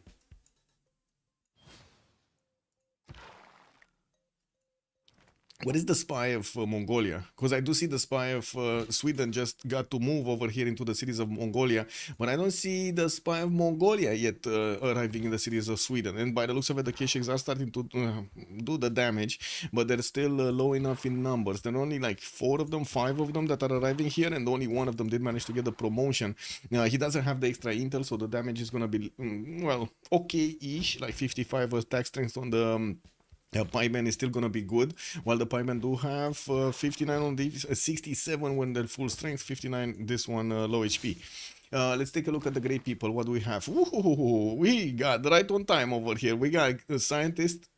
What is the spy of Mongolia? Because I do see the spy of Sweden just got to move over here into the cities of Mongolia, but I don't see the spy of Mongolia yet arriving in the cities of Sweden. And by the looks of it, the Kesheks are starting to do the damage, but they're still low enough in numbers. There are only like 4 of them, 5 of them that are arriving here, and only 1 of them did manage to get the promotion. He doesn't have the extra intel, so the damage is going to be, well, okay-ish, like 55 attack strength on the Pieman is still gonna be good, while the Pieman do have 59 on the 67 when they're full strength, 59 this one low HP. Let's take a look at the great people. What do we have? Ooh, we got right on time over here. We got a scientist,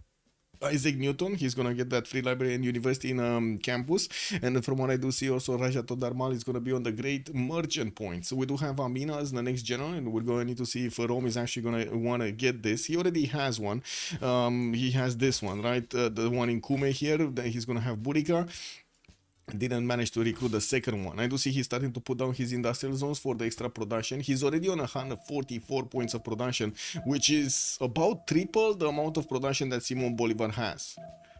Isaac Newton. He's gonna get that free library and university in campus, and from what I do see also Raja Todarmal is gonna be on the great merchant point. So we do have Amina as the next general, and we're going to need to see if Rome is actually gonna want to get this. He already has one. He has this one, right? The one in Kume here. Then he's gonna have Burica. Didn't manage to recruit the second one. I do see he's starting to put down his industrial zones for the extra production. He's already on 144 points of production, which is about triple the amount of production that Simon Bolivar has.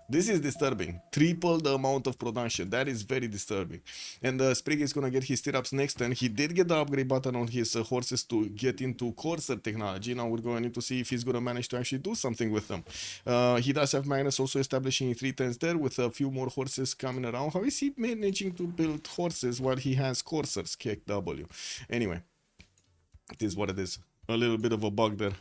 This is disturbing. Triple the amount of production. That is very disturbing. And Sprig is going to get his stirrups next turn. He did get the upgrade button on his horses to get into Corsair technology. Now we're going to need to see if he's going to manage to actually do something with them. He does have Magnus also establishing 3 turns there with a few more horses coming around. How is he managing to build horses while he has Corsairs? KW. Anyway, it is what it is. A little bit of a bug there.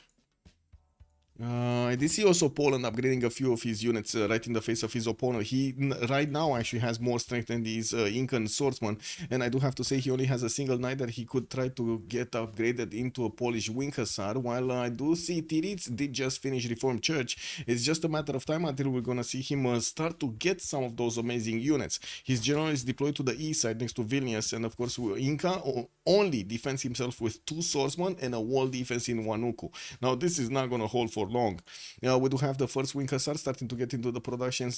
I did see also Poland upgrading a few of his units right in the face of his opponent. He right now actually has more strength than these Incan swordsmen, and I do have to say he only has a single knight that he could try to get upgraded into a Polish wing hussar, while I do see Tirits did just finish Reformed Church. It's just a matter of time until we're gonna see him start to get some of those amazing units. His general is deployed to the east side next to Vilnius, and of course Inca only defends himself with 2 swordsmen and a wall defense in Wanuku. Now this is not gonna hold for long. We do have the first wing hussar starting to get into the production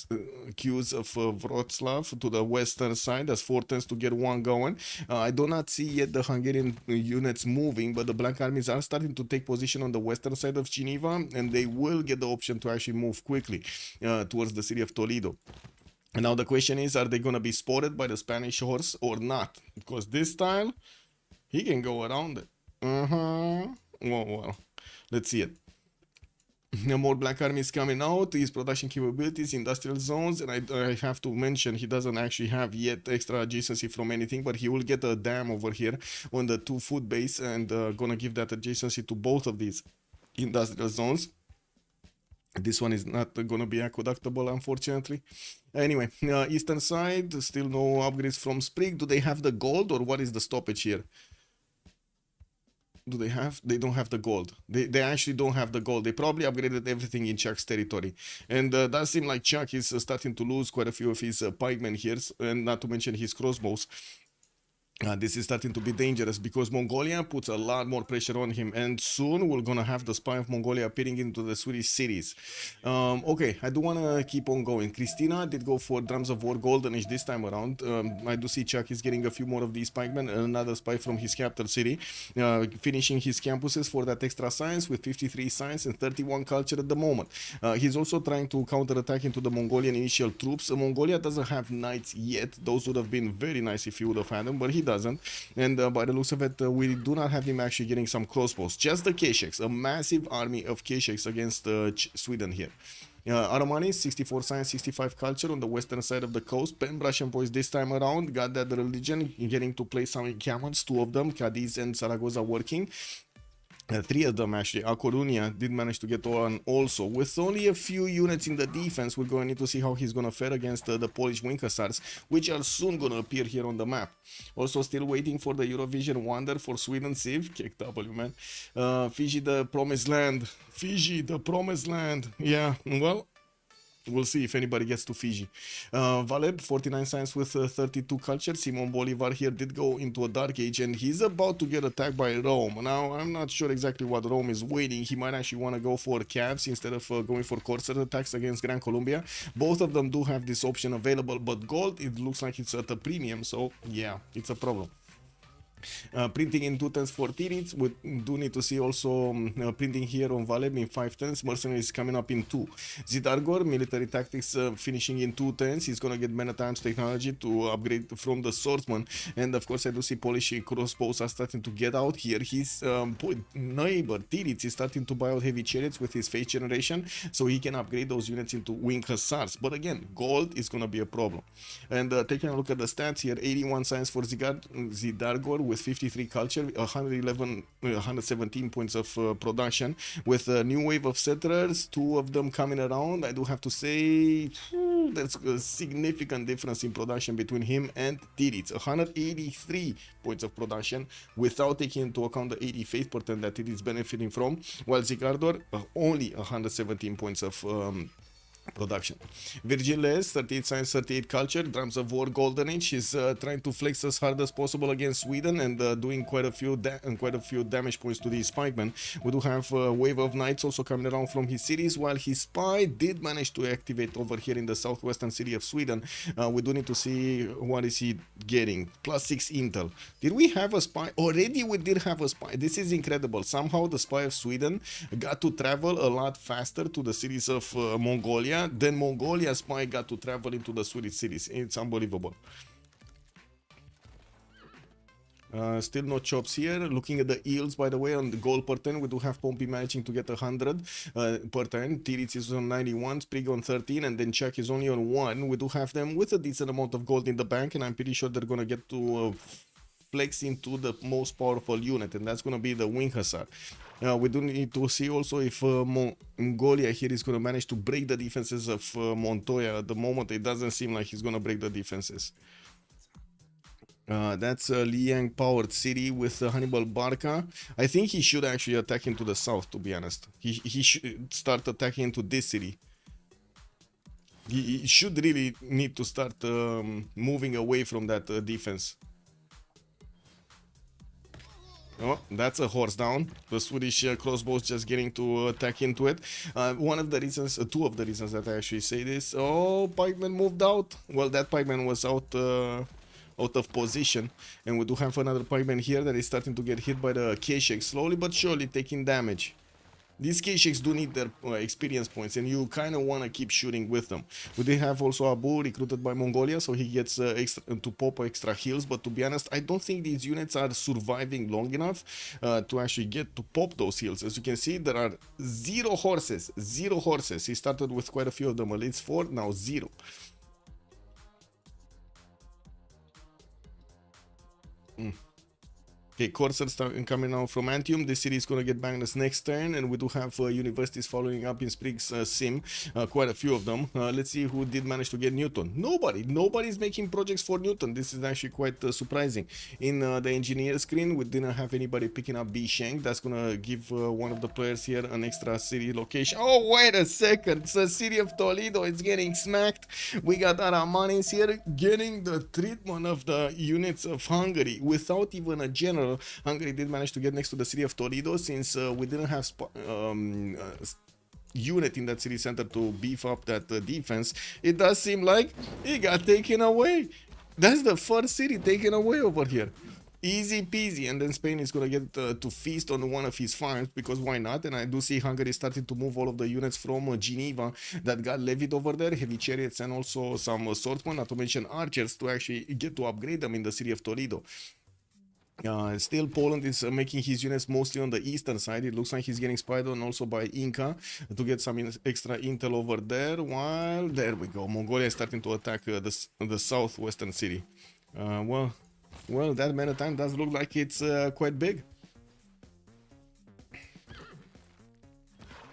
queues of Wroclaw to the western side. There's 4 turns to get one going. I do not see yet the Hungarian units moving, but the Black armies are starting to take position on the western side of Geneva, and they will get the option to actually move quickly towards the city of Toledo. And now the question is, are they going to be spotted by the Spanish horse or not? Because this style, he can go around it. Well, let's see it. More Black armies coming out, his production capabilities, industrial zones, and I have to mention he doesn't actually have yet extra adjacency from anything, but he will get a dam over here on the 2-foot base, and gonna give that adjacency to both of these industrial zones. This one is not gonna be aqueductable, unfortunately. Anyway, eastern side, still no upgrades from Sprig. Do they have the gold, or what is the stoppage here? Do they have? They don't have the gold. They actually don't have the gold. They probably upgraded everything in Chuck's territory. And does seem like Chuck is starting to lose quite a few of his pikemen here, and not to mention his crossbows. This is starting to be dangerous because Mongolia puts a lot more pressure on him, and soon we're gonna have the spy of Mongolia appearing into the Swedish cities. Okay, I do want to keep on going. Christina did go for Drums of War Golden Age this time around. I do see Chuck is getting a few more of these pikemen, and another spy from his capital city, finishing his campuses for that extra science with 53 science and 31 culture at the moment. He's also trying to counterattack into the Mongolian initial troops. Mongolia doesn't have knights yet. Those would have been very nice if he would have had them, but he doesn't. And by the looks of it, we do not have him actually getting some crossbows. Just the K-Sheks, a massive army of K-Sheks against Sweden here. Ottomani, 64 science, 65 culture on the western side of the coast. Pen Russian boys this time around got that religion, getting to play some encampments, 2 of them, Cadiz and Zaragoza working. 3 of them actually. A Coruña did manage to get one also. With only a few units in the defense, we're going to need to see how he's going to fare against the Polish Wing Hussars, which are soon going to appear here on the map. Also still waiting for the Eurovision wonder for Sweden Civ. KW, man. Fiji, the promised land. Fiji, the promised land. Yeah, well, we'll see if anybody gets to Fiji. Valeb, 49 science with 32 culture. Simon Bolivar here did go into a dark age and he's about to get attacked by Rome. Now, I'm not sure exactly what Rome is waiting. He might actually want to go for cabs instead of going for corsair attacks against Gran Colombia. Both of them do have this option available, but gold, it looks like it's at a premium. So, yeah, it's a problem. Printing in 2 tens for Tirits. We do need to see also printing here on Valeb in 5 tens. Mercenaries coming up in 2. Zidargor, military tactics finishing in 2 tens. He's gonna get many times technology to upgrade from the swordsman. And of course I do see Polish crossbows are starting to get out here. His neighbor Tirits is starting to buy out heavy chariots with his face generation, so he can upgrade those units into wing hussars. But again, gold is gonna be a problem. And taking a look at the stats here, 81 science for Zidargor with 53 culture, 117 points of production, with a new wave of settlers, 2 of them coming around. I do have to say there's a significant difference in production between him and Tirits. 183 points of production without taking into account the 80 faith portent that it is benefiting from, while Zigardor only 117 points of production. Virgil Les, 38 science, 38 culture, drums of war, golden age. He's trying to flex as hard as possible against Sweden and doing quite a few damage points to these spikemen. We do have a wave of knights also coming around from his cities, while his spy did manage to activate over here in the southwestern city of Sweden. We do need to see what is he getting. +6 intel. Did we have a spy? Already we did have a spy. This is incredible. Somehow the spy of Sweden got to travel a lot faster to the cities of Mongolia. Then Mongolia spy got to travel into the Swedish cities. It's unbelievable. Still no chops here. Looking at the yields, by the way, on the gold per turn, we do have Pompey managing to get 100 per turn. Tirits is on 91, Sprig on 13, and then Chuck is only on 1. We do have them with a decent amount of gold in the bank, and I'm pretty sure they're gonna get to flex into the most powerful unit, and that's gonna be the Wing Hussar. We do need to see also if Mongolia here is going to manage to break the defenses of Montoya. At the moment, it doesn't seem like he's going to break the defenses. That's Liang powered city with Hannibal Barca. I think he should actually attack into the south, to be honest. He should start attacking into this city. He should really need to start moving away from that defense. Oh, that's a horse down. The Swedish crossbows just getting to attack into it. One of the reasons, 2 of the reasons that I actually say this. Oh, pikeman moved out. Well, that pikeman was out of position, and we do have another pikeman here that is starting to get hit by the K-Shek, slowly but surely taking damage. These K-Sheks do need their experience points, and you kind of want to keep shooting with them. We did have also Abu recruited by Mongolia, so he gets to pop extra heals, but to be honest, I don't think these units are surviving long enough to actually get to pop those heals. As you can see, there are 0 horses. 0 horses. He started with quite a few of them, at least 4, now 0. Okay, Corsairs coming out from Antium. This city is going to get banged this next turn, and we do have universities following up in Sprig's sim, quite a few of them. Let's see who did manage to get Newton. Nobody's making projects for Newton. This is actually quite surprising. In the engineer screen, we didn't have anybody picking up B Shank. That's going to give one of the players here an extra city location. Oh, wait a second. It's the city of Toledo. It's getting smacked. We got Aramanis here getting the treatment of the units of Hungary without even a general. Hungary did manage to get next to the city of Toledo, since we didn't have unit in that city center to beef up that defense. It does seem like it got taken away. That's the first city taken away over here. Easy peasy. And then Spain is going to get to feast on one of his farms, because why not? And I do see Hungary starting to move all of the units from Geneva that got levied over there, heavy chariots and also some swordsmen, not to mention archers, to actually get to upgrade them in the city of Toledo. Still, Poland is making his units mostly on the eastern side. It looks like he's getting spied on also by Inca to get some extra intel over there. While there we go, Mongolia is starting to attack the southwestern city. Well, that maritime does look like it's quite big.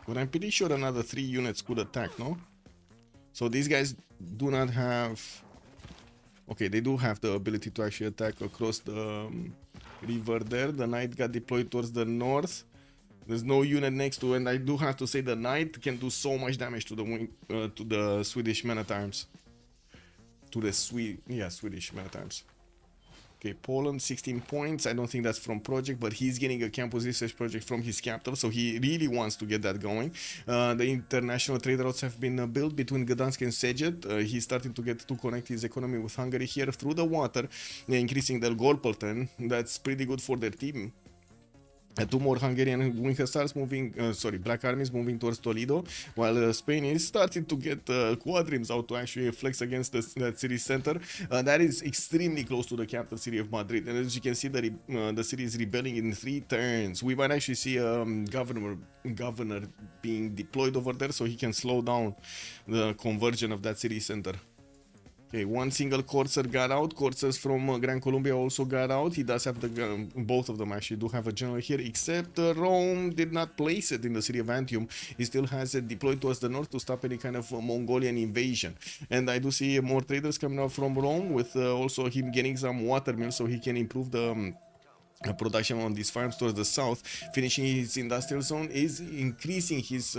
But I'm pretty sure another 3 units could attack, no? So these guys do not have... Okay, they do have the ability to actually attack across the river there. The knight got deployed towards the north. There's no unit next to, and I do have to say the knight can do so much damage to the Swedish men at arms. To the Swedish men at arms. Okay, Poland 16 points. I don't think that's from project, but he's getting a campus research project from his capital, so he really wants to get that going. The international trade routes have been built between Gdansk and Szeged. He's starting to get to connect his economy with Hungary here through the water, increasing their gold pattern. That's pretty good for their team. 2 more Hungarian wing hussars moving, black armies moving towards Toledo, while Spain is starting to get Squadrons out to actually flex against that city center. That is extremely close to the capital city of Madrid, and as you can see, the city is rebelling in 3 turns. We might actually see a governor being deployed over there so he can slow down the conversion of that city center. Okay, 1 single courser got out. Coursers from Gran Colombia also got out. He does have both of them actually do have a general here, except Rome did not place it in the city of Antium. He still has it deployed towards the north to stop any kind of Mongolian invasion. And I do see more traders coming out from Rome, with also him getting some watermills so he can improve the production on these farms towards the south. Finishing his industrial zone is increasing his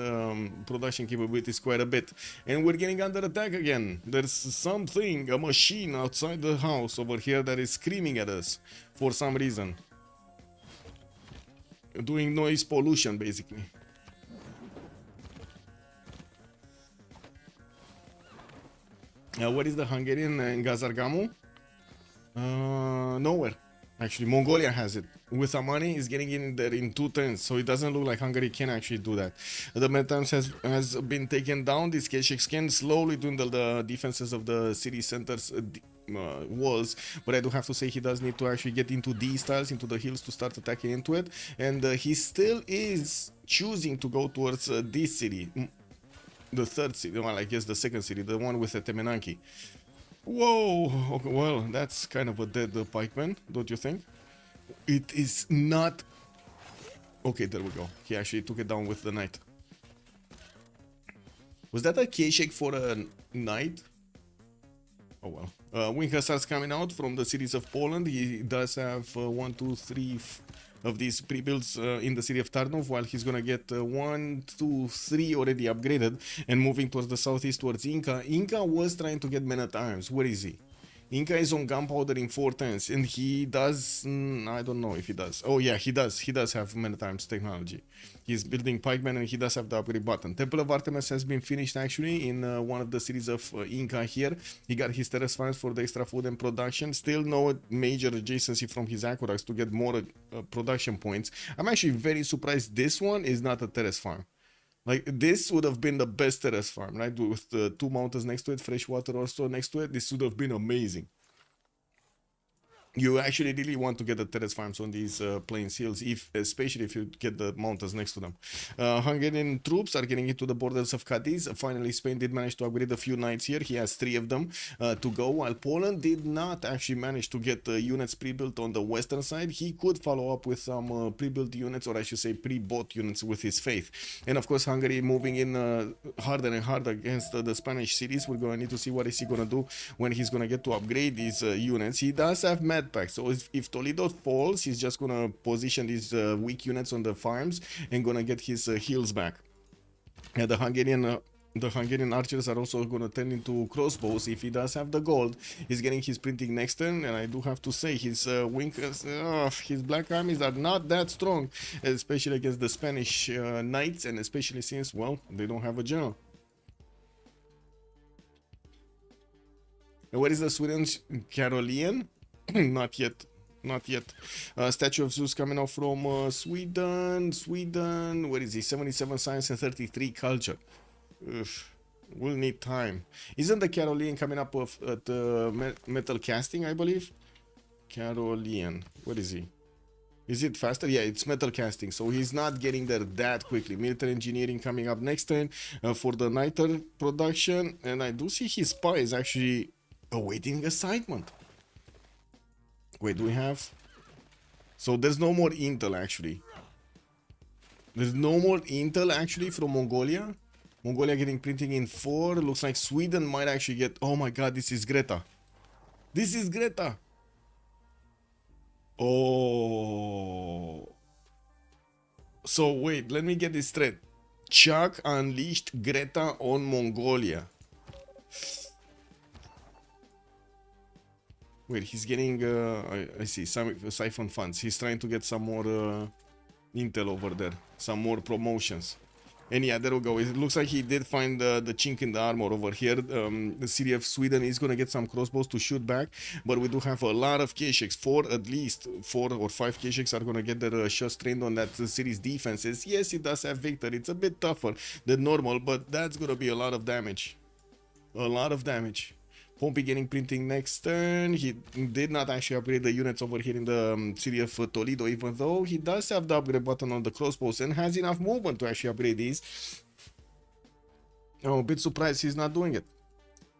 production capabilities quite a bit. And we're getting under attack again. There's something, a machine outside the house over here that is screaming at us for some reason. Doing noise pollution, basically. What is the Hungarian in Gazargamu? Nowhere. Actually, Mongolia has it. With some money, he's getting in there in 2 turns, so it doesn't look like Hungary can actually do that. The Metams has been taken down. These Kesheks can slowly dwindle the defenses of the city centers walls, but I do have to say he does need to actually get into these tiles, into the hills, to start attacking into it, and he still is choosing to go towards this city, the third city, well, I guess the second city, the one with the Temenanki. Whoa, okay, well, that's kind of a dead pikeman, don't you think? It is not... Okay, there we go. He actually took it down with the knight. Was that a K-shake for a knight? Oh well. Wing hussars coming out from the cities of Poland. He does have 1, 2, 3 of these pre-builds in the city of Tarnów, while he's gonna get 1, 2, 3 already upgraded and moving towards the southeast towards Inca. Inca was trying to get men at arms. Where is he? Inca is on gunpowder in 4 turns, and he does... I don't know if he does. Oh yeah, he does. He does have men at arms technology. He's building pikemen, and he does have the upgrade button. Temple of Artemis has been finished actually in one of the cities of Inca here. He got his terrace farms for the extra food and production. Still no major adjacency from his aqueducts to get more production points. I'm actually very surprised this one is not a terrace farm. Like, this would have been the best terrace farm, right? With the 2 mountains next to it, fresh water also next to it. This would have been amazing. You actually really want to get the terrace farms on these plains hills, especially if you get the mountains next to them. Hungarian troops are getting into the borders of Cadiz. Finally, Spain did manage to upgrade a few knights here. He has 3 of them to go, while Poland did not actually manage to get units pre-built on the western side. He could follow up with some pre-built units, or I should say pre-bought units, with his faith. And of course, Hungary moving in harder and harder against the Spanish cities. We're going to need to see what is he going to do when he's going to get to upgrade these units. He does have pack. So if Toledo falls, he's just gonna position these weak units on the farms and gonna get his heals back. And the Hungarian archers are also gonna turn into crossbows. If he does have the gold, he's getting his printing next turn. And I do have to say, his his black armies are not that strong, especially against the Spanish knights, and especially since, well, they don't have a general. And what is the Sweden's Carolean? Not yet. Not yet. Statue of Zeus coming out from Sweden. What is he? 77 science and 33 culture. We'll need time. Isn't the Carolean coming up at metal casting, I believe? Carolean. What is he? Is it faster? Yeah, it's metal casting, so he's not getting there that quickly. Military engineering coming up next turn for the niter production, and I do see his spy is actually awaiting assignment. Wait, do we have? So there's no more intel actually. There's no more intel actually from Mongolia. Mongolia getting printing in 4. Looks like Sweden might actually get. Oh my god, this is Greta. This is Greta. Oh. So wait, let me get this straight. Chuck unleashed Greta on Mongolia. Wait, he's getting, I see, some siphon funds. He's trying to get some more intel over there, some more promotions. And yeah, there we go. It looks like he did find the chink in the armor over here. The city of Sweden is going to get some crossbows to shoot back, but we do have a lot of K-Sheks. At least 4 or 5 K-Sheks are going to get their shots trained on that city's defenses. Yes, it does have Victor. It's a bit tougher than normal, but that's going to be a lot of damage. A lot of damage. Pompey getting printing next turn. He did not actually upgrade the units over here in the city of Toledo, even though he does have the upgrade button on the crossbows and has enough movement to actually upgrade these. I'm a bit surprised he's not doing it.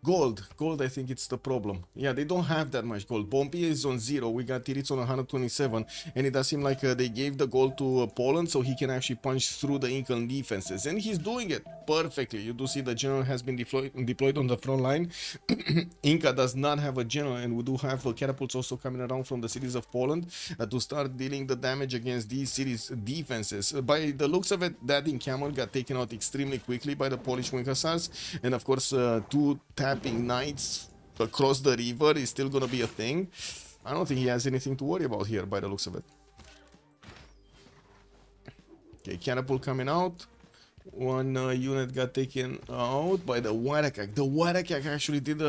Gold, I think it's the problem. Yeah, they don't have that much gold. Pompey is on 0. We got Tirits on 127. And it does seem like they gave the gold to Poland so he can actually punch through the Incan defenses. And he's doing it perfectly. You do see the general has been deployed on the front line. Inca does not have a general. And we do have catapults also coming around from the cities of Poland to start dealing the damage against these cities' defenses. By the looks of it, that in Camel got taken out extremely quickly by the Polish wing hussars. And of course, 2 tapping knights across the river is still gonna be a thing. I don't think he has anything to worry about here by the looks of it. Okay, catapult coming out. One unit got taken out by the Warakak. The Warakak actually did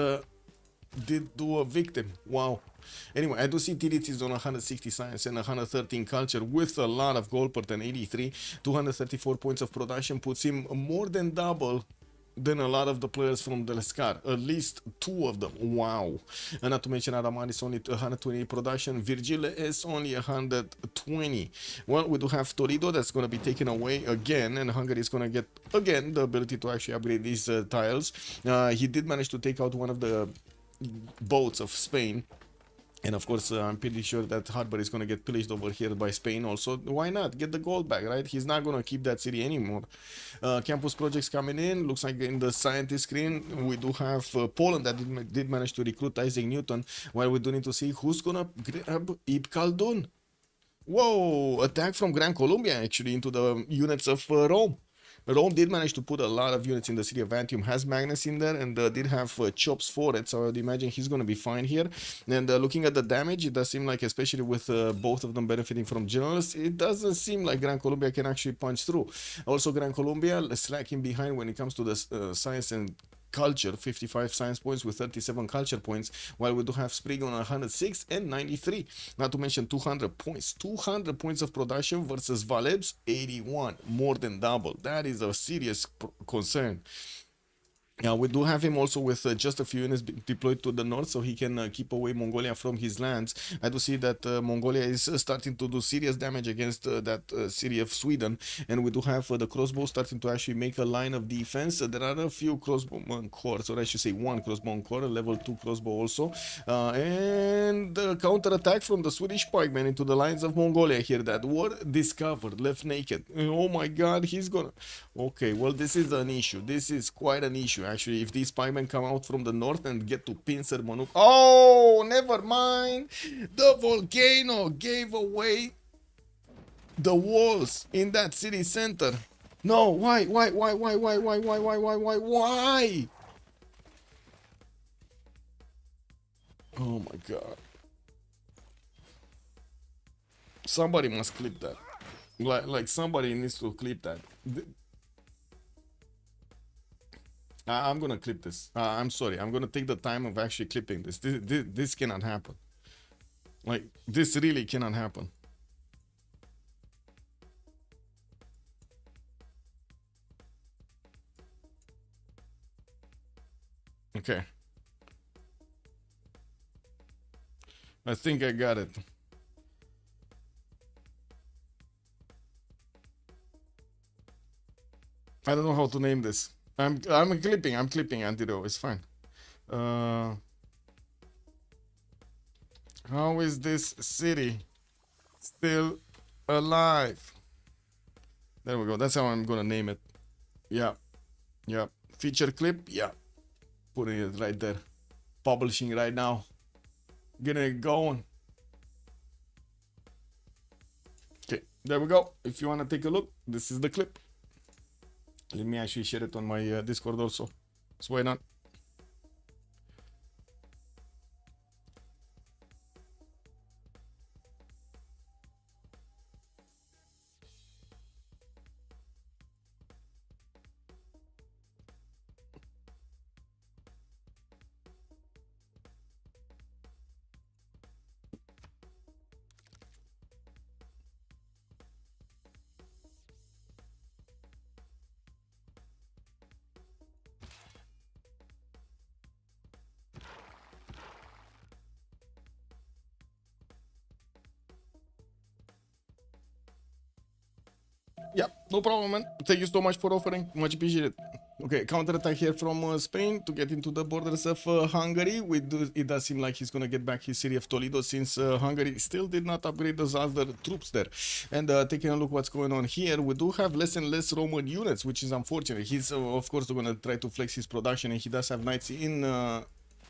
do a victim. Wow. Anyway, I do see Tirits is on 160 science and 113 culture with a lot of gold per turn, 83. 234 points of production puts him more than double than a lot of the players from the Lescar. At least 2 of them. Wow. And not to mention Araman is only 128 production. Virgil is only 120. Well, we do have Toledo that's going to be taken away again. And Hungary is going to get, again, the ability to actually upgrade these tiles. He did manage to take out one of the boats of Spain. And of course, I'm pretty sure that harbor is going to get pillaged over here by Spain also. Why not? Get the gold back, right? He's not going to keep that city anymore. Campus projects coming in. Looks like in the scientist screen, we do have Poland that did manage to recruit Isaac Newton. While we do need to see who's going to grab Ibn Khaldun. Whoa! Attack from Gran Colombia actually into the units of Rome. Rome did manage to put a lot of units in the city of Antium, has Magnus in there, and did have chops for it, so I would imagine he's going to be fine here. And looking at the damage, it does seem like, especially with both of them benefiting from generals, it doesn't seem like Gran Colombia can actually punch through. Also, Gran Colombia slacking behind when it comes to the science and culture, 55 science points with 37 culture points, while we do have Sprig on 106 and 93. Not to mention 200 points. 200 points of production versus Valeb's 81. More than double. That is a serious concern. We do have him also with just a few units deployed to the north, so he can keep away Mongolia from his lands. I do see that Mongolia is starting to do serious damage against that city of Sweden, and we do have the crossbow starting to actually make a line of defense. There are a few crossbowman cores, or I should say 1 crossbow core, a level 2 crossbow also, and the counter attack from the Swedish pikemen into the lines of Mongolia here. That war discovered, left naked. Oh my god, he's gonna... Okay, well, this is an issue. This is quite an issue. Actually, if these pikemen come out from the north and get to pincer Manuk. Oh, never mind. The volcano gave away the walls in that city center. No, why? Oh my god. Somebody must clip that. Like somebody needs to clip that. I'm gonna clip this. I'm sorry. I'm gonna take the time of actually clipping this. This cannot happen. Like, this really cannot happen. Okay. I think I got it. I don't know how to name this. I'm clipping Antiro, it's fine. How is this city still alive? There we go. That's how I'm gonna name it. Yeah. Yeah. Feature clip. Yeah. Putting it right there. Publishing right now. Getting it going. Okay. There we go. If you wanna take a look, this is the clip. Let me actually share it on my Discord also. So why not? Yeah, no problem, man. Thank you so much for offering. Much appreciated. Okay, counterattack here from Spain to get into the borders of Hungary. It does seem like he's gonna get back his city of Toledo since Hungary still did not upgrade those other troops there. And taking a look what's going on here, we do have less and less Roman units, which is unfortunate. He's of course gonna try to flex his production, and he does have knights in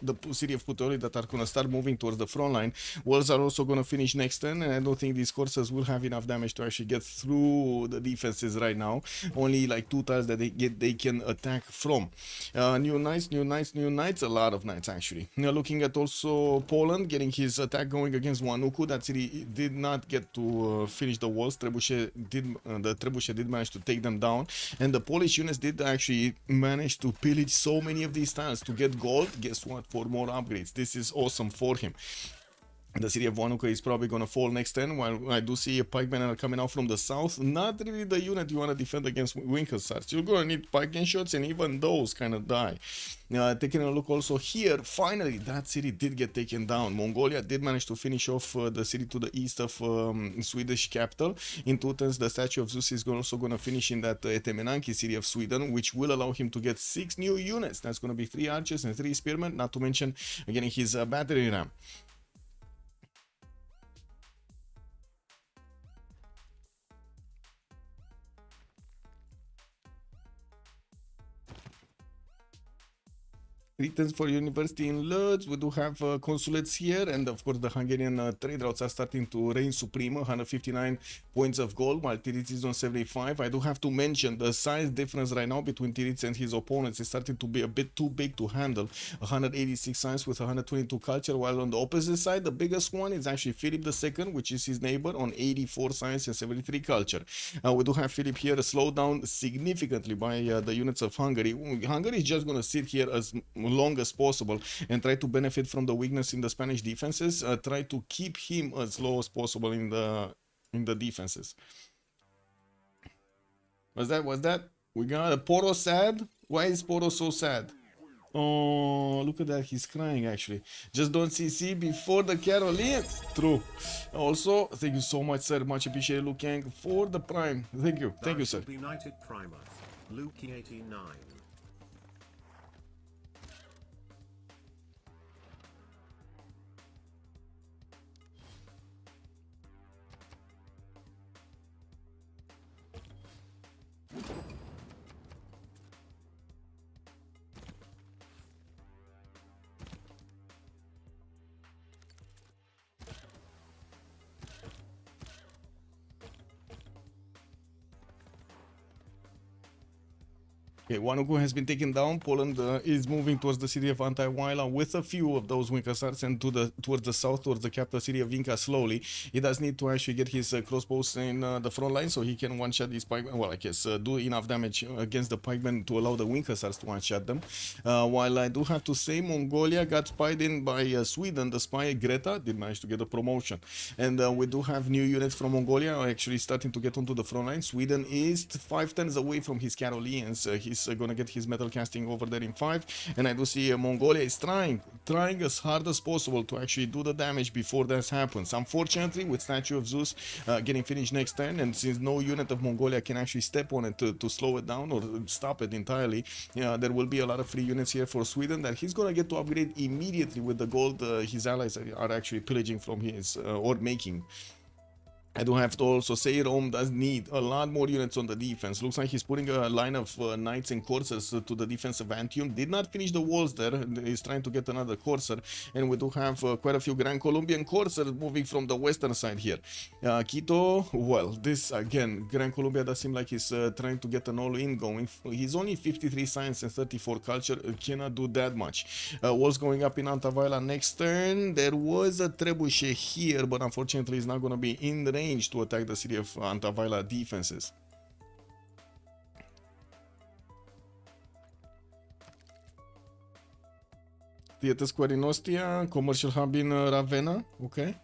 the city of Puteoli that are going to start moving towards the front line. Walls are also going to finish next turn, and I don't think these coursers will have enough damage to actually get through the defenses right now. Only like 2 tiles that they can attack from. New knights, a lot of knights actually. Now looking at also Poland getting his attack going against Wanuku. That city did not get to finish the walls. The Trebuchet did manage to take them down, and the Polish units did actually manage to pillage so many of these tiles to get gold. Guess what? For more upgrades. This is awesome for him. The city of Wanuka is probably going to fall next turn, while I do see a pikemen are coming out from the south. Not really the unit you want to defend against Winkelsarts. You're going to need pikeman shots, and even those kind of die. Taking a look also here, finally that city did get taken down. Mongolia did manage to finish off the city to the east of Swedish capital. In 2 turns, the statue of Zeus is also going to finish in that Etemenanki city of Sweden, which will allow him to get 6 new units. That's going to be 3 archers and 3 spearmen, not to mention getting his battery ram. Returns for university in Lodz. We do have consulates here, and of course the Hungarian trade routes are starting to reign supreme. 159 points of gold, while Tiritz is on 75. I do have to mention the size difference right now between Tiritz and his opponents is starting to be a bit too big to handle. 186 science with 122 culture, while on the opposite side, the biggest one is actually Philip II, which is his neighbor, on 84 science and 73 culture. We do have Philip here slowed down significantly by the units of Hungary. Hungary is just going to sit here as long as possible and try to benefit from the weakness in the Spanish defenses. Try to keep him as low as possible in the defenses. Was that? We got a Poro sad? Why is Poro so sad? Oh, look at that, he's crying actually. Just don't CC before the Carolines. True. Also, thank you so much, sir. Much appreciated, Luke Yang, for the prime. Thank you, sir. Benighted Primer, Luke 89. Okay, Wanuku has been taken down. Poland is moving towards the city of Antaywila with a few of those Winkelsarts, and towards the south, towards the capital city of Vinca slowly. He does need to actually get his crossbows in the front line so he can one-shot these pikemen. Well, I guess do enough damage against the pikemen to allow the Winkelsarts to one-shot them. While I do have to say, Mongolia got spied in by Sweden. The spy Greta did manage to get a promotion. And we do have new units from Mongolia actually starting to get onto the front line. Sweden is 5 turns away from his Carolians. His he's gonna get his metal casting over there in 5. And I do see Mongolia is trying as hard as possible to actually do the damage before that happens. Unfortunately, with Statue of Zeus getting finished next turn, and since no unit of Mongolia can actually step on it to slow it down or stop it entirely, there will be a lot of free units here for Sweden that he's gonna get to upgrade immediately with the gold his allies are actually pillaging from his or making. I do have to also say Rome does need a lot more units on the defense. Looks like he's putting a line of knights and coursers to the defense of Antium. Did not finish the walls there. He's trying to get another courser. And we do have quite a few Grand Colombian coursers moving from the western side here. Quito, well, this again, Grand Colombia does seem like he's trying to get an all-in going. He's only 53 science and 34 culture. Cannot do that much. Walls going up in Antavila next turn. There was a trebuchet here, but unfortunately he's not going to be in the range to attack the city of Antavila defenses. Theater Square in Ostia, commercial hub in Ravenna, okay.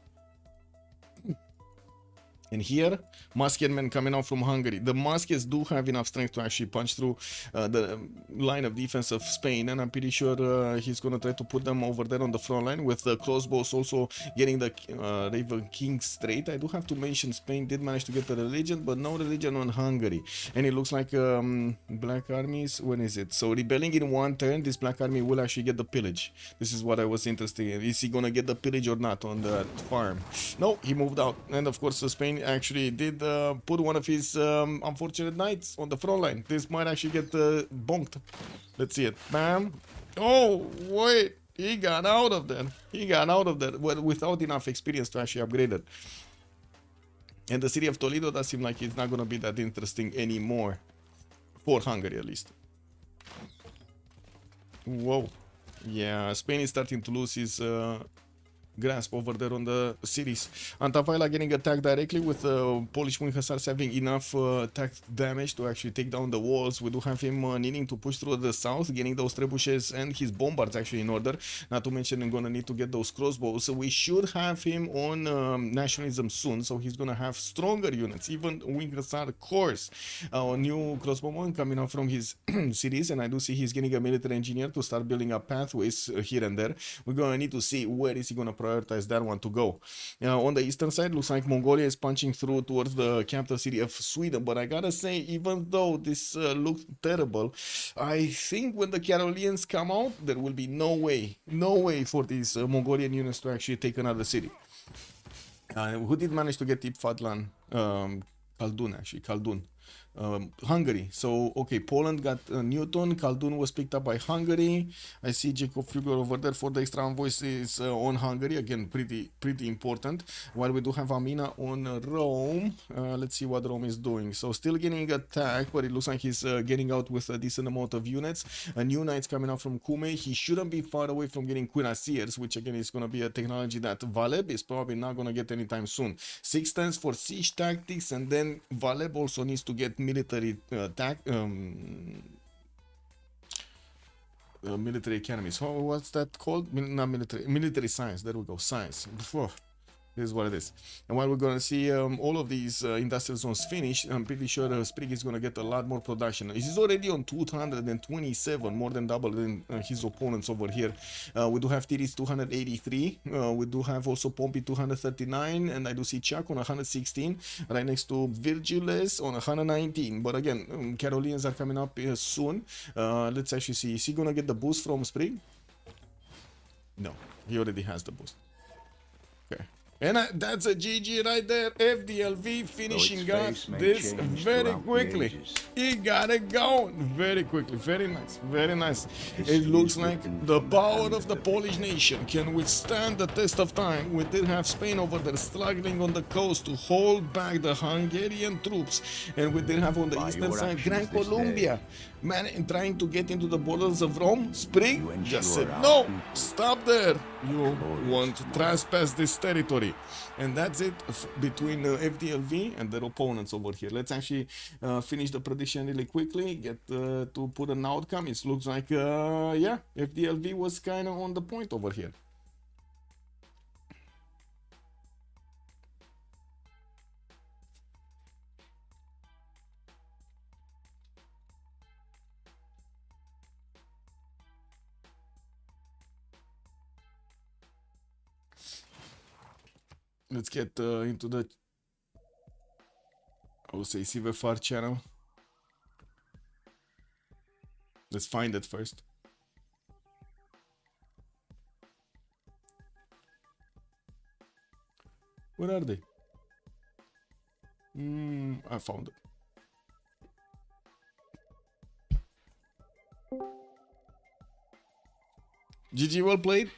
And here, Musket men coming out from Hungary. The Muskets do have enough strength to actually punch through the line of defense of Spain, and I'm pretty sure he's going to try to put them over there on the front line, with the crossbows also getting the Raven King straight. I do have to mention Spain did manage to get the religion, but no religion on Hungary. And it looks like Black Armies, when is it? So rebelling in one turn, this Black Army will actually get the pillage. This is what I was interested in. Is he going to get the pillage or not on the farm? No, he moved out. And of course, Spain actually did put one of his unfortunate knights on the front line. This might actually get bonked. Let's see it. Bam. Oh, wait. He got out of there. He got out of there without enough experience to actually upgrade it. And the city of Toledo does seem like it's not going to be that interesting anymore. For Hungary, at least. Whoa. Yeah, Spain is starting to lose his grasp over there on the cities. Antavila getting attacked directly, with Polish Wing Hussars having enough attack damage to actually take down the walls. We do have him needing to push through the south, getting those trebuchets and his bombards actually in order. Not to mention, I'm gonna need to get those crossbows. So we should have him on nationalism soon, so he's gonna have stronger units, even Wing Hussar Corps. A new crossbowman coming out from his cities, and I do see he's getting a military engineer to start building up pathways here and there. We're gonna need to see where is he gonna prioritize that one to go. On the eastern side, looks like Mongolia is punching through towards the capital city of Sweden, but I gotta say, even though this looks terrible, I think when the Carolingians come out, there will be no way for these Mongolian units to actually take another city. Who did manage to get Ipfadlan? Khaldun. Hungary. So okay, Poland got Newton. Khaldun was picked up by Hungary. I see Jacob Fugler over there for the extra envoys is on Hungary, again pretty important, while we do have Amina on Rome. Let's see what Rome is doing. So still getting attacked, but it looks like he's getting out with a decent amount of units. A new knight's coming out from Kume. He shouldn't be far away from getting cuirassiers, which again is going to be a technology that Valeb is probably not going to get anytime soon. 6 turns for siege tactics, and then Valeb also needs to get military military academies. What's that called? Not military, military science. There we go, science. This is what it is. And while we're going to see all of these industrial zones finished, I'm pretty sure Sprig is going to get a lot more production. He's already on 227, more than double than his opponents over here. We do have Tiris 283. We do have also Pompey 239. And I do see Chuck on 116, right next to Virgiles on 119. But again, Carolinians are coming up soon. Let's actually see. Is he going to get the boost from Sprig? No, he already has the boost. Okay. And that's a GG right there. FDLV finishing up this very quickly. He got it going very quickly. Very nice. Very nice. It looks like the power of the Polish nation can withstand the test of time. We did have Spain over there struggling on the coast to hold back the Hungarian troops. And we did have on the eastern side Gran Colombia, man, trying to get into the borders of Rome. Spring just said, no, stop there. You want to trespass this territory. And that's it between FDLV and their opponents over here. Let's actually finish the prediction really quickly, get to put an outcome. It looks like, yeah, FDLV was kind of on the point over here. let's get into the, I would say, CivFR channel. Let's find it first. Where are they? I found it. GG, well played.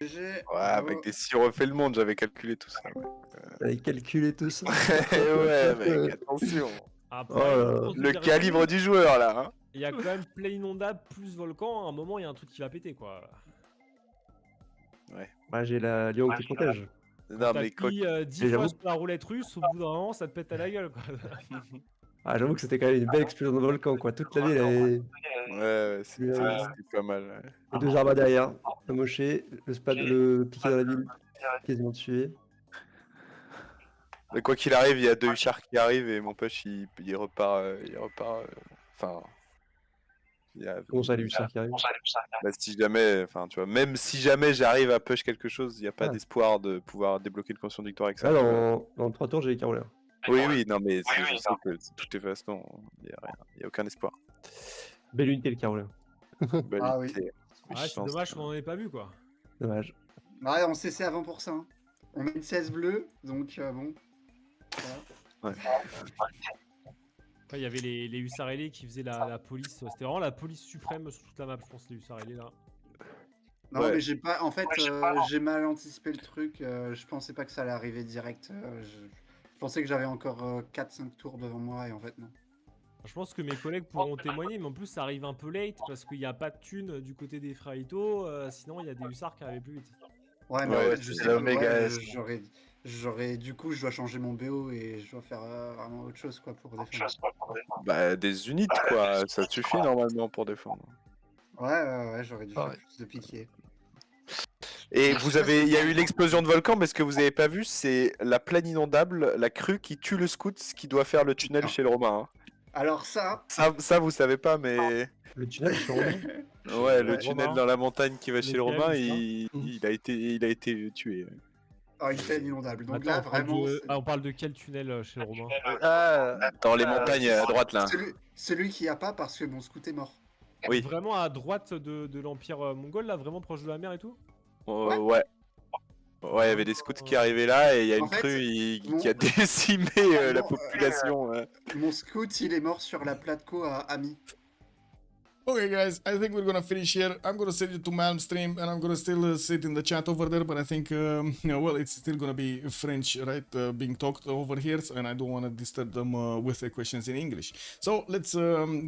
GG. Ouais, avec des si on refait le monde, j'avais calculé tout ça. Ouais, J'avais calculé tout ça. ouais mec, attention. Après, Oh, Le calibre du joueur là. Hein. il y a quand même plein inondable plus volcan. À un moment, il y a un truc qui va péter quoi. Bah, j'ai la Lyon qui protège. Non mais quoi. 10 j'avoue- fois sur la roulette russe, au bout d'un moment, ça te pète à la gueule quoi. Ah, j'avoue que c'était quand même une belle explosion de volcan, quoi. Toute la ville, Ouais, c'était pas mal. Ouais. les 2 armes derrière, le moché, le piqué dans la ville, quasiment tué. Mais quoi qu'il arrive, il y a 2 hussards qui arrivent et mon poche il repart. Enfin. Comment ça, les hussards qui arrivent? Bah, si jamais, enfin tu vois, même si jamais j'arrive à push quelque chose, il n'y a pas Ah. d'espoir de pouvoir débloquer une condition de victoire avec ça. Ah, dans 3 tours, j'ai les carolins. Oui, non mais je sais que de toutes les façons, il n'y a aucun espoir. Belle unité, le carolin. Belle Ah oui. unité. Ouais, c'est Puissance. dommage qu'on en ait pas vu quoi. Dommage. Ouais, on CC avant pour ça. Hein. On a une 16 bleue, donc bon. Voilà. Après, il y avait les hussards ailés qui faisaient la police. C'était vraiment la police suprême sur toute la map, je pense, les hussards ailés là. Non, Ouais. mais j'ai pas. En fait, j'ai mal anticipé le truc. Je pensais pas que ça allait arriver direct. Je pensais que j'avais encore 4-5 tours devant moi et en fait, non. Je pense que mes collègues pourront témoigner, mais en plus, ça arrive un peu late parce qu'il n'y a pas de thunes du côté des Freritos. Sinon, il y a des hussards qui arrivaient plus vite. Ouais, mais Ouais, en fait, je c'est sais la pas. Vega, Ouais, est-ce j'aurais. Du coup, je dois changer mon BO et je dois faire vraiment autre chose quoi pour défendre. Bah des unités quoi, ça suffit normalement pour défendre. Ouais, j'aurais dû faire plus de piqué. Et Je vous sais pas avez, si il y a c'est- eu l'explosion de volcan, mais ce que vous avez pas vu, c'est la plaine inondable, la crue qui tue le scout, ce qui doit faire le tunnel Putain. chez le Romain. Alors ça. Ça vous savez pas, mais Le tunnel, je suis rendu. ouais, le Ouais, tunnel Romain. dans la montagne qui va chez le Lequel, Romain, ça il a été tué. une plaine inondable. Donc Attends, là, on parle vraiment. de- c'est- on parle de quel tunnel chez le Romain? Dans les montagnes à droite là. Celui qui a pas parce que mon scout est mort. Oui. Vraiment à droite de l'Empire mongol, là, vraiment proche de la mer et tout? Ouais. Ouais, il y avait des scouts qui arrivaient là et il y a En une fait, crue mon- qui a décimé la Non, population. Mon scout, il est mort sur la Platco à Ami. Okay, guys, I think we're gonna finish here. I'm gonna send you to Malmstream, and I'm gonna still sit in the chat over there. But I think, well, it's still gonna be French, right, being talked over here, and I don't want to disturb them with their questions in English. So let's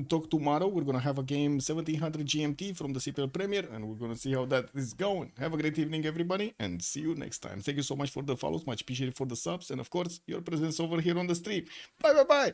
talk tomorrow. We're gonna have a game 1700 GMT from the CPL Premier, and we're gonna see how that is going. Have a great evening, everybody, and see you next time. Thank you so much for the follows, much appreciated for the subs, and of course your presence over here on the stream. Bye, bye, bye.